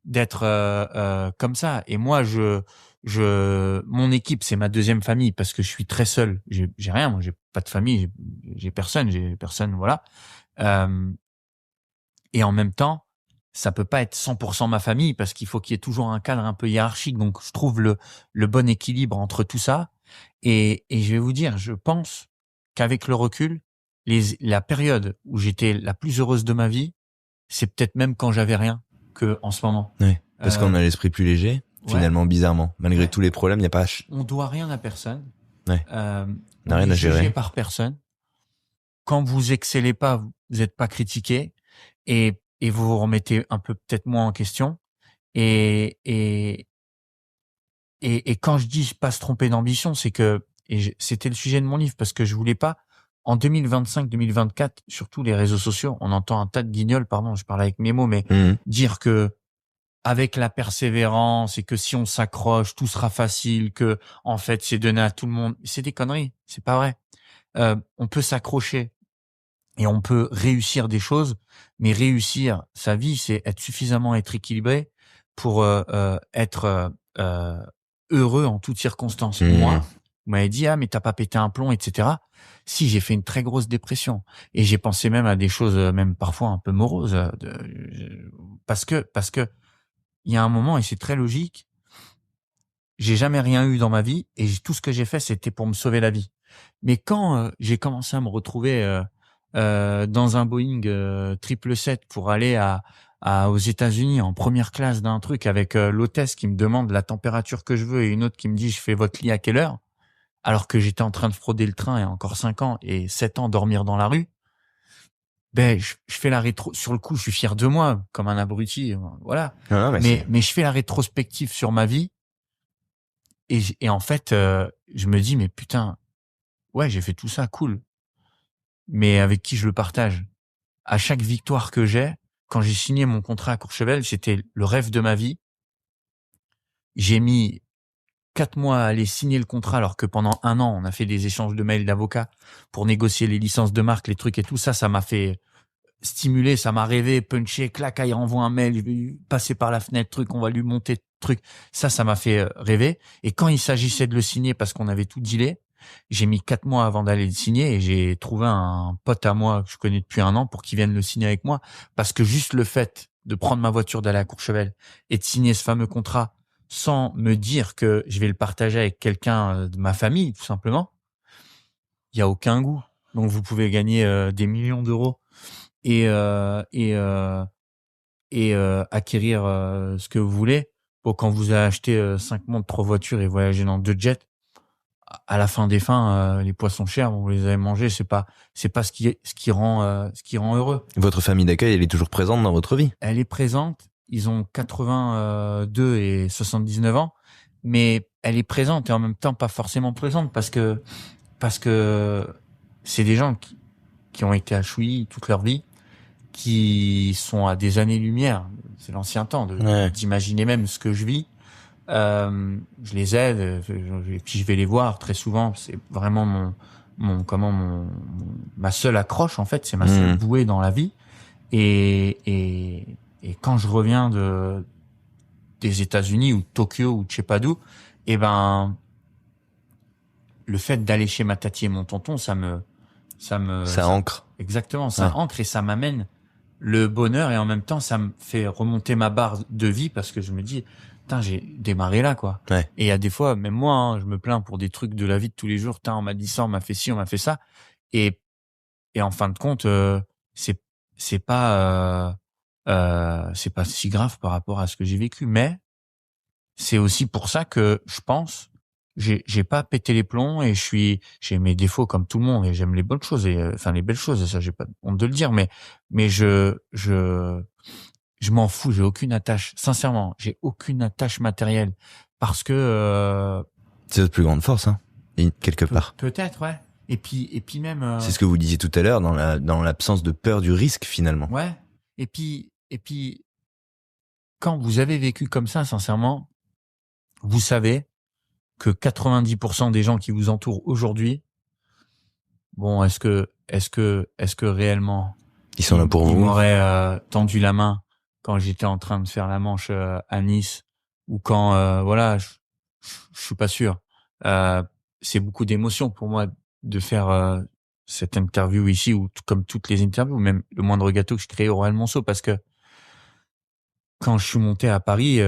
Speaker 2: d'être comme ça. Et moi, mon équipe, c'est ma deuxième famille parce que je suis très seul. J'ai rien, moi, j'ai pas de famille, j'ai personne, voilà. Et en même temps, ça peut pas être 100% ma famille parce qu'il faut qu'il y ait toujours un cadre un peu hiérarchique. Donc, je trouve le bon équilibre entre tout ça. Et je vais vous dire, je pense qu'avec le recul, la période où j'étais la plus heureuse de ma vie, c'est peut-être même quand j'avais rien que en ce moment.
Speaker 1: Oui, parce qu'on a l'esprit plus léger, finalement, bizarrement. Malgré tous les problèmes, il n'y a pas...
Speaker 2: On doit rien à personne.
Speaker 1: Ouais.
Speaker 2: On
Speaker 1: n'a rien à gérer.
Speaker 2: Jugé par personne. Quand vous excellez pas, vous n'êtes pas critiqué et vous vous remettez un peu peut-être moins en question. Et quand je dis pas se tromper d'ambition, c'est que c'était le sujet de mon livre parce que je voulais pas en 2025-2024 sur tous les réseaux sociaux, on entend un tas de guignols, pardon, je parle avec mes mots, mais dire que avec la persévérance et que si on s'accroche, tout sera facile, que en fait c'est donné à tout le monde, c'est des conneries, c'est pas vrai. On peut s'accrocher et on peut réussir des choses, mais réussir sa vie, c'est être équilibré pour être heureux en toutes circonstances. Moi, vous m'avez dit mais t'as pas pété un plomb, etc. Si, j'ai fait une très grosse dépression et j'ai pensé même à des choses même parfois un peu moroses parce que il y a un moment et c'est très logique. J'ai jamais rien eu dans ma vie et tout ce que j'ai fait c'était pour me sauver la vie. Mais quand j'ai commencé à me retrouver dans un Boeing 777 pour aller aux États-Unis en première classe d'un truc avec l'hôtesse qui me demande la température que je veux et une autre qui me dit je fais votre lit à quelle heure, alors que j'étais en train de frauder le train et encore 5 ans et 7 ans dormir dans la rue, ben je fais la rétro. Sur le coup, je suis fier de moi comme un abruti, voilà.
Speaker 1: Non,
Speaker 2: mais je fais la rétrospective sur ma vie et en fait, je me dis mais putain, ouais, j'ai fait tout ça, cool. Mais avec qui je le partage? À chaque victoire que j'ai, quand j'ai signé mon contrat à Courchevel, c'était le rêve de ma vie. J'ai mis 4 mois à aller signer le contrat alors que pendant 1 an, on a fait des échanges de mails d'avocats pour négocier les licences de marque, les trucs et tout ça. Ça m'a fait stimuler, ça m'a rêvé, puncher, clac, il renvoie un mail, passer par la fenêtre, truc, on va lui monter, truc. Ça m'a fait rêver. Et quand il s'agissait de le signer parce qu'on avait tout dealé, j'ai mis 4 mois avant d'aller le signer et j'ai trouvé un pote à moi que je connais depuis 1 an pour qu'il vienne le signer avec moi. Parce que juste le fait de prendre ma voiture, d'aller à Courchevel et de signer ce fameux contrat sans me dire que je vais le partager avec quelqu'un de ma famille, tout simplement, il y a aucun goût. Donc vous pouvez gagner des millions d'euros et acquérir ce que vous voulez. Bon, quand vous avez acheté 5 montres, 3 voitures et voyagé dans 2 jets, à la fin des fins, les poissons chers, vous les avez mangés, c'est pas ce qui rend heureux.
Speaker 1: Votre famille d'accueil, elle est toujours présente dans votre vie?
Speaker 2: Elle est présente. Ils ont 82 et 79 ans, mais elle est présente et en même temps pas forcément présente parce que c'est des gens qui ont été à Chouilly toute leur vie, qui sont à des années-lumière. C'est l'ancien temps d'imaginer même ce que je vis. Je les aide, et puis je vais les voir très souvent. C'est vraiment ma seule accroche en fait. C'est ma seule bouée dans la vie. Et quand je reviens des États-Unis ou de Tokyo ou de je sais pas d'où, le fait d'aller chez ma tati et mon tonton, ça
Speaker 1: ancre.
Speaker 2: Exactement, ça ancre et ça m'amène le bonheur et en même temps ça me fait remonter ma barre de vie parce que je me dis putain, j'ai démarré là quoi.
Speaker 1: Ouais.
Speaker 2: Et il y a des fois même moi je me plains pour des trucs de la vie de tous les jours, putain, on m'a dit ça, on m'a fait ci, on m'a fait ça et en fin de compte c'est pas si grave par rapport à ce que j'ai vécu, mais c'est aussi pour ça que je pense j'ai pas pété les plombs et j'ai mes défauts comme tout le monde et j'aime les bonnes choses et les belles choses et ça j'ai pas honte de le dire, mais je m'en fous, j'ai aucune attache, sincèrement, j'ai aucune attache matérielle parce que
Speaker 1: c'est votre plus grande force, hein, quelque part.
Speaker 2: Peut-être, ouais. Et puis même
Speaker 1: c'est ce que vous disiez tout à l'heure dans l'absence de peur du risque finalement.
Speaker 2: Ouais. Et puis quand vous avez vécu comme ça, sincèrement, vous savez que 90% des gens qui vous entourent aujourd'hui, bon, est-ce que réellement
Speaker 1: Ils sont là pour
Speaker 2: ils
Speaker 1: vous.
Speaker 2: m'auraient tendu la main quand j'étais en train de faire la manche à Nice, ou quand voilà, je suis pas sûr. C'est beaucoup d'émotions pour moi de faire cette interview ici, ou comme toutes les interviews, même le moindre gâteau que je crée au Royal Monceau, parce que quand je suis monté à Paris,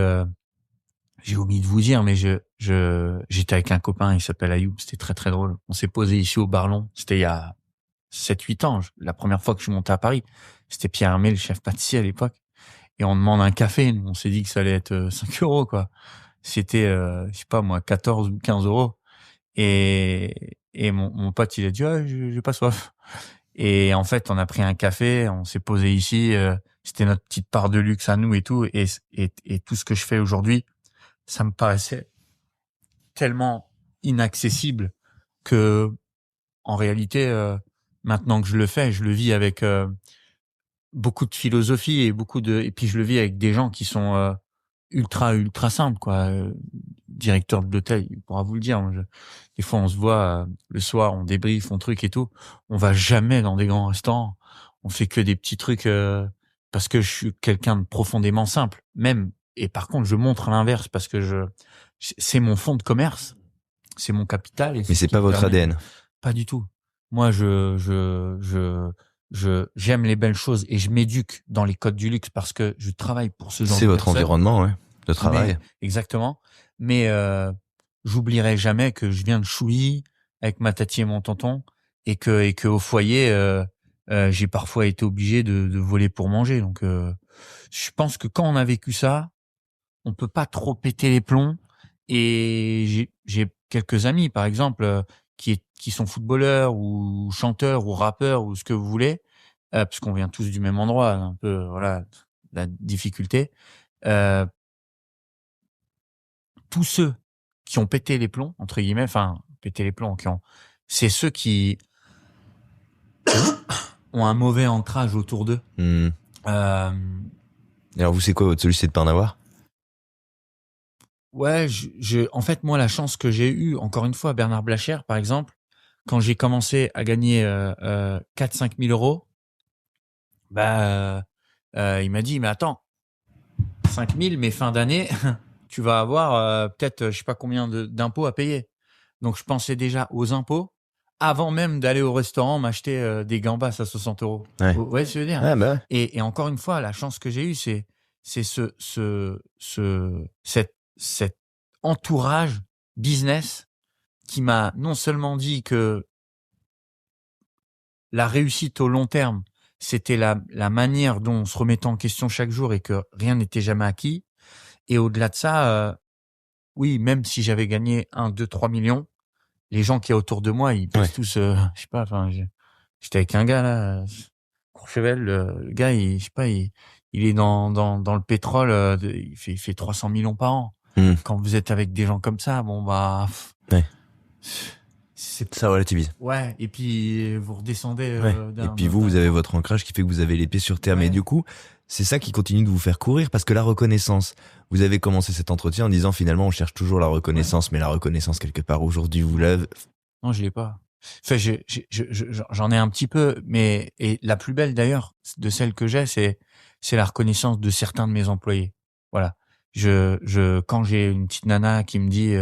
Speaker 2: j'ai omis de vous dire, mais j'étais avec un copain, il s'appelle Ayoub, c'était très très drôle. On s'est posé ici au Barlon, c'était il y a 7-8 ans, la première fois que je suis monté à Paris. C'était Pierre Hermé, le chef pâtissier à l'époque. Et on demande un café, nous, on s'est dit que ça allait être 5 euros, quoi. C'était, je sais pas moi, 14 ou 15 euros. Et mon pote, il a dit, ah, j'ai pas soif. Et en fait, on a pris un café, on s'est posé ici, c'était notre petite part de luxe à nous et tout. Et tout ce que je fais aujourd'hui, ça me paraissait tellement inaccessible que, en réalité, maintenant que je le fais, je le vis avec beaucoup de philosophie et puis je le vis avec des gens qui sont ultra simples, quoi. Directeur de l'hôtel, il pourra vous le dire. Des fois, on se voit le soir, on débriefe, on truc et tout. On va jamais dans des grands restaurants. On fait que des petits trucs parce que je suis quelqu'un de profondément simple. Même, et par contre, je montre l'inverse parce que c'est mon fonds de commerce, c'est mon capital. Et
Speaker 1: Mais c'est pas votre ADN.
Speaker 2: Pas du tout. Moi, j'aime les belles choses et je m'éduque dans les codes du luxe parce que je travaille pour ce genre de
Speaker 1: C'est votre
Speaker 2: personnes.
Speaker 1: environnement, ouais, de travail.
Speaker 2: Exactement. Mais j'oublierai jamais que je viens de Chouilly avec ma tati et mon tonton et que au foyer, j'ai parfois été obligé de voler pour manger. Donc, je pense que quand on a vécu ça, on peut pas trop péter les plombs. Et j'ai quelques amis, par exemple, qui sont footballeurs ou chanteurs ou rappeurs ou ce que vous voulez, parce qu'on vient tous du même endroit, un peu, voilà, la difficulté. Tous ceux qui ont pété les plombs, entre guillemets, enfin, pété les plombs, c'est ceux qui ont un mauvais ancrage autour d'eux.
Speaker 1: Et alors vous, c'est quoi votre solution, c'est de pas en avoir?
Speaker 2: Ouais, en fait, moi, la chance que j'ai eue, encore une fois, Bernard Blachère, par exemple, quand j'ai commencé à gagner 4-5 000 euros, bah, il m'a dit, mais attends, 5 000, mais fin d'année, tu vas avoir peut-être, je sais pas combien d'impôts à payer. Donc, je pensais déjà aux impôts avant même d'aller au restaurant m'acheter des gambas à 60 euros.
Speaker 1: Ouais.
Speaker 2: Vous voyez ce que je veux dire?
Speaker 1: Ah, bah ouais.
Speaker 2: Et encore une fois, la chance que j'ai eue, c'est cet entourage business qui m'a non seulement dit que la réussite au long terme, c'était la manière dont on se remettait en question chaque jour et que rien n'était jamais acquis. Et au-delà de ça, oui, même si j'avais gagné 1, 2, 3 millions, les gens qui est autour de moi, ils pensent tous, je sais pas, enfin, j'étais avec un gars là, Courchevel, le gars, je sais pas, il est dans le pétrole, il fait 300 millions par an. Quand vous êtes avec des gens comme ça, bon bah,
Speaker 1: ouais.
Speaker 2: C'est
Speaker 1: ça relativise.
Speaker 2: Ouais, et puis vous redescendez.
Speaker 1: Ouais. Et puis vous avez votre ancrage qui fait que vous avez les pieds sur terre. Ouais. Mais du coup, c'est ça qui continue de vous faire courir, parce que la reconnaissance, vous avez commencé cet entretien en disant finalement on cherche toujours la reconnaissance, mais la reconnaissance quelque part aujourd'hui vous l'avez.
Speaker 2: Non, je l'ai pas. Enfin, j'en ai un petit peu, mais et la plus belle d'ailleurs de celle que j'ai, c'est la reconnaissance de certains de mes employés. Voilà. Quand j'ai une petite nana qui me dit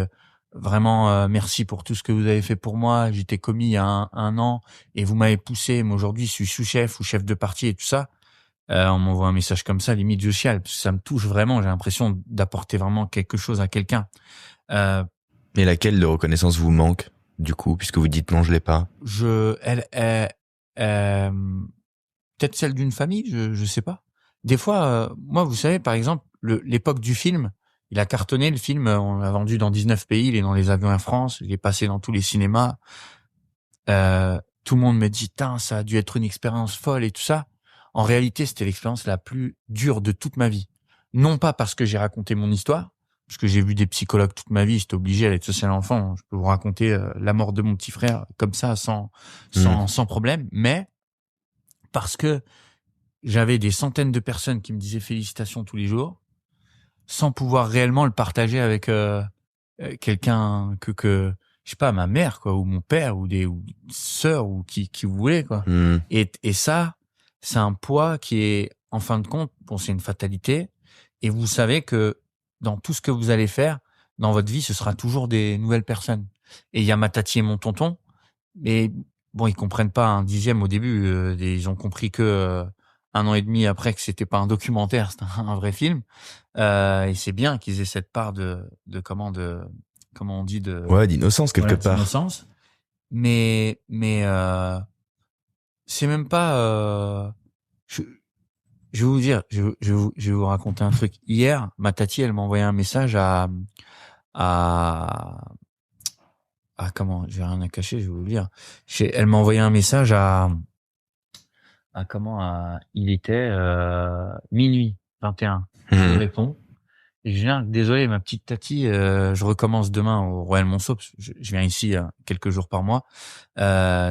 Speaker 2: vraiment merci pour tout ce que vous avez fait pour moi, j'étais commis il y a un an et vous m'avez poussé, mais aujourd'hui je suis sous-chef ou chef de parti et tout ça. On m'envoie un message comme ça, limite je chiale, parce que ça me touche vraiment. J'ai l'impression d'apporter vraiment quelque chose à quelqu'un.
Speaker 1: Mais laquelle de reconnaissance vous manque, du coup, puisque vous dites non, je l'ai pas?
Speaker 2: Peut-être celle d'une famille, je sais pas. Des fois, moi, vous savez, par exemple, l'époque du film, il a cartonné le film, on l'a vendu dans 19 pays, il est dans les avions Air France, il est passé dans tous les cinémas. Tout le monde me dit, ça a dû être une expérience folle et tout ça. En réalité, c'était l'expérience la plus dure de toute ma vie. Non pas parce que j'ai raconté mon histoire, parce que j'ai vu des psychologues toute ma vie, j'étais obligé à l'aide sociale enfant. Je peux vous raconter la mort de mon petit frère comme ça, sans problème, mais parce que j'avais des centaines de personnes qui me disaient félicitations tous les jours, sans pouvoir réellement le partager avec quelqu'un que je sais pas, ma mère quoi, ou mon père, ou des sœurs, ou qui vous voulez quoi. Et ça, c'est un poids qui est, en fin de compte, bon, c'est une fatalité. Et vous savez que dans tout ce que vous allez faire dans votre vie, ce sera toujours des nouvelles personnes. Et il y a ma tati et mon tonton, mais bon, ils comprennent pas un dixième au début. Ils ont compris que 1 an et demi après que c'était pas un documentaire, c'était un vrai film. Et c'est bien qu'ils aient cette part de comment on dit,
Speaker 1: Ouais, d'innocence quelque
Speaker 2: voilà,
Speaker 1: part.
Speaker 2: d'innocence. Mais c'est même pas. Je vais vous dire, je vais vous raconter un truc. Hier, ma tati, elle m'a envoyé un message à comment, j'ai rien à cacher, je vais vous le dire. Elle m'a envoyé un message il était minuit 21. Je lui réponds. Et je viens, désolé ma petite tati, je recommence demain au Royal Monceau. Je viens ici quelques jours par mois.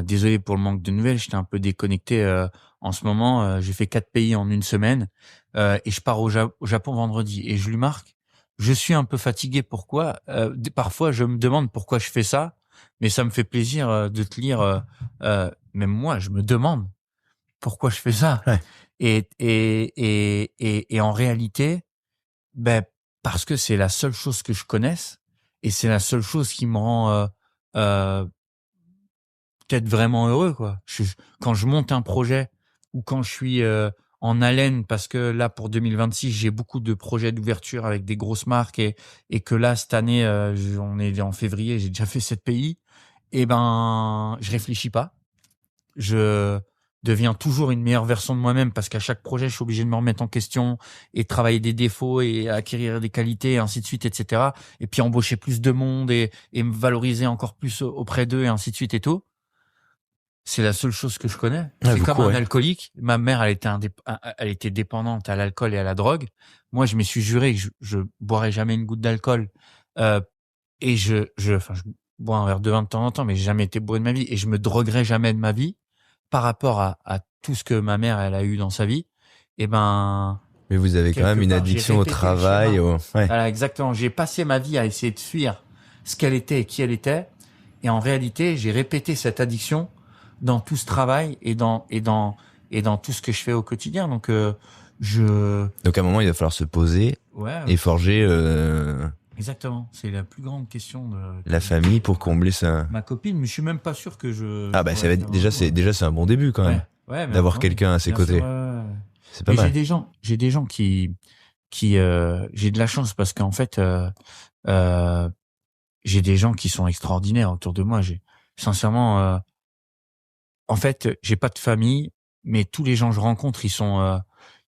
Speaker 2: Désolé pour le manque de nouvelles, j'étais un peu déconnecté en ce moment. J'ai fait 4 pays en une semaine et je pars au Japon vendredi. Et je lui marque, je suis un peu fatigué. Pourquoi parfois je me demande pourquoi je fais ça, mais ça me fait plaisir de te lire. Même moi, je me demande pourquoi je fais ça.
Speaker 1: Ouais.
Speaker 2: Et en réalité, ben parce que c'est la seule chose que je connaisse et c'est la seule chose qui me rend peut-être vraiment heureux quoi. Quand je monte un projet ou quand je suis en haleine, parce que là pour 2026 j'ai beaucoup de projets d'ouverture avec des grosses marques et que là cette année on est en février, j'ai déjà fait 7 pays, et ben je réfléchis pas. Je deviens toujours une meilleure version de moi-même parce qu'à chaque projet, je suis obligé de me remettre en question et travailler des défauts et acquérir des qualités et ainsi de suite, etc. Et puis embaucher plus de monde et me valoriser encore plus auprès d'eux et ainsi de suite et tout. C'est la seule chose que je connais.
Speaker 1: Ouais,
Speaker 2: c'est comme
Speaker 1: beaucoup,
Speaker 2: un alcoolique. Ma mère, elle était dépendante à l'alcool et à la drogue. Moi, je me suis juré que je boirais jamais une goutte d'alcool. Et je bois un verre de vin de temps en temps, mais j'ai jamais été bourré de ma vie et je me droguerai jamais de ma vie par rapport à tout ce que ma mère, elle a eu dans sa vie. Et ben,
Speaker 1: mais vous avez quand même une addiction au travail. Ouais.
Speaker 2: Voilà, exactement. J'ai passé ma vie à essayer de fuir ce qu'elle était et qui elle était. Et en réalité, j'ai répété cette addiction dans tout ce travail et dans tout ce que je fais au quotidien. Donc,
Speaker 1: Donc à un moment, il va falloir se poser et forger
Speaker 2: exactement. C'est la plus grande question de
Speaker 1: la famille pour combler ça.
Speaker 2: Ma copine, mais je suis même pas sûr que je.
Speaker 1: Ah bah ça va déjà c'est un bon début quand même.
Speaker 2: Ouais,
Speaker 1: d'avoir quelqu'un à ses côtés.
Speaker 2: Sûr,
Speaker 1: c'est pas mal.
Speaker 2: J'ai des gens qui j'ai de la chance parce qu'en fait j'ai des gens qui sont extraordinaires autour de moi. Sincèrement en fait, j'ai pas de famille, mais tous les gens que je rencontre, ils sont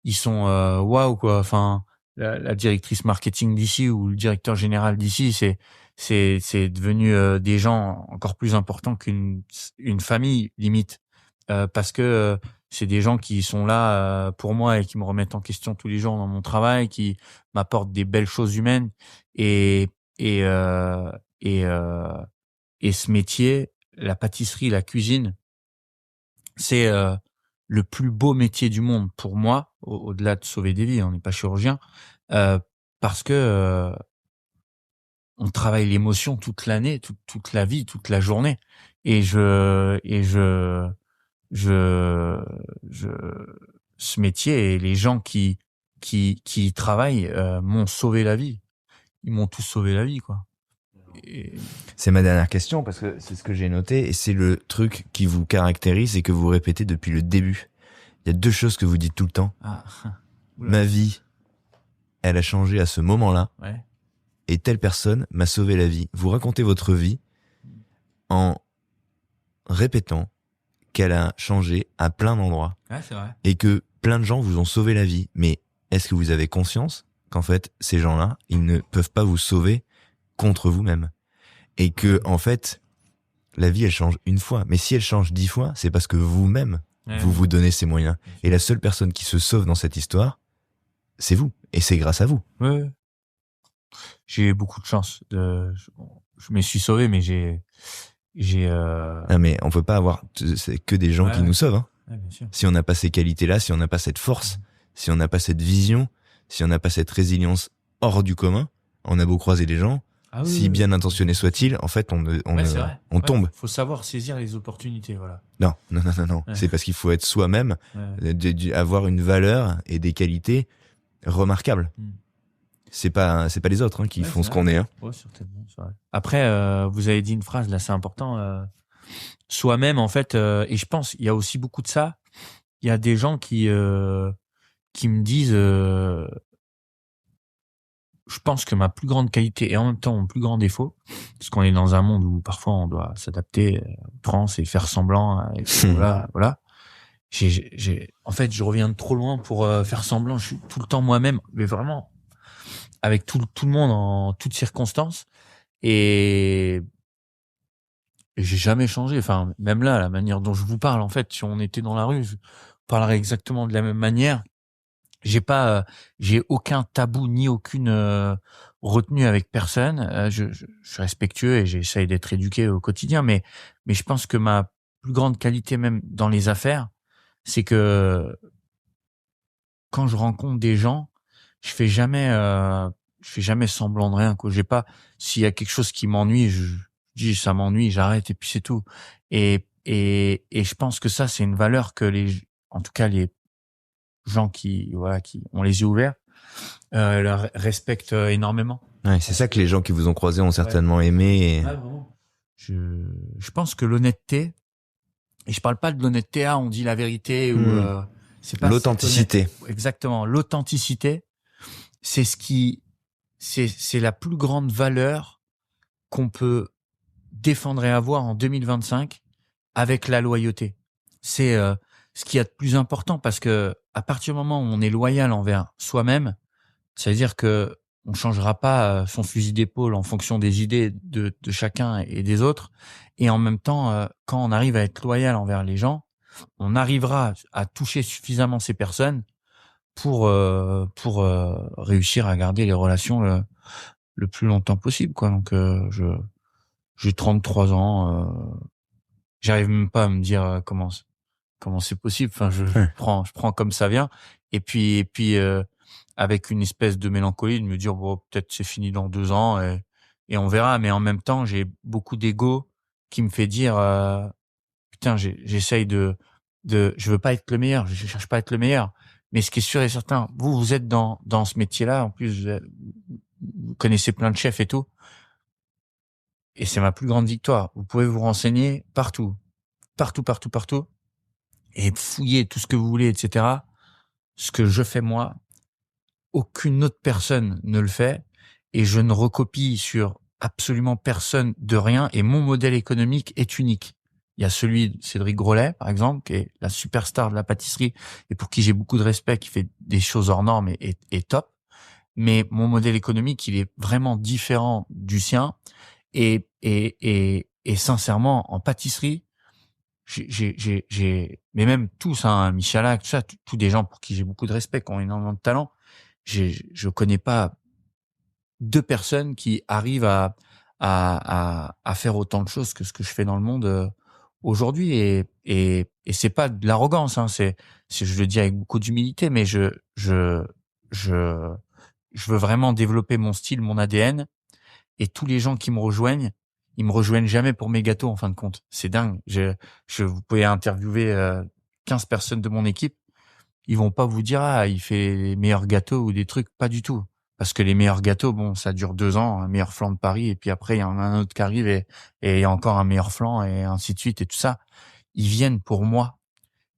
Speaker 2: waouh quoi. Enfin, la directrice marketing d'ici ou le directeur général d'ici, c'est devenu des gens encore plus importants qu'une famille limite, parce que c'est des gens qui sont là pour moi et qui me remettent en question tous les jours dans mon travail, qui m'apportent des belles choses humaines et et euh, et euh, et ce métier, la pâtisserie, la cuisine, c'est le plus beau métier du monde pour moi, au-delà de sauver des vies. On n'est pas chirurgien, parce que on travaille l'émotion toute l'année, toute la vie, toute la journée. Et ce métier et les gens qui y travaillent m'ont sauvé la vie. Ils m'ont tous sauvé la vie, quoi.
Speaker 1: C'est ma dernière question parce que c'est ce que j'ai noté et c'est le truc qui vous caractérise et que vous répétez depuis le début. Il y a 2 choses que vous dites tout le temps. Ma vie, elle a changé à ce moment-là.
Speaker 2: Ouais.
Speaker 1: Et telle personne m'a sauvé la vie. Vous racontez votre vie en répétant qu'elle a changé à plein d'endroits.
Speaker 2: Ouais, c'est vrai.
Speaker 1: Et que plein de gens vous ont sauvé la vie. Mais est-ce que vous avez conscience qu'en fait, ces gens-là, ils ne peuvent pas vous sauver contre vous-même? Et que, en fait, la vie, elle change une fois. Mais si elle change 10 fois, c'est parce que vous-même, vous vous donnez ces moyens. Et la seule personne qui se sauve dans cette histoire, c'est vous. Et c'est grâce à vous.
Speaker 2: Ouais. J'ai eu beaucoup de chance. Je me suis sauvé, mais
Speaker 1: Non, mais on peut pas avoir c'est que des gens qui nous sauvent. Hein.
Speaker 2: Ouais, bien sûr.
Speaker 1: Si on n'a pas ces qualités-là, si on n'a pas cette force, si on n'a pas cette vision, si on n'a pas cette résilience hors du commun, on a beau croiser les gens,
Speaker 2: Ah oui,
Speaker 1: si
Speaker 2: oui,
Speaker 1: bien
Speaker 2: oui.
Speaker 1: intentionné soit-il, en fait,
Speaker 2: C'est vrai.
Speaker 1: on
Speaker 2: Ouais,
Speaker 1: tombe.
Speaker 2: faut savoir saisir les opportunités, voilà.
Speaker 1: Non, non, non, non, non.
Speaker 2: Ouais.
Speaker 1: C'est parce qu'il faut être soi-même,
Speaker 2: Ouais.
Speaker 1: avoir une valeur et des qualités remarquables.
Speaker 2: Mm.
Speaker 1: C'est pas les autres hein, qui
Speaker 2: Ouais,
Speaker 1: font
Speaker 2: c'est
Speaker 1: ce
Speaker 2: vrai.
Speaker 1: qu'on est. Hein.
Speaker 2: Ouais, certainement, c'est vrai. Après, vous avez dit une phrase là, c'est important. Soi-même, en fait, et je pense, il y a aussi beaucoup de ça. Il y a des gens qui me disent, je pense que ma plus grande qualité et en même temps mon plus grand défaut, parce qu'on est dans un monde où parfois on doit s'adapter aux trans et faire semblant, et voilà, voilà. En fait, je reviens de trop loin pour faire semblant. Je suis tout le temps moi-même, mais vraiment avec tout le monde en toutes circonstances. Et j'ai jamais changé. Enfin, même là, la manière dont je vous parle, en fait, si on était dans la rue, je parlerais exactement de la même manière. J'ai aucun tabou ni aucune retenue avec personne. Je suis respectueux et j'essaye d'être éduqué au quotidien, mais je pense que ma plus grande qualité, même dans les affaires, c'est que quand je rencontre des gens, je fais jamais, je fais jamais semblant de rien, quoi. J'ai pas, s'il y a quelque chose qui m'ennuie, je dis ça m'ennuie, j'arrête et puis c'est tout. Et je pense que ça, c'est une valeur que en tout cas, les gens qui ont les yeux ouverts, la respectent énormément.
Speaker 1: Ouais, c'est ça que les gens qui vous ont croisé ont certainement aimé. Et...
Speaker 2: Ouais, vraiment. Je pense que l'honnêteté, et je parle pas de l'honnêteté, on dit la vérité ou c'est pas
Speaker 1: l'authenticité.
Speaker 2: Exactement, l'authenticité, c'est c'est la plus grande valeur qu'on peut défendre et avoir en 2025 avec la loyauté. C'est ce qu'il y a de plus important parce que à partir du moment où on est loyal envers soi-même, ça veut dire que on changera pas son fusil d'épaule en fonction des idées de chacun et des autres. Et en même temps, quand on arrive à être loyal envers les gens, on arrivera à toucher suffisamment ces personnes pour réussir à garder les relations le plus longtemps possible, quoi. Donc j'ai 33 ans, j'arrive même pas à me dire comment c'est possible. Enfin, je prends comme ça vient. Et puis avec une espèce de mélancolie de me dire bon, peut-être c'est fini dans 2 ans et on verra. Mais en même temps, j'ai beaucoup d'ego qui me fait dire putain, j'essaye je veux pas être le meilleur, je cherche pas à être le meilleur. Mais ce qui est sûr et certain, vous êtes dans ce métier-là. En plus, vous connaissez plein de chefs et tout. Et c'est ma plus grande victoire. Vous pouvez vous renseigner partout, partout, partout, partout, et fouiller tout ce que vous voulez, etc. Ce que je fais moi, aucune autre personne ne le fait, et je ne recopie sur absolument personne de rien, et mon modèle économique est unique. Il y a celui de Cédric Grolet, par exemple, qui est la superstar de la pâtisserie, et pour qui j'ai beaucoup de respect, qui fait des choses hors normes et top. Mais mon modèle économique, il est vraiment différent du sien, et sincèrement, en pâtisserie, mais même tous, hein, Michalak, tout ça, tous des gens pour qui j'ai beaucoup de respect, qui ont énormément de talent. Je connais pas 2 personnes qui arrivent à faire autant de choses que ce que je fais dans le monde aujourd'hui. Et c'est pas de l'arrogance, hein, je le dis avec beaucoup d'humilité, mais je veux vraiment développer mon style, mon ADN. Et tous les gens qui me rejoignent, ils me rejoignent jamais pour mes gâteaux, en fin de compte. C'est dingue. Vous pouvez interviewer 15 personnes de mon équipe. Ils vont pas vous dire, il fait les meilleurs gâteaux ou des trucs. Pas du tout. Parce que les meilleurs gâteaux, bon, ça dure 2 ans, un meilleur flan de Paris, et puis après, il y en a un autre qui arrive et il y a encore un meilleur flan et ainsi de suite et tout ça. Ils viennent pour moi.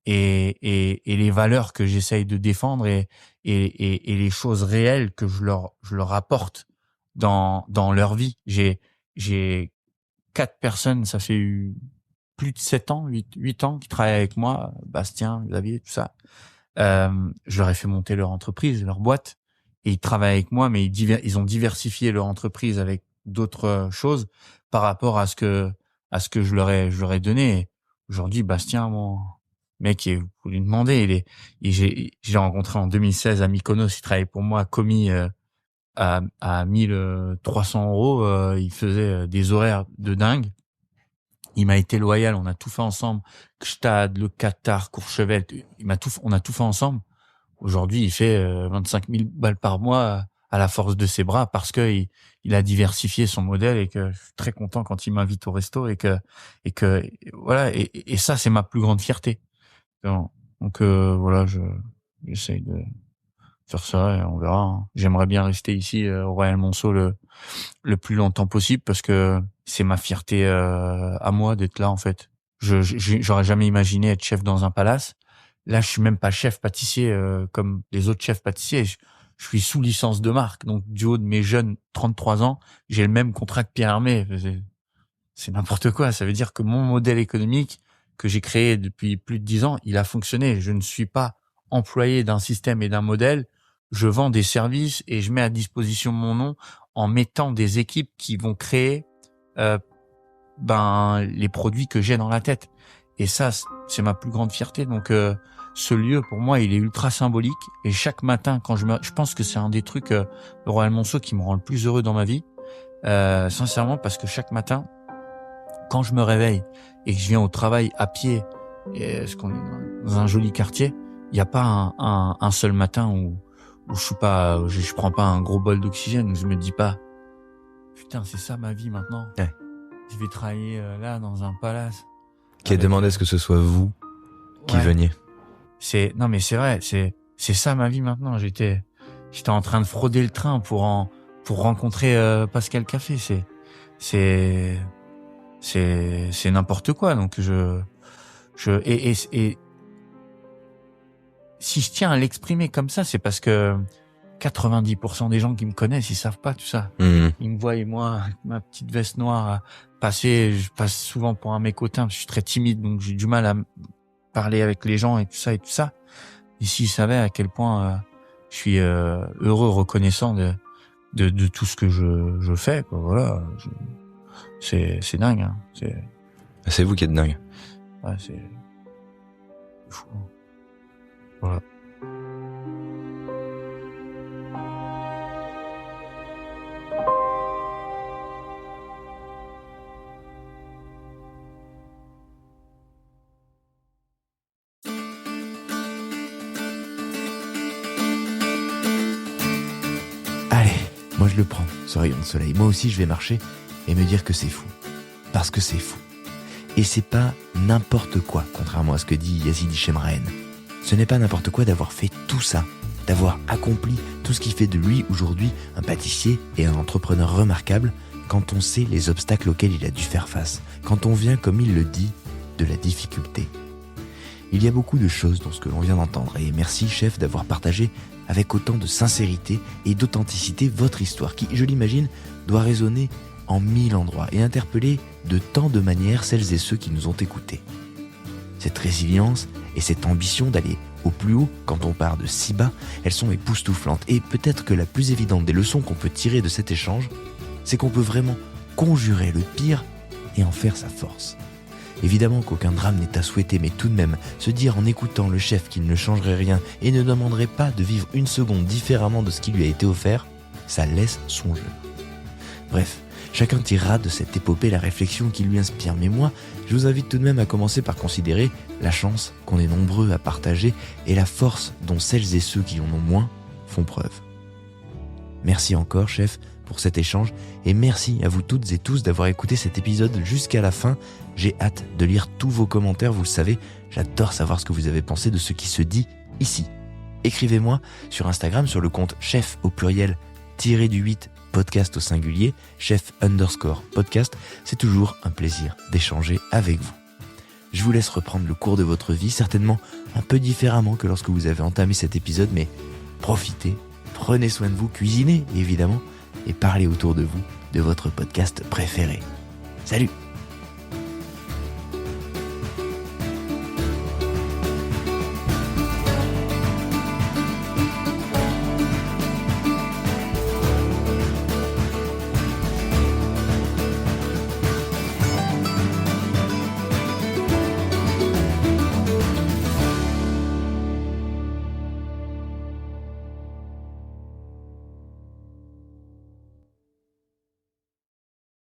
Speaker 2: Et les valeurs que j'essaye de défendre et les choses réelles que je leur apporte dans leur vie. J'ai 4 personnes, ça fait plus de 7 ans, 8 ans qui travaillent avec moi, Bastien, Xavier, tout ça. Je leur ai fait monter leur entreprise, leur boîte, et ils travaillent avec moi, mais ils ont diversifié leur entreprise avec d'autres choses par rapport à ce que je leur ai donné. Et aujourd'hui, Bastien, mon mec, vous lui demandez, j'ai rencontré en 2016 à Mykonos, il travaillait pour moi, commis à 1300 €, il faisait des horaires de dingue. Il m'a été loyal, on a tout fait ensemble. Gstad, le Qatar, Courchevel, on a tout fait ensemble. Aujourd'hui, il fait 25 000 balles par mois à la force de ses bras parce que il a diversifié son modèle et que je suis très content quand il m'invite au resto et que voilà et ça c'est ma plus grande fierté. Donc voilà, j'essaye de faire ça et on verra. Hein. J'aimerais bien rester ici au Royal Monceau le plus longtemps possible parce que c'est ma fierté à moi d'être là en fait. J'aurais jamais imaginé être chef dans un palace. Là, je suis même pas chef pâtissier comme les autres chefs pâtissiers. Je suis sous licence de marque. Donc du haut de mes jeunes 33 ans, j'ai le même contrat que Pierre Hermé. C'est n'importe quoi. Ça veut dire que mon modèle économique que j'ai créé depuis plus de 10 ans, il a fonctionné. Je ne suis pas employé d'un système et d'un modèle. Je vends des services et je mets à disposition mon nom en mettant des équipes qui vont créer les produits que j'ai dans la tête. Et ça, c'est ma plus grande fierté. Donc ce lieu, pour moi, il est ultra symbolique. Et chaque matin, quand je pense que c'est un des trucs le Royal Monceau qui me rend le plus heureux dans ma vie. Sincèrement, parce que chaque matin, quand je me réveille et que je viens au travail à pied, parce qu'on est dans un joli quartier, il n'y a pas un seul matin où je prends pas un gros bol d'oxygène, où je me dis pas, putain, c'est ça ma vie maintenant.
Speaker 1: Ouais.
Speaker 2: Je vais travailler là, dans un palace.
Speaker 1: Qui a demandé à ce que ce soit vous qui veniez.
Speaker 2: Non, mais c'est vrai, c'est ça ma vie maintenant. J'étais en train de frauder le train pour rencontrer Pascal Café. C'est n'importe quoi. Donc et si je tiens à l'exprimer comme ça, c'est parce que 90% des gens qui me connaissent, ils savent pas tout ça.
Speaker 1: Mmh.
Speaker 2: Ils me voient et moi, avec ma petite veste noire, je passe souvent pour un mécotin, parce que je suis très timide, donc j'ai du mal à parler avec les gens et tout ça. Et s'ils savaient à quel point je suis heureux, reconnaissant de tout ce que je fais, quoi. Voilà, c'est dingue. Hein.
Speaker 1: C'est vous qui êtes dingue.
Speaker 2: Ouais, c'est fou. Voilà.
Speaker 1: Allez, moi je le prends, ce rayon de soleil. Moi aussi je vais marcher et me dire que c'est fou. Parce que c'est fou. Et c'est pas n'importe quoi, contrairement à ce que dit Yazidi Chemraen. Ce n'est pas n'importe quoi d'avoir fait tout ça, d'avoir accompli tout ce qui fait de lui aujourd'hui un pâtissier et un entrepreneur remarquable quand on sait les obstacles auxquels il a dû faire face, quand on vient, comme il le dit, de la difficulté. Il y a beaucoup de choses dans ce que l'on vient d'entendre et merci chef d'avoir partagé avec autant de sincérité et d'authenticité votre histoire qui, je l'imagine, doit résonner en 1000 endroits et interpeller de tant de manières celles et ceux qui nous ont écoutés. Cette résilience et cette ambition d'aller au plus haut quand on part de si bas, elles sont époustouflantes et peut-être que la plus évidente des leçons qu'on peut tirer de cet échange, c'est qu'on peut vraiment conjurer le pire et en faire sa force. Évidemment qu'aucun drame n'est à souhaiter, mais tout de même, se dire en écoutant le chef qu'il ne changerait rien et ne demanderait pas de vivre une seconde différemment de ce qui lui a été offert, ça laisse songeur. Bref, chacun tirera de cette épopée la réflexion qui lui inspire. Mais moi, je vous invite tout de même à commencer par considérer la chance qu'on est nombreux à partager et la force dont celles et ceux qui en ont moins font preuve. Merci encore, chef, pour cet échange et merci à vous toutes et tous d'avoir écouté cet épisode jusqu'à la fin. J'ai hâte de lire tous vos commentaires, vous le savez, j'adore savoir ce que vous avez pensé de ce qui se dit ici. Écrivez-moi sur Instagram sur le compte chef au pluriel _8 podcast au singulier, chef_podcast, c'est toujours un plaisir d'échanger avec vous. Je vous laisse reprendre le cours de votre vie, certainement un peu différemment que lorsque vous avez entamé cet épisode, mais profitez, prenez soin de vous, cuisinez évidemment, et parlez autour de vous de votre podcast préféré. Salut!